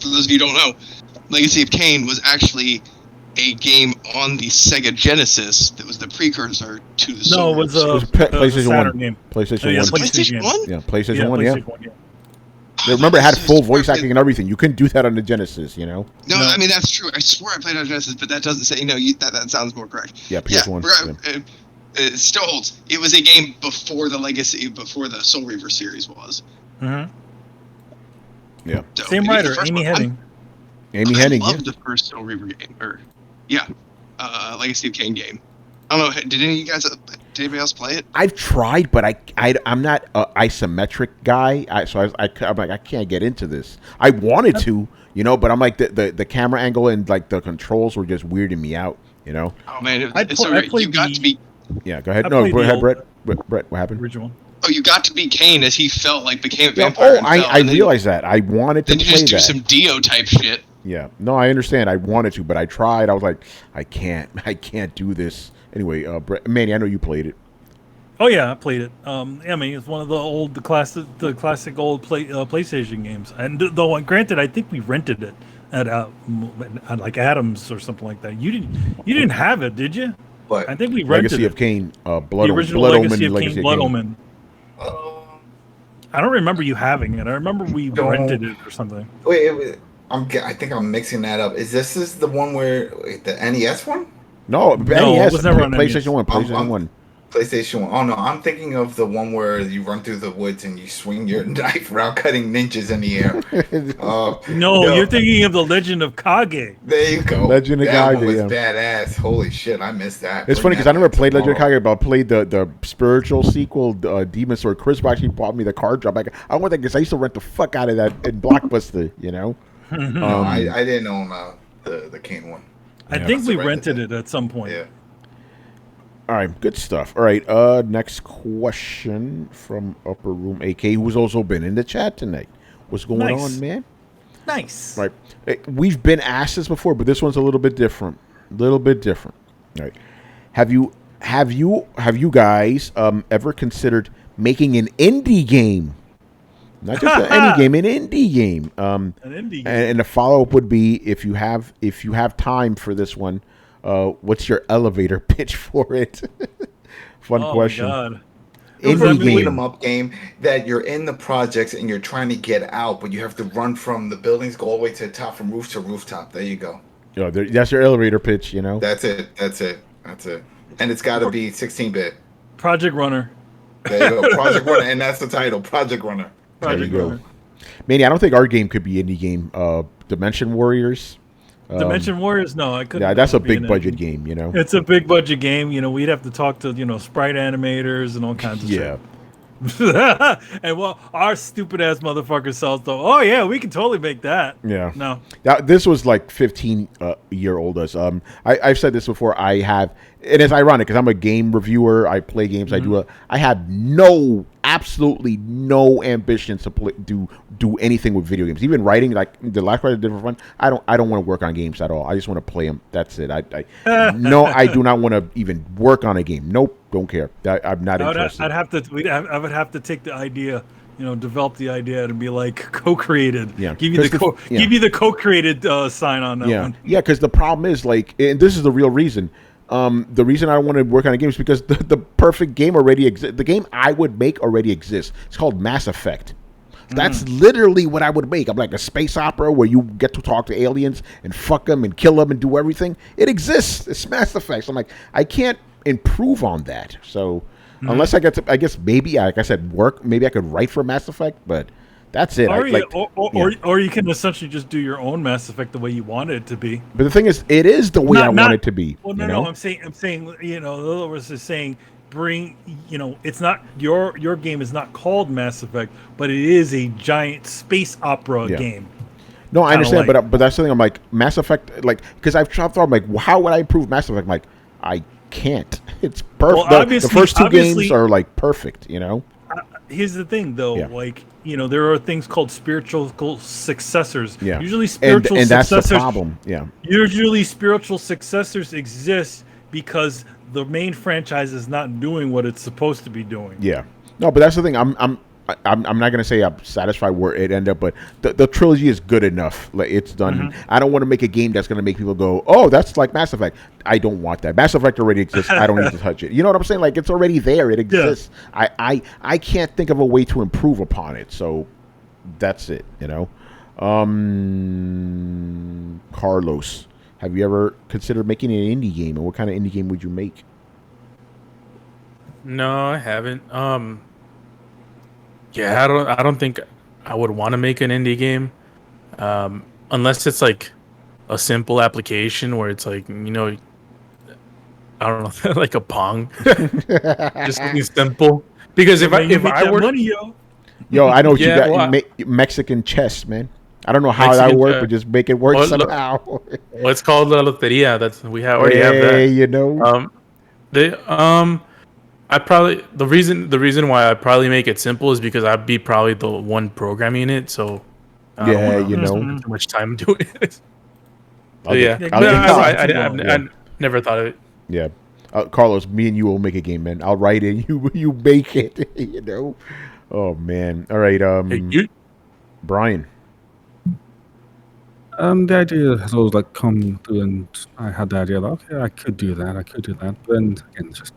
For those of you who don't know, Legacy of Kain was actually a game on the Sega Genesis that was the precursor to the Soul No, it was Reaver. It was PlayStation Saturn 1. game. PlayStation Oh, yeah, 1. PlayStation 1? Yeah, PlayStation 1, yeah. PlayStation 1, yeah. Remember, it had So full voice smart. acting and everything. You couldn't do that on the Genesis, you know? No, I mean, that's true. I swear I played on Genesis, but that doesn't say, that sounds more correct. Yeah, PS1. Yeah, it still holds. It was a game before the Soul Reaver series was. Yeah. So, Same the writer, first Amy one, Hennig. Amy I Hennig, loved the first Soul Reaver game, Legacy of Kain game. I don't know. Did anybody else play it? I've tried, but I'm not an isometric guy, I'm like, I can't get into this. I wanted to, you know, but I'm like, the camera angle and like the controls were just weirding me out, you know? Oh man, I it's so played great. You got the- to be. Yeah, go ahead. I No, played go the ahead, old- Brett, what happened? Original. Oh, you got to be Kain as he felt like became a Yeah, vampire. oh, I realized that. I wanted to Then you play just do that. some Dio type shit. Yeah, no, I understand. I wanted to, but I tried. I was like, I can't do this. Anyway, Brett, Manny, I know you played it. Oh yeah, I played it. I mean, it's one of the classic old PlayStation games. And though, granted, I think we rented it at like Adams or something like that. You didn't have it, did you? But I think we rented Legacy it. of Kain, The original Legacy of Kain, Blood Omen. um, I don't remember you having it. I remember we Don't- rented it or something. wait, I think I'm mixing that up. Is this the one where the NES one? No, it NES, was never on PlayStation NES. 1, PlayStation 1. PlayStation 1. Oh no, I'm thinking of the one where you run through the woods and you swing your knife around cutting ninjas in the air. No, you're thinking of the Legend of Kage. There you go. Legend of that Kage, one was yeah. badass. Holy shit, I missed that. It's funny because I never played Legend of Kage, but I played the spiritual sequel, Demon Sword. Chris actually bought me the card drop. Like, I want that because I used to rent the fuck out of that in Blockbuster, you know? No, I didn't own the Kain one. I Yeah. think we Must've rented rented it at some point. Yeah. All right, good stuff. All right, next question from Upper Room AK, who's also been in the chat tonight. What's going Nice. on, man? Nice. Right. We've been asked this before, but this one's a little bit different. All right. Have you guys ever considered making an indie game? Not just any game, an indie game. An indie game. And the follow up would be if you have time for this one, what's your elevator pitch for it? Fun Oh question. my God. It's a Indie beat 'em game. up game that you're in the projects and you're trying to get out, but you have to run from the buildings, go all the way to the top, from roof to rooftop. There you go. Yeah, that's your elevator pitch, you know. That's it. And it's got to be 16-bit. Project Runner. There you go. Project Runner, and that's the title, Project Runner. Project you go. Runner. Manny, I don't think our game could be indie game. Dimension Warriors. Dimension Warriors? No, I couldn't. Yeah, that's a be an big budget indie. game, you know. It's a big budget game. You know, we'd have to talk to, sprite animators and all kinds of Yeah. shit. And well, our stupid ass motherfucker sells though. Oh yeah, we can totally make that. Yeah. No. This was like 15 year old us. I've said this before. I have, and it's ironic because I'm a game reviewer. I play games. I have absolutely no ambitions to do anything with video games. Even writing, like the last part I did for fun. I don't want to work on games at all. I just want to play them. That's it. No, I do not want to even work on a game. Nope, don't care. I'm not interested. I would have to take the idea, develop the idea and be like co-created. Yeah. Give you the co-created sign on that one. Yeah, because the problem is like, and this is the real reason. The reason I want to work on a game is because the perfect game already exists. The game I would make already exists. It's called Mass Effect. That's literally what I would make. I'm like a space opera where you get to talk to aliens and fuck them and kill them and do everything. It exists. It's Mass Effect. So I'm like, I can't improve on that. So unless I get to, I guess maybe, like I said, work. Maybe I could write for Mass Effect, but that's it. Or you can essentially just do your own Mass Effect the way you want it to be. But the thing is, it is the way I want it to be. Well, no. I'm saying, in other words, is saying bring. It's not your game is not called Mass Effect, but it is a giant space opera game. No, I understand, but that's the thing. I'm like Mass Effect, like because I've thought, I'm like, how would I improve Mass Effect? I'm like, I can't. It's perfect. Well, the first two games are like perfect. Here's the thing, though. Like, there are things called spiritual successors. Yeah. Usually, spiritual and successors. That's the problem. Yeah. Usually, spiritual successors exist because the main franchise is not doing what it's supposed to be doing. Yeah. No, but that's the thing. I'm not gonna say I'm satisfied where it ended up, but the trilogy is good enough. Like it's done. I don't want to make a game that's gonna make people go, "Oh, that's like Mass Effect." I don't want that. Mass Effect already exists. I don't need to touch it. You know what I'm saying? Like it's already there. It exists. Yeah. I can't think of a way to improve upon it. So that's it. Carlos, have you ever considered making an indie game, and what kind of indie game would you make? No, I haven't. Yeah, I don't think I would want to make an indie game, unless it's like a simple application where it's like I don't know, like a Pong, just something simple. Because if I were money, I know what you got. Mexican chess, man. I don't know how that would work, but just make it work somehow. Well, it's called La Loteria. We already have that. I probably the reason why I probably make it simple is because I'd be probably the one programming it, so I don't spend too much time doing it. I never thought of it. Yeah, Carlos, me and you will make a game, man. I'll write it, you make it. Oh man, all right. Brian. The idea has always come through, and I had the idea that okay, I could do that, but then again, it's just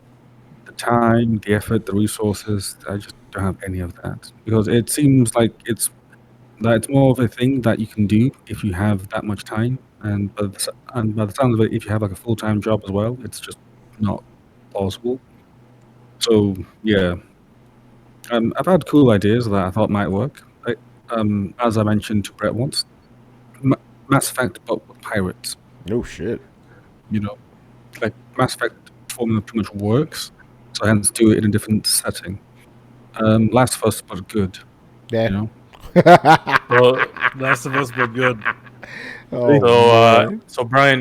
time, the effort, the resources. I just don't have any of that because it seems like it's more of a thing that you can do if you have that much time, and by the sound of it, if you have like a full-time job as well, it's just not plausible. So yeah, I've had cool ideas that I thought might work. As I mentioned to Brett once, Mass Effect but with pirates. No shit. Like Mass Effect formula pretty much works. So hence do it in a different setting. Last of Us, but good. Yeah. Well, Last of Us, but good. So Brian,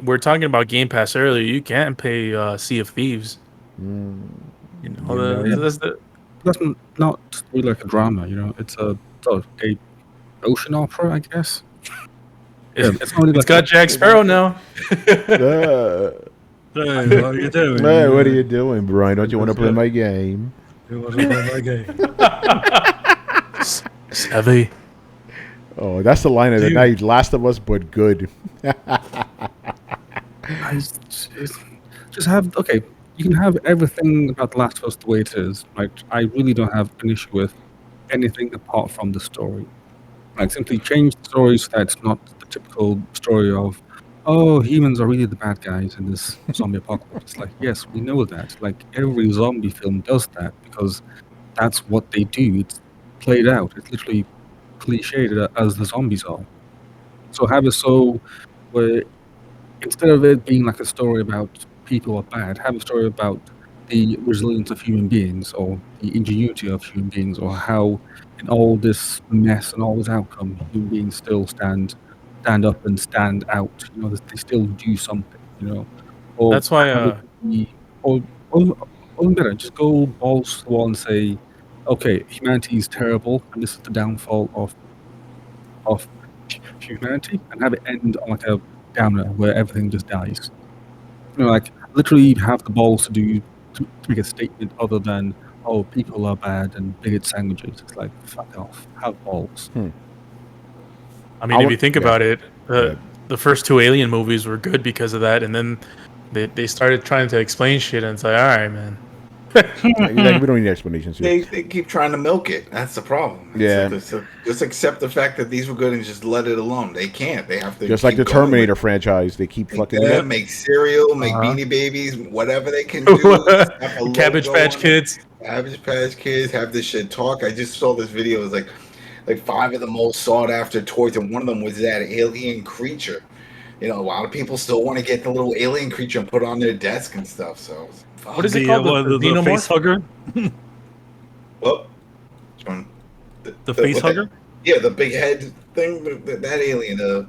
we're talking about Game Pass earlier. You can't pay Sea of Thieves. That's not really like a drama. It's a ocean opera, I guess. It's got Jack Sparrow now. Hey, what are you doing? Hey, what are you doing, Brian? Don't you want to play my game? You want to play my game? Savvy. Oh, that's the line of the night. Last of Us, but good. Just have you can have everything about The Last of Us the way it is. Like, I really don't have an issue with anything apart from the story. Like, simply change the story so that it's not the typical story of, oh, humans are really the bad guys in this zombie apocalypse. Like, yes, we know that. Like, every zombie film does that because that's what they do. It's played out. It's literally cliched as the zombies are. So have it so where instead of it being like a story about people are bad, have a story about the resilience of human beings, or the ingenuity of human beings, or how in all this mess and all this outcome, human beings still stand up and stand out. They still do something. Or That's why. how they could be, or even better, just go balls to the wall and say, okay, humanity is terrible, and this is the downfall of humanity, and have it end on like a downer where everything just dies. Like literally have the balls to make a statement other than, oh, people are bad and bigot sandwiches. It's like, fuck off. Have balls. I mean, if you think yeah. about it, Yeah. the first two Alien movies were good because of that, and then they started trying to explain shit, and it's like, all right, man. Like, we don't need explanations here. They keep trying to milk it. That's the problem. Yeah. So just accept the fact that these were good and just let it alone. They can't. They have to. Just like the keep going with Terminator it. franchise, they keep fucking it Yeah, up. make cereal, make Uh-huh. Beanie Babies, whatever they can do. Slap a Cabbage logo Patch on it. Kids. Cabbage Patch Kids, have this shit talk. I just saw this video. It was like 5 of the most sought after toys, and one of them was that alien creature. A lot of people still want to get the little alien creature and put it on their desk and stuff. So, What is it called? The the Xenomorph? face hugger? Oh, which one? The face what hugger? Yeah, the big head thing. That alien.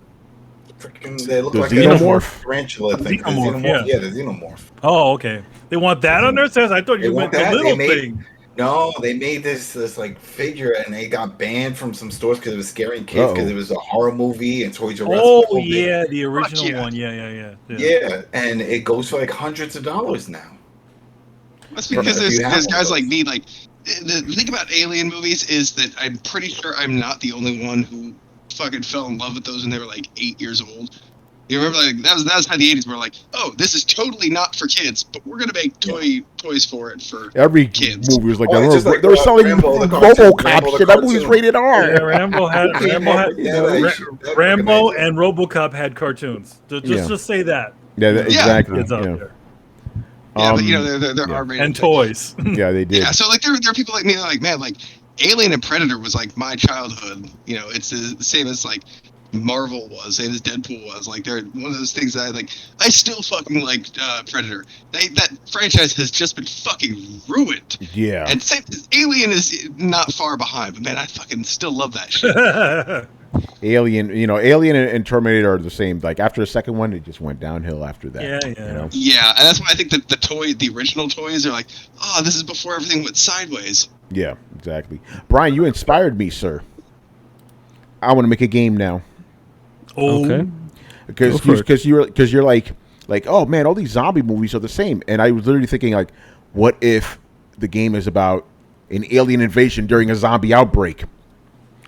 Freaking. They look The like xenomorph? a tarantula The thing. The xenomorph, yeah. the xenomorph. Oh, okay. They want that on their says. I thought They you want meant the that? little They made- thing. No, they made this like figure, and they got banned from some stores because it was scaring kids because it was a horror movie and Toys R Us. Oh was so big. yeah, the original yeah. one. Yeah. Yeah, and it goes for like hundreds of dollars now. That's From because if you there's have guys one like of me. Like the thing about alien movies is that I'm pretty sure I'm not the only one who fucking fell in love with those when they were like 8 years old. You remember, like that was how the '80s were like. Oh, this is totally not for kids, but we're gonna make toys for it for Every kids. movie was like Oh, that. it's just like, They were selling Rambo, the cartoon, Rambo, RoboCop the shit. That movie's cartoon. rated R. Yeah, Rambo had Rambo recommends it. and RoboCop had cartoons. Just say that. Yeah, exactly. Kids out Yeah. there. Yeah, but they're yeah. R-rated And things. toys. Yeah, they did. Yeah, so like there are people like me that are like, man, like Alien and Predator was like my childhood. It's the same as like Marvel was, same as Deadpool was. Like they're one of those things that I still fucking like Predator. That franchise has just been fucking ruined. Yeah. And Alien is not far behind, but man, I fucking still love that shit. Alien, Alien and Terminator are the same. Like after the second one, it just went downhill after that. Yeah. Yeah, and that's why I think that the original toys are like, oh, this is before everything went sideways. Yeah, exactly. Brian, you inspired me, sir. I want to make a game now. Oh, Okay. Because you're like, oh man, all these zombie movies are the same, and I was literally thinking like, what if the game is about an alien invasion during a zombie outbreak,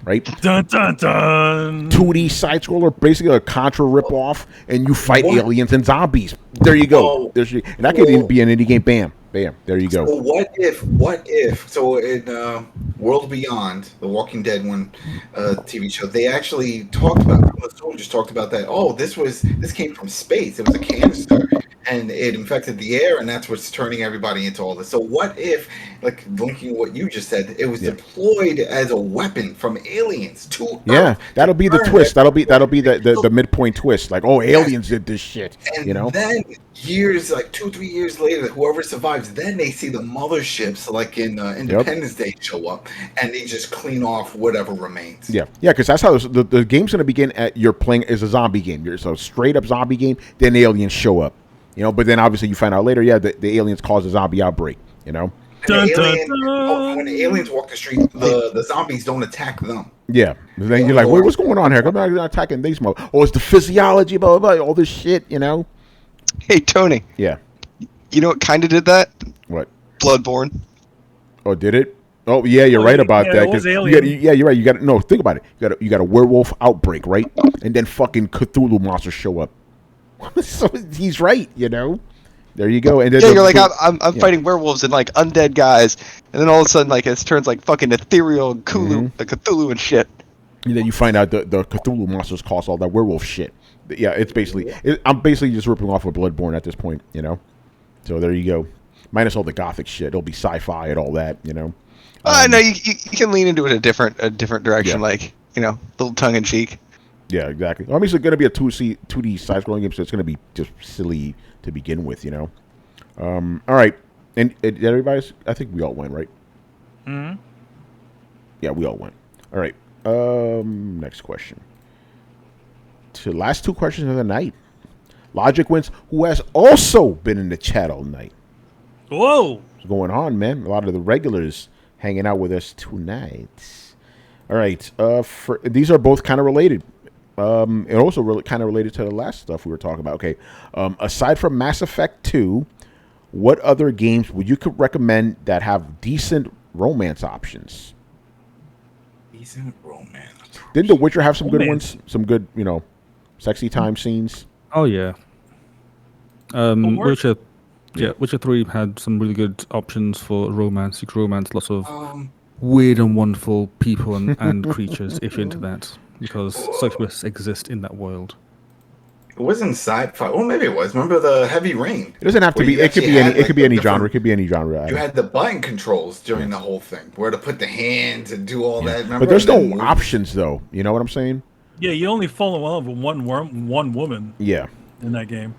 right? Dun dun dun. 2D side scroller, basically a Contra ripoff, and you fight What? aliens and zombies. There you go. Oh. And that could even be an indie game. Bam, bam. There you go. So what if? So in World Beyond, the Walking Dead one TV show, they actually talked about. The soldiers talked about that. Oh, this came from space. It was a canister, and it infected the air, and that's what's turning everybody into all this. So what if, like linking what you just said, it was deployed as a weapon from aliens to Yeah, Earth? that'll be the twist. That'll be the midpoint twist. Like, oh, aliens did this shit. And then years, like 2-3 years later, whoever survives, then they see the motherships, like in Independence Day, show up, and they just clean off whatever remains. Yeah, because that's how the game's going to begin. You're playing as a zombie game. It's a straight up zombie game. Then aliens show up. But then obviously you find out later, the aliens cause a zombie outbreak. Dun, When dun. the aliens walk the street, the zombies don't attack them. Yeah. And then you're like, wait, what's going on here? Come on, attacking these mother. Oh, it's the physiology, blah, blah, blah, all this shit, Hey Tony, Yeah. you know what kind of did that? What? Bloodborne. Oh, did it? Oh, yeah, you're right about that. it was 'cause Alien. you're right. You got no. Think about it. You got a werewolf outbreak, right? And then fucking Cthulhu monsters show up. So he's right. There you go. And then Yeah, you're like I'm fighting werewolves and like undead guys, and then all of a sudden like it turns like fucking ethereal and Cthulhu and shit. And then you find out the Cthulhu monsters cause all that werewolf shit. Yeah, it's basically. I'm basically just ripping off of Bloodborne at this point. So there you go. Minus all the gothic shit. It'll be sci-fi and all that. No, you can lean into it a different direction, Yeah. like little tongue in cheek. Yeah, exactly. I mean, it's going to be a 2D side-scrolling game, so it's going to be just silly to begin with. All right. And everybody's. I think we all went, right? Mhm. Yeah, we all went. All right. Next question. To last two questions of the night. Logic Wins, who has also been in the chat all night. Whoa. What's going on, man? A lot of the regulars hanging out with us tonight. All right. These are both kind of related. And also really kind of related to the last stuff we were talking about. Okay. Aside from Mass Effect 2, what other games would you could recommend that have decent romance options? Decent romance. Didn't The Witcher have some good Romance. ones? Some good, sexy time scenes? Oh yeah. Homework? Witcher, Witcher 3 had some really good options for romance, secret romance, lots of weird and wonderful people and creatures if you're into that, because such lists exist in that world. It wasn't sci-fi. Well, maybe it was. Remember the Heavy Rain? It doesn't have to Where be. you It could actually be any. had, It like, could be the any different- genre. It could be any genre. You had the button controls during the whole thing, where to put the hands and do all that. Remember? But there's And then no move. options, though. You know what I'm saying? Yeah, you only fall in love with one woman Yeah. in that game.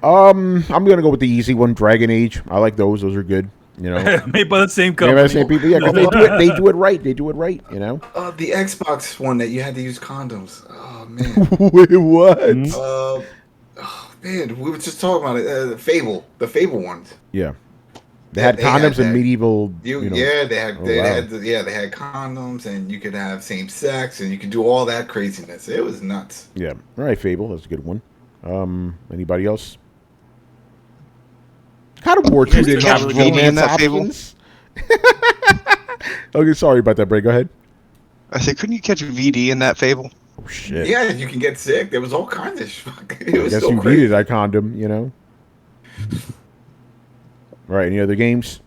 I'm gonna go with the easy one, Dragon Age. I like those. Those are good. Made by the same Yeah, company. the same people. Yeah, 'cause they do it. They do it right. They do it right. The Xbox one that you had to use condoms. Oh man. Wait, what? Oh man, we were just talking about it. The Fable ones. Yeah. They Yeah, had they had condoms and that. medieval. Yeah, they had. Oh, They wow. had. They had condoms, and you could have same sex, and you could do all that craziness. It was nuts. Yeah. All right, Fable. That's a good one. Anybody else? God of War 2 didn't have catch VD in romance that Fable? options. Okay, sorry about that, Bray. Go ahead. I said, couldn't you catch VD in that Fable? Oh, shit. Yeah, you can get sick. There was all kinds of. It I was guess so you crazy. needed that condom, All right, any other games?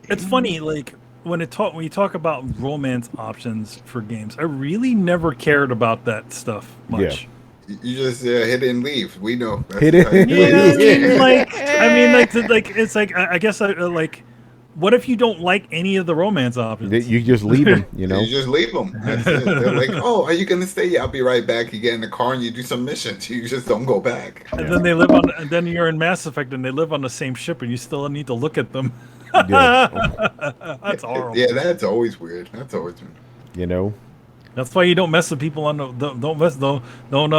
It's funny, like when you talk about romance options for games, I really never cared about that stuff much. You just hit it and leave. We know. That's Hit it. how you do Yeah, it's like I guess like, what if you don't like any of the romance options? You just leave them, You just leave them. That's it. They're like, oh, are you gonna stay? Yeah, I'll be right back. You get in the car and you do some missions. You just don't go back. And then they live on, and then you're in Mass Effect, and they live on the same ship, and you still need to look at them. Yeah. That's horrible. Yeah, that's always weird. That's always weird. That's why you don't mess with people on the don't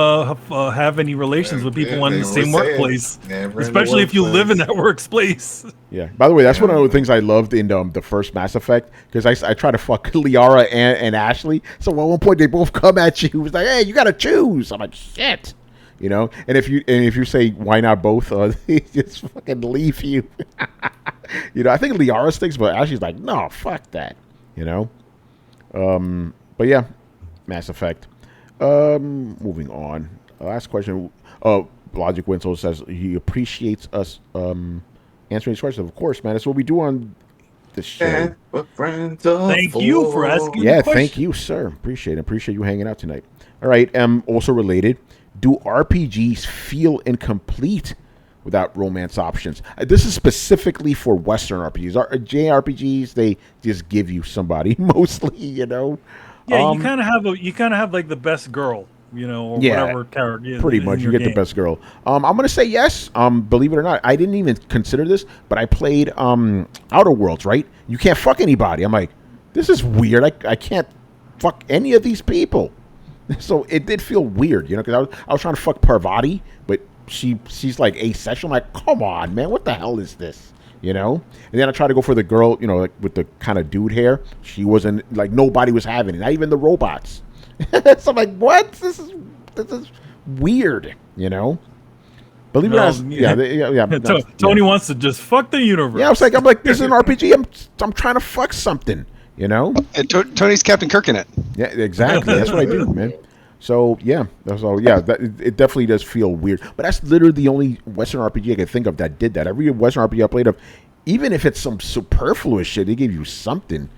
have any relations with people in the same workplace, especially if you live in that workplace. Yeah. By the way, that's one of the things I loved in the first Mass Effect, because I try to fuck Liara and Ashley. So at one point they both come at you. It was like, hey, you gotta choose. I'm like, shit. And if you say why not both, they just fucking leave you. I think Liara sticks, but Ashley's like, no, fuck that. But yeah, Mass Effect. Moving on. Last question. Logic Winslow says he appreciates us answering these questions. Of course, man. That's what we do on the show. Thank you for asking. Yeah, the question. thank you, sir. Appreciate you hanging out tonight. All right. Also related, do RPGs feel incomplete without romance options? This is specifically for Western RPGs. JRPGs, they just give you somebody mostly, Yeah, you kind of have like the best girl, or Yeah, whatever character. pretty in much. You your get the game. best girl. I'm gonna say yes. Believe it or not, I didn't even consider this, but I played Outer Worlds. Right? You can't fuck anybody. I'm like, this is weird. I can't fuck any of these people. So it did feel weird, because I was trying to fuck Parvati, but she's like asexual. I'm like, come on, man, what the hell is this? And then I tried to go for the girl, like with the kind of dude hair. She wasn't, like, nobody was having it, not even the robots. So I'm like, what? This is weird, Believe it or not, yeah. Tony wants to just fuck the universe. Yeah, I'm like, this is an RPG. I'm trying to fuck something, And Tony's Captain Kirk in it. Yeah, exactly. That's what I do, man. So yeah, that's all. Yeah, it definitely does feel weird. But that's literally the only Western RPG I can think of that did that. Every Western RPG I played of, even if it's some superfluous shit, they give you something,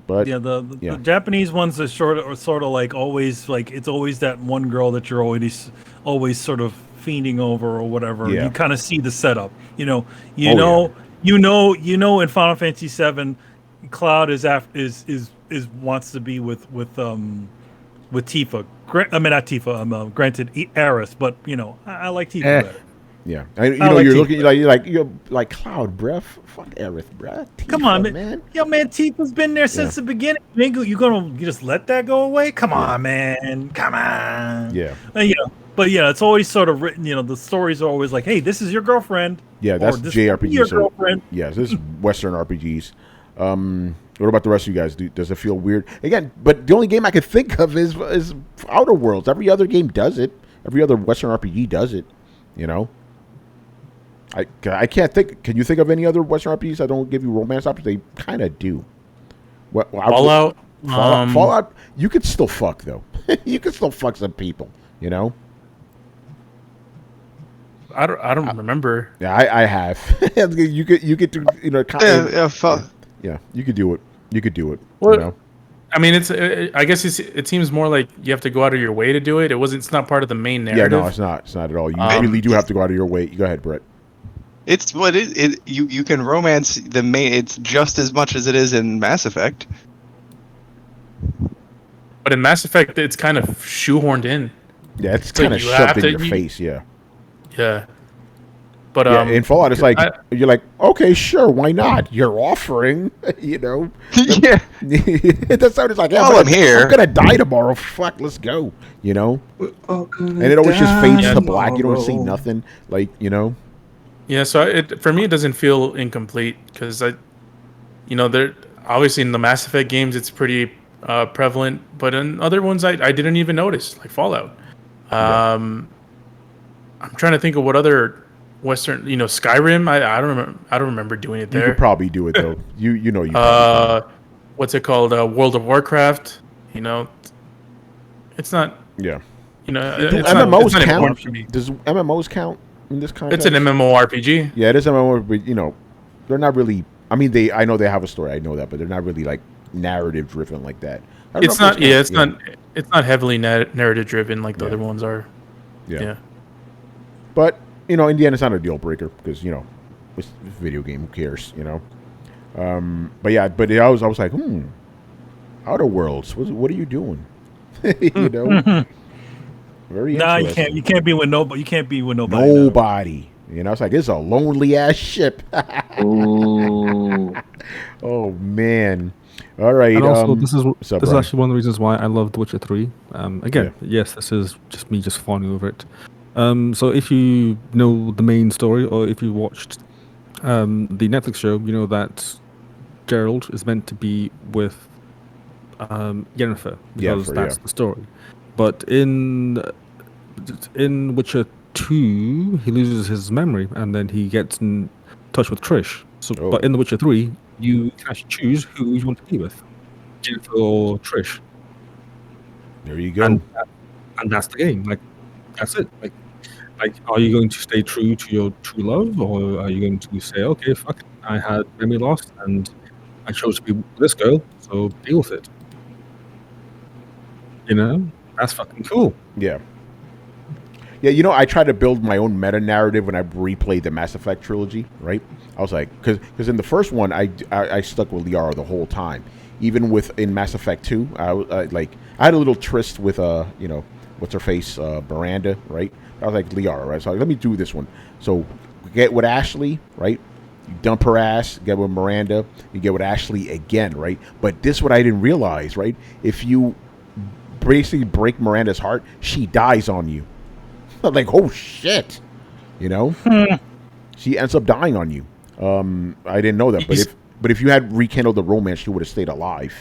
But yeah, the Japanese ones are sort of like always, like it's always that one girl that you're always sort of fiending over or whatever. Yeah. You kind of see the setup. In Final Fantasy VII, Cloud is wants to be with Tifa. I mean, not Tifa. Granted, Aerith, but I like Tifa better. Yeah, and I like you're Tifa. looking you're like Cloud, bruh. Fuck Aerith, bruh. Come Tifa, on, man. Yo, man, Tifa's been there since the beginning. You just let that go away? Come on, man. Come on. Yeah. But it's always sort of written. The stories are always like, "Hey, this is your girlfriend." Yeah, that's or, "This could be JRPG. your So girlfriend. yes, this is Western RPGs. What about the rest of you guys? Does it feel weird? Again, but the only game I could think of is Outer Worlds. Every other game does it. Every other Western RPG does it. I can't think. Can you think of any other Western RPGs that don't give you romance options? They kind of do. Fallout. Fallout. You could still fuck though. You could still fuck some people. I don't remember. Yeah, I have. you could do. Yeah, you could do it. You could do it. Well, I mean, I guess it seems more like you have to go out of your way to do it. It's not part of the main narrative. Yeah, no, it's not. It's not at all. You really do have to go out of your way. Go ahead, Brett. It's what you can romance the main. It's just as much as it is in Mass Effect. But in Mass Effect, it's kind of shoehorned in. Yeah, it's kind of shoved in your face. Yeah. Yeah. But in Fallout, it's like you're like, okay, sure, why not? You're offering, Yeah. That's how it's like. Yeah, I'm here. I'm gonna die tomorrow. Fuck, let's go. And it always just fades to black. You don't see nothing. Yeah. So for me, it doesn't feel incomplete because there obviously in the Mass Effect games it's pretty prevalent, but in other ones I didn't even notice, like Fallout. I'm trying to think of what other Western, Skyrim. I don't remember doing it there. You could probably do it though. You know you. What's it called? World of Warcraft. It's not. Yeah. Do MMOs count? Does MMOs count in this context? It's an MMORPG. Yeah, it is MMO, but they're not really. I mean, I know they have a story. I know that, but they're not really like narrative driven like that. It's not. Yeah, it's not. It's not heavily narrative driven like the other ones are. Yeah. But in the end, it's not a deal breaker because it's a video game. Who cares? But yeah, I was like, Outer Worlds. What are you doing? Very interesting. You can't be with nobody. You can't be with nobody. Nobody. It's like it's a lonely ass ship. Ooh. Oh man. All right. And also, this is Brian? actually one of the reasons why I love The Witcher 3. Yes, this is just me just fawning over it. So if you know the main story, or if you watched the Netflix show, you know that Geralt is meant to be with Yennefer, because that's the story. But in Witcher 2, he loses his memory, and then he gets in touch with Trish. But in The Witcher 3, you can actually choose who you want to be with, Yennefer or Trish. There you go. And that's the game. That's it. Like, are you going to stay true to your true love, or are you going to say, okay, fuck it, I had memory loss and I chose to be with this girl, so deal with it. That's fucking cool. Yeah. Yeah, I tried to build my own meta narrative when I replayed the Mass Effect trilogy, right? I was like, because in the first one, I stuck with Liara the whole time. Even in Mass Effect 2, I had a little tryst with what's her face, Miranda, right? I was like, Liara, right? So let me do this one. So get with Ashley, right? You dump her ass, get with Miranda, you get with Ashley again, right? But this is what I didn't realize, right? If you basically break Miranda's heart, she dies on you. I'm like, oh shit, she ends up dying on you. I didn't know that, but if you had rekindled the romance, she would have stayed alive.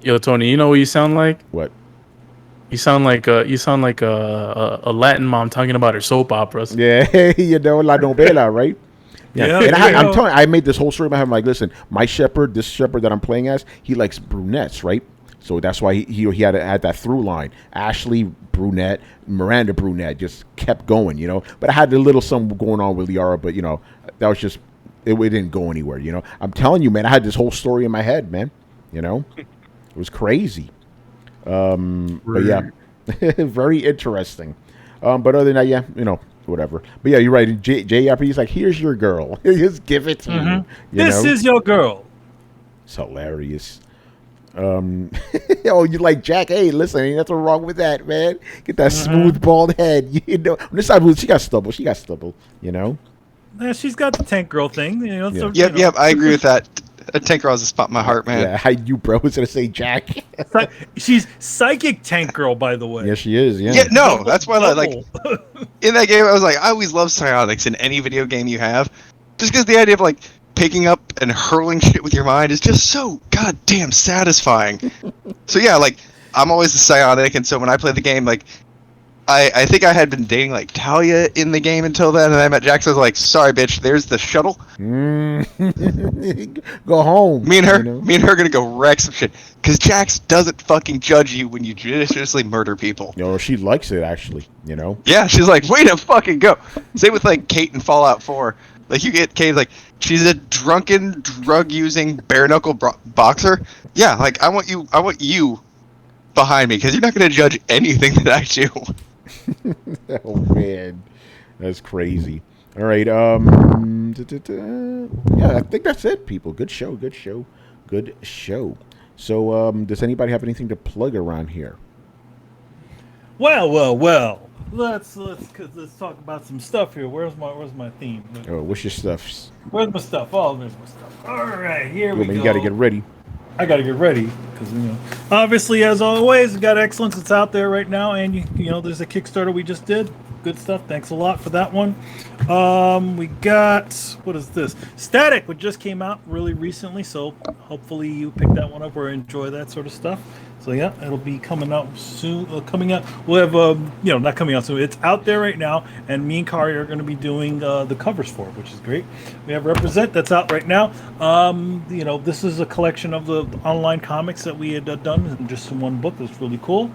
Yo, Tony, you know what you sound like? What? You sound like a Latin mom talking about her soap operas. Yeah, La Novela, right? Yeah. And I'm telling you, I made this whole story about him. Like, listen, this shepherd that I'm playing as, he likes brunettes, right? So that's why he had to add that through line. Ashley brunette, Miranda brunette, just kept going, But I had a little something going on with Liara, but that was just it didn't go anywhere, I'm telling you, man, I had this whole story in my head, man. It was crazy. But yeah, very interesting. But other than that, yeah, whatever. But yeah, you're right. JRP is like, here's your girl. Just give it to me. This is your girl. It's hilarious. Oh, you like Jack? Hey, listen, ain't nothing wrong with that, man. Get that smooth bald head. You know, on this side, she got stubble. She got stubble. You know. Yeah, she's got the tank girl thing. You know, so, Yep, yep, I agree with that. Tank Girl has a spot in my heart, man. Yeah, hi, you bro. I was gonna say Jack. She's psychic tank girl, by the way. Yeah, she is. Yeah. Yeah, no, that's why like Double. in that game I was like, I always love psionics in any video game you have, just because the idea of like picking up and hurling shit with your mind is just so goddamn satisfying. So yeah, like I'm always the psionic, and so when I play the game, like I think I had been dating like Talia in the game until then, and I met Jax. I was like, sorry, bitch, there's the shuttle. Go home. Me and her, you know? me and her are gonna go wreck some shit. Cause Jax doesn't fucking judge you when you judiciously murder people. You know, she likes it actually. You know. Yeah, she's like, way to fucking go. Same with like Kate in Fallout 4. Like you get Kate, like she's a drunken, drug-using, bare-knuckle boxer. Yeah, like I want you behind me because you're not gonna judge anything that I do. Oh man, that's crazy. All right, yeah, I think that's it, people. Good show. So, does anybody have anything to plug around here? Well. Let's talk about some stuff here. Where's my theme? Oh, what's your stuff? Where's my stuff? Oh, there's my stuff. All right, here we go. You got to get ready. I got to get ready because obviously, as always, we got excellence that's out there right now, and you know, there's a Kickstarter we just did. Good stuff. Thanks a lot for that one. We got, what is this? Static, which just came out really recently, so hopefully you pick that one up or enjoy that sort of stuff. So yeah, it'll be coming out soon. We'll have not coming out soon. It's out there right now, and me and Kari are going to be doing the covers for it, which is great. We have Represent that's out right now. This is a collection of the online comics that we had done in just in one book. That's really cool.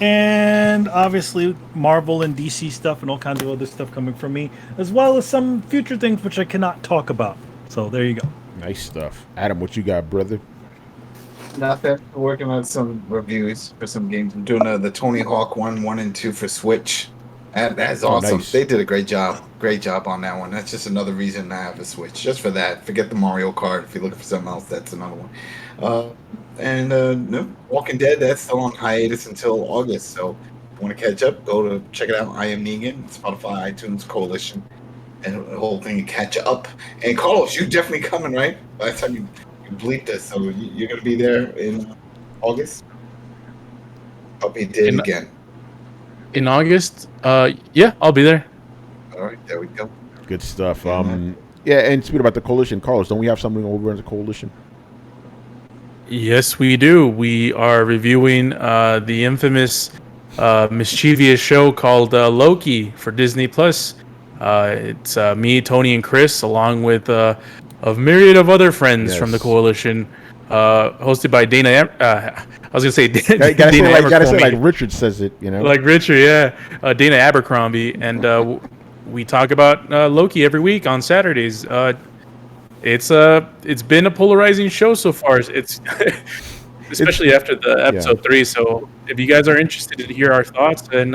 And obviously Marvel and DC stuff and all kinds of other stuff coming from me, as well as some future things which I cannot talk about. So there you go. Nice stuff. Adam, what you got, brother? Nothing. Working on some reviews for some games. I'm doing the Tony Hawk 1 and 2 for Switch. That's awesome. Nice. They did a great job. Great job on that one. That's just another reason to have a Switch. Just for that. Forget the Mario Kart. If you're looking for something else, that's another one. No, Walking Dead, that's still on hiatus until August. So if you want to catch up, go to check it out. I Am Negan, Spotify, iTunes, Coalition, and the whole thing, catch up. And Carlos, you definitely coming, right? Last time you bleeped us, so you're going to be there in August? Hope you did again. In August? Yeah, I'll be there. All right, there we go. Good stuff. Yeah, and speaking about the Coalition, Carlos, don't we have something over in the Coalition? Yes, we do. We are reviewing the infamous mischievous show called Loki for Disney Plus. It's me, Tony, and Chris, along with a myriad of other friends from the Coalition, hosted by Dana. I was gonna say Dana gotta say like Richard says it, you know, like Richard, yeah. Dana Abercrombie, and we talk about Loki every week on Saturdays. It's been a polarizing show so far. It's especially after the episode 3. So if you guys are interested to hear our thoughts and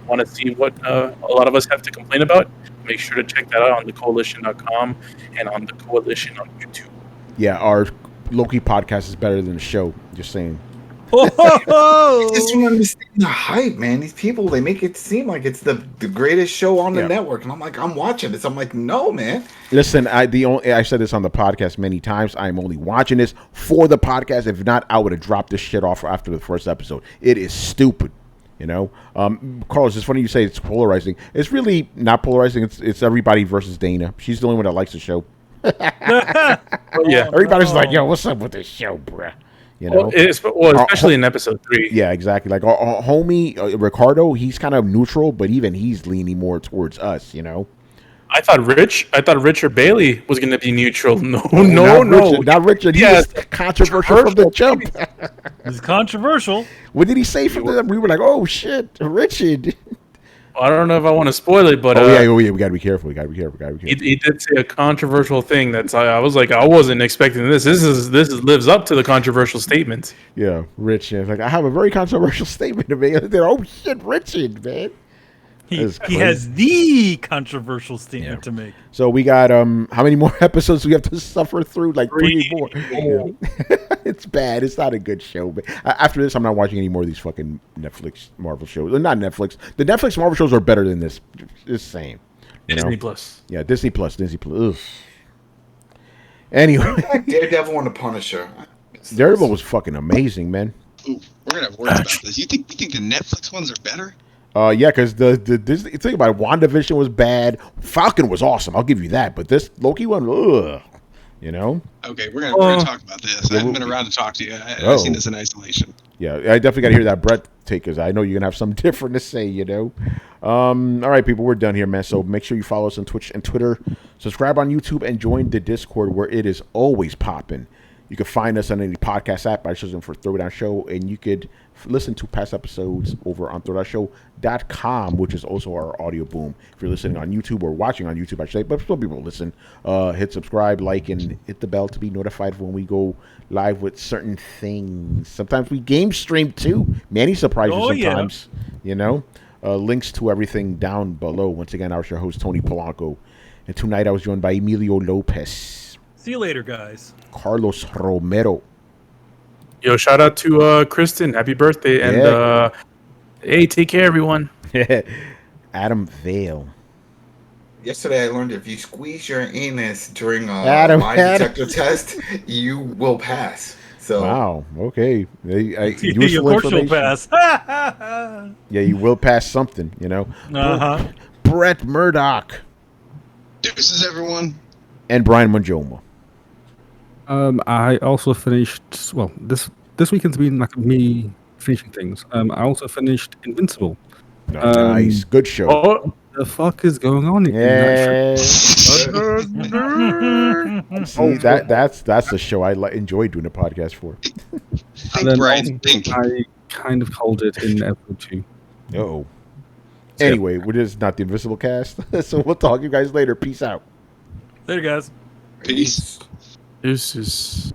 want to see what a lot of us have to complain about, make sure to check that out on thecoalition.com and on the Coalition on YouTube. Yeah, our Loki podcast is better than the show. Just saying. I just don't understand the hype, man. These people, they make it seem like it's the greatest show on the network, and I'm like, I'm watching this. I'm like, no, man. Listen, I said this on the podcast many times. I'm only watching this for the podcast. If not, I would have dropped this shit off after the first episode. It is stupid, you know. Carlos, it's funny you say it's polarizing. It's really not polarizing. It's everybody versus Dana. She's the only one that likes the show. Everybody's like, yo, what's up with this show, bruh? You know, especially in episode 3. Yeah, exactly. Like our homie Ricardo, he's kind of neutral, but even he's leaning more towards us. You know, I thought Richard Bailey was going to be neutral. No, not Richard. He was controversial from the jump. It's controversial. What did he say from the? We were like, oh shit, Richard. I don't know if I want to spoil it, but we gotta be careful. He did say a controversial thing. I was like, I wasn't expecting this. This lives up to the controversial statement. Yeah, Rich. Yeah, like I have a very controversial statement to make. Oh shit, Richard, man. He That's crazy. has the controversial statement to make. So we got how many more episodes we have to suffer through? Like three more. Yeah. It's bad. It's not a good show. But after this, I'm not watching any more of these fucking Netflix Marvel shows. Not Netflix. The Netflix Marvel shows are better than this. It's the same. Disney Plus. Yeah, Disney Plus. Ugh. Anyway, Daredevil and the Punisher. Daredevil was fucking amazing, man. Ooh, we're gonna have words about this. You think the Netflix ones are better? Yeah, because the Disney thing about WandaVision was bad. Falcon was awesome. I'll give you that. But this Loki one, ugh. You know? Okay, we're gonna talk about this. I haven't been around to talk to you. I've seen this in isolation. Yeah, I definitely got to hear that Brett take, because I know you're going to have something different to say, you know? All right, people, we're done here, man. So make sure you follow us on Twitch and Twitter. Subscribe on YouTube and join the Discord, where it is always popping. You can find us on any podcast app by searching for Throwdown Show, and you could listen to past episodes over on throwdownshow.com, which is also our audio boom. If you're listening on YouTube or watching on YouTube, I should say, but some people listen. Hit subscribe, like, and hit the bell to be notified when we go live with certain things. Sometimes we game stream too. Manny surprises sometimes, you know. Links to everything down below. Once again, I was your host, Tony Polanco, and tonight I was joined by Emilio Lopez. See you later, guys. Carlos Romero. Yo, shout out to Kristen. Happy birthday. And hey, take care, everyone. Adam Vale. Yesterday, I learned if you squeeze your anus during a lie detector test, you will pass. So wow. Okay. Of course you'll pass. Yeah, you will pass something. You know. Brett Murdoch. Deuces, everyone. And Brian Manjoma. I also finished. Well, this weekend's been like me finishing things. I also finished Invincible. Nice, good show. What the fuck is going on in that show? See, that's the show I enjoy doing a podcast for. Think, Brian. Think. I kind of called it in episode 2. Uh-oh. Anyway, we're just not the Invisible Cast, so we'll talk to you guys later. Peace out. Later, guys. Peace. This is.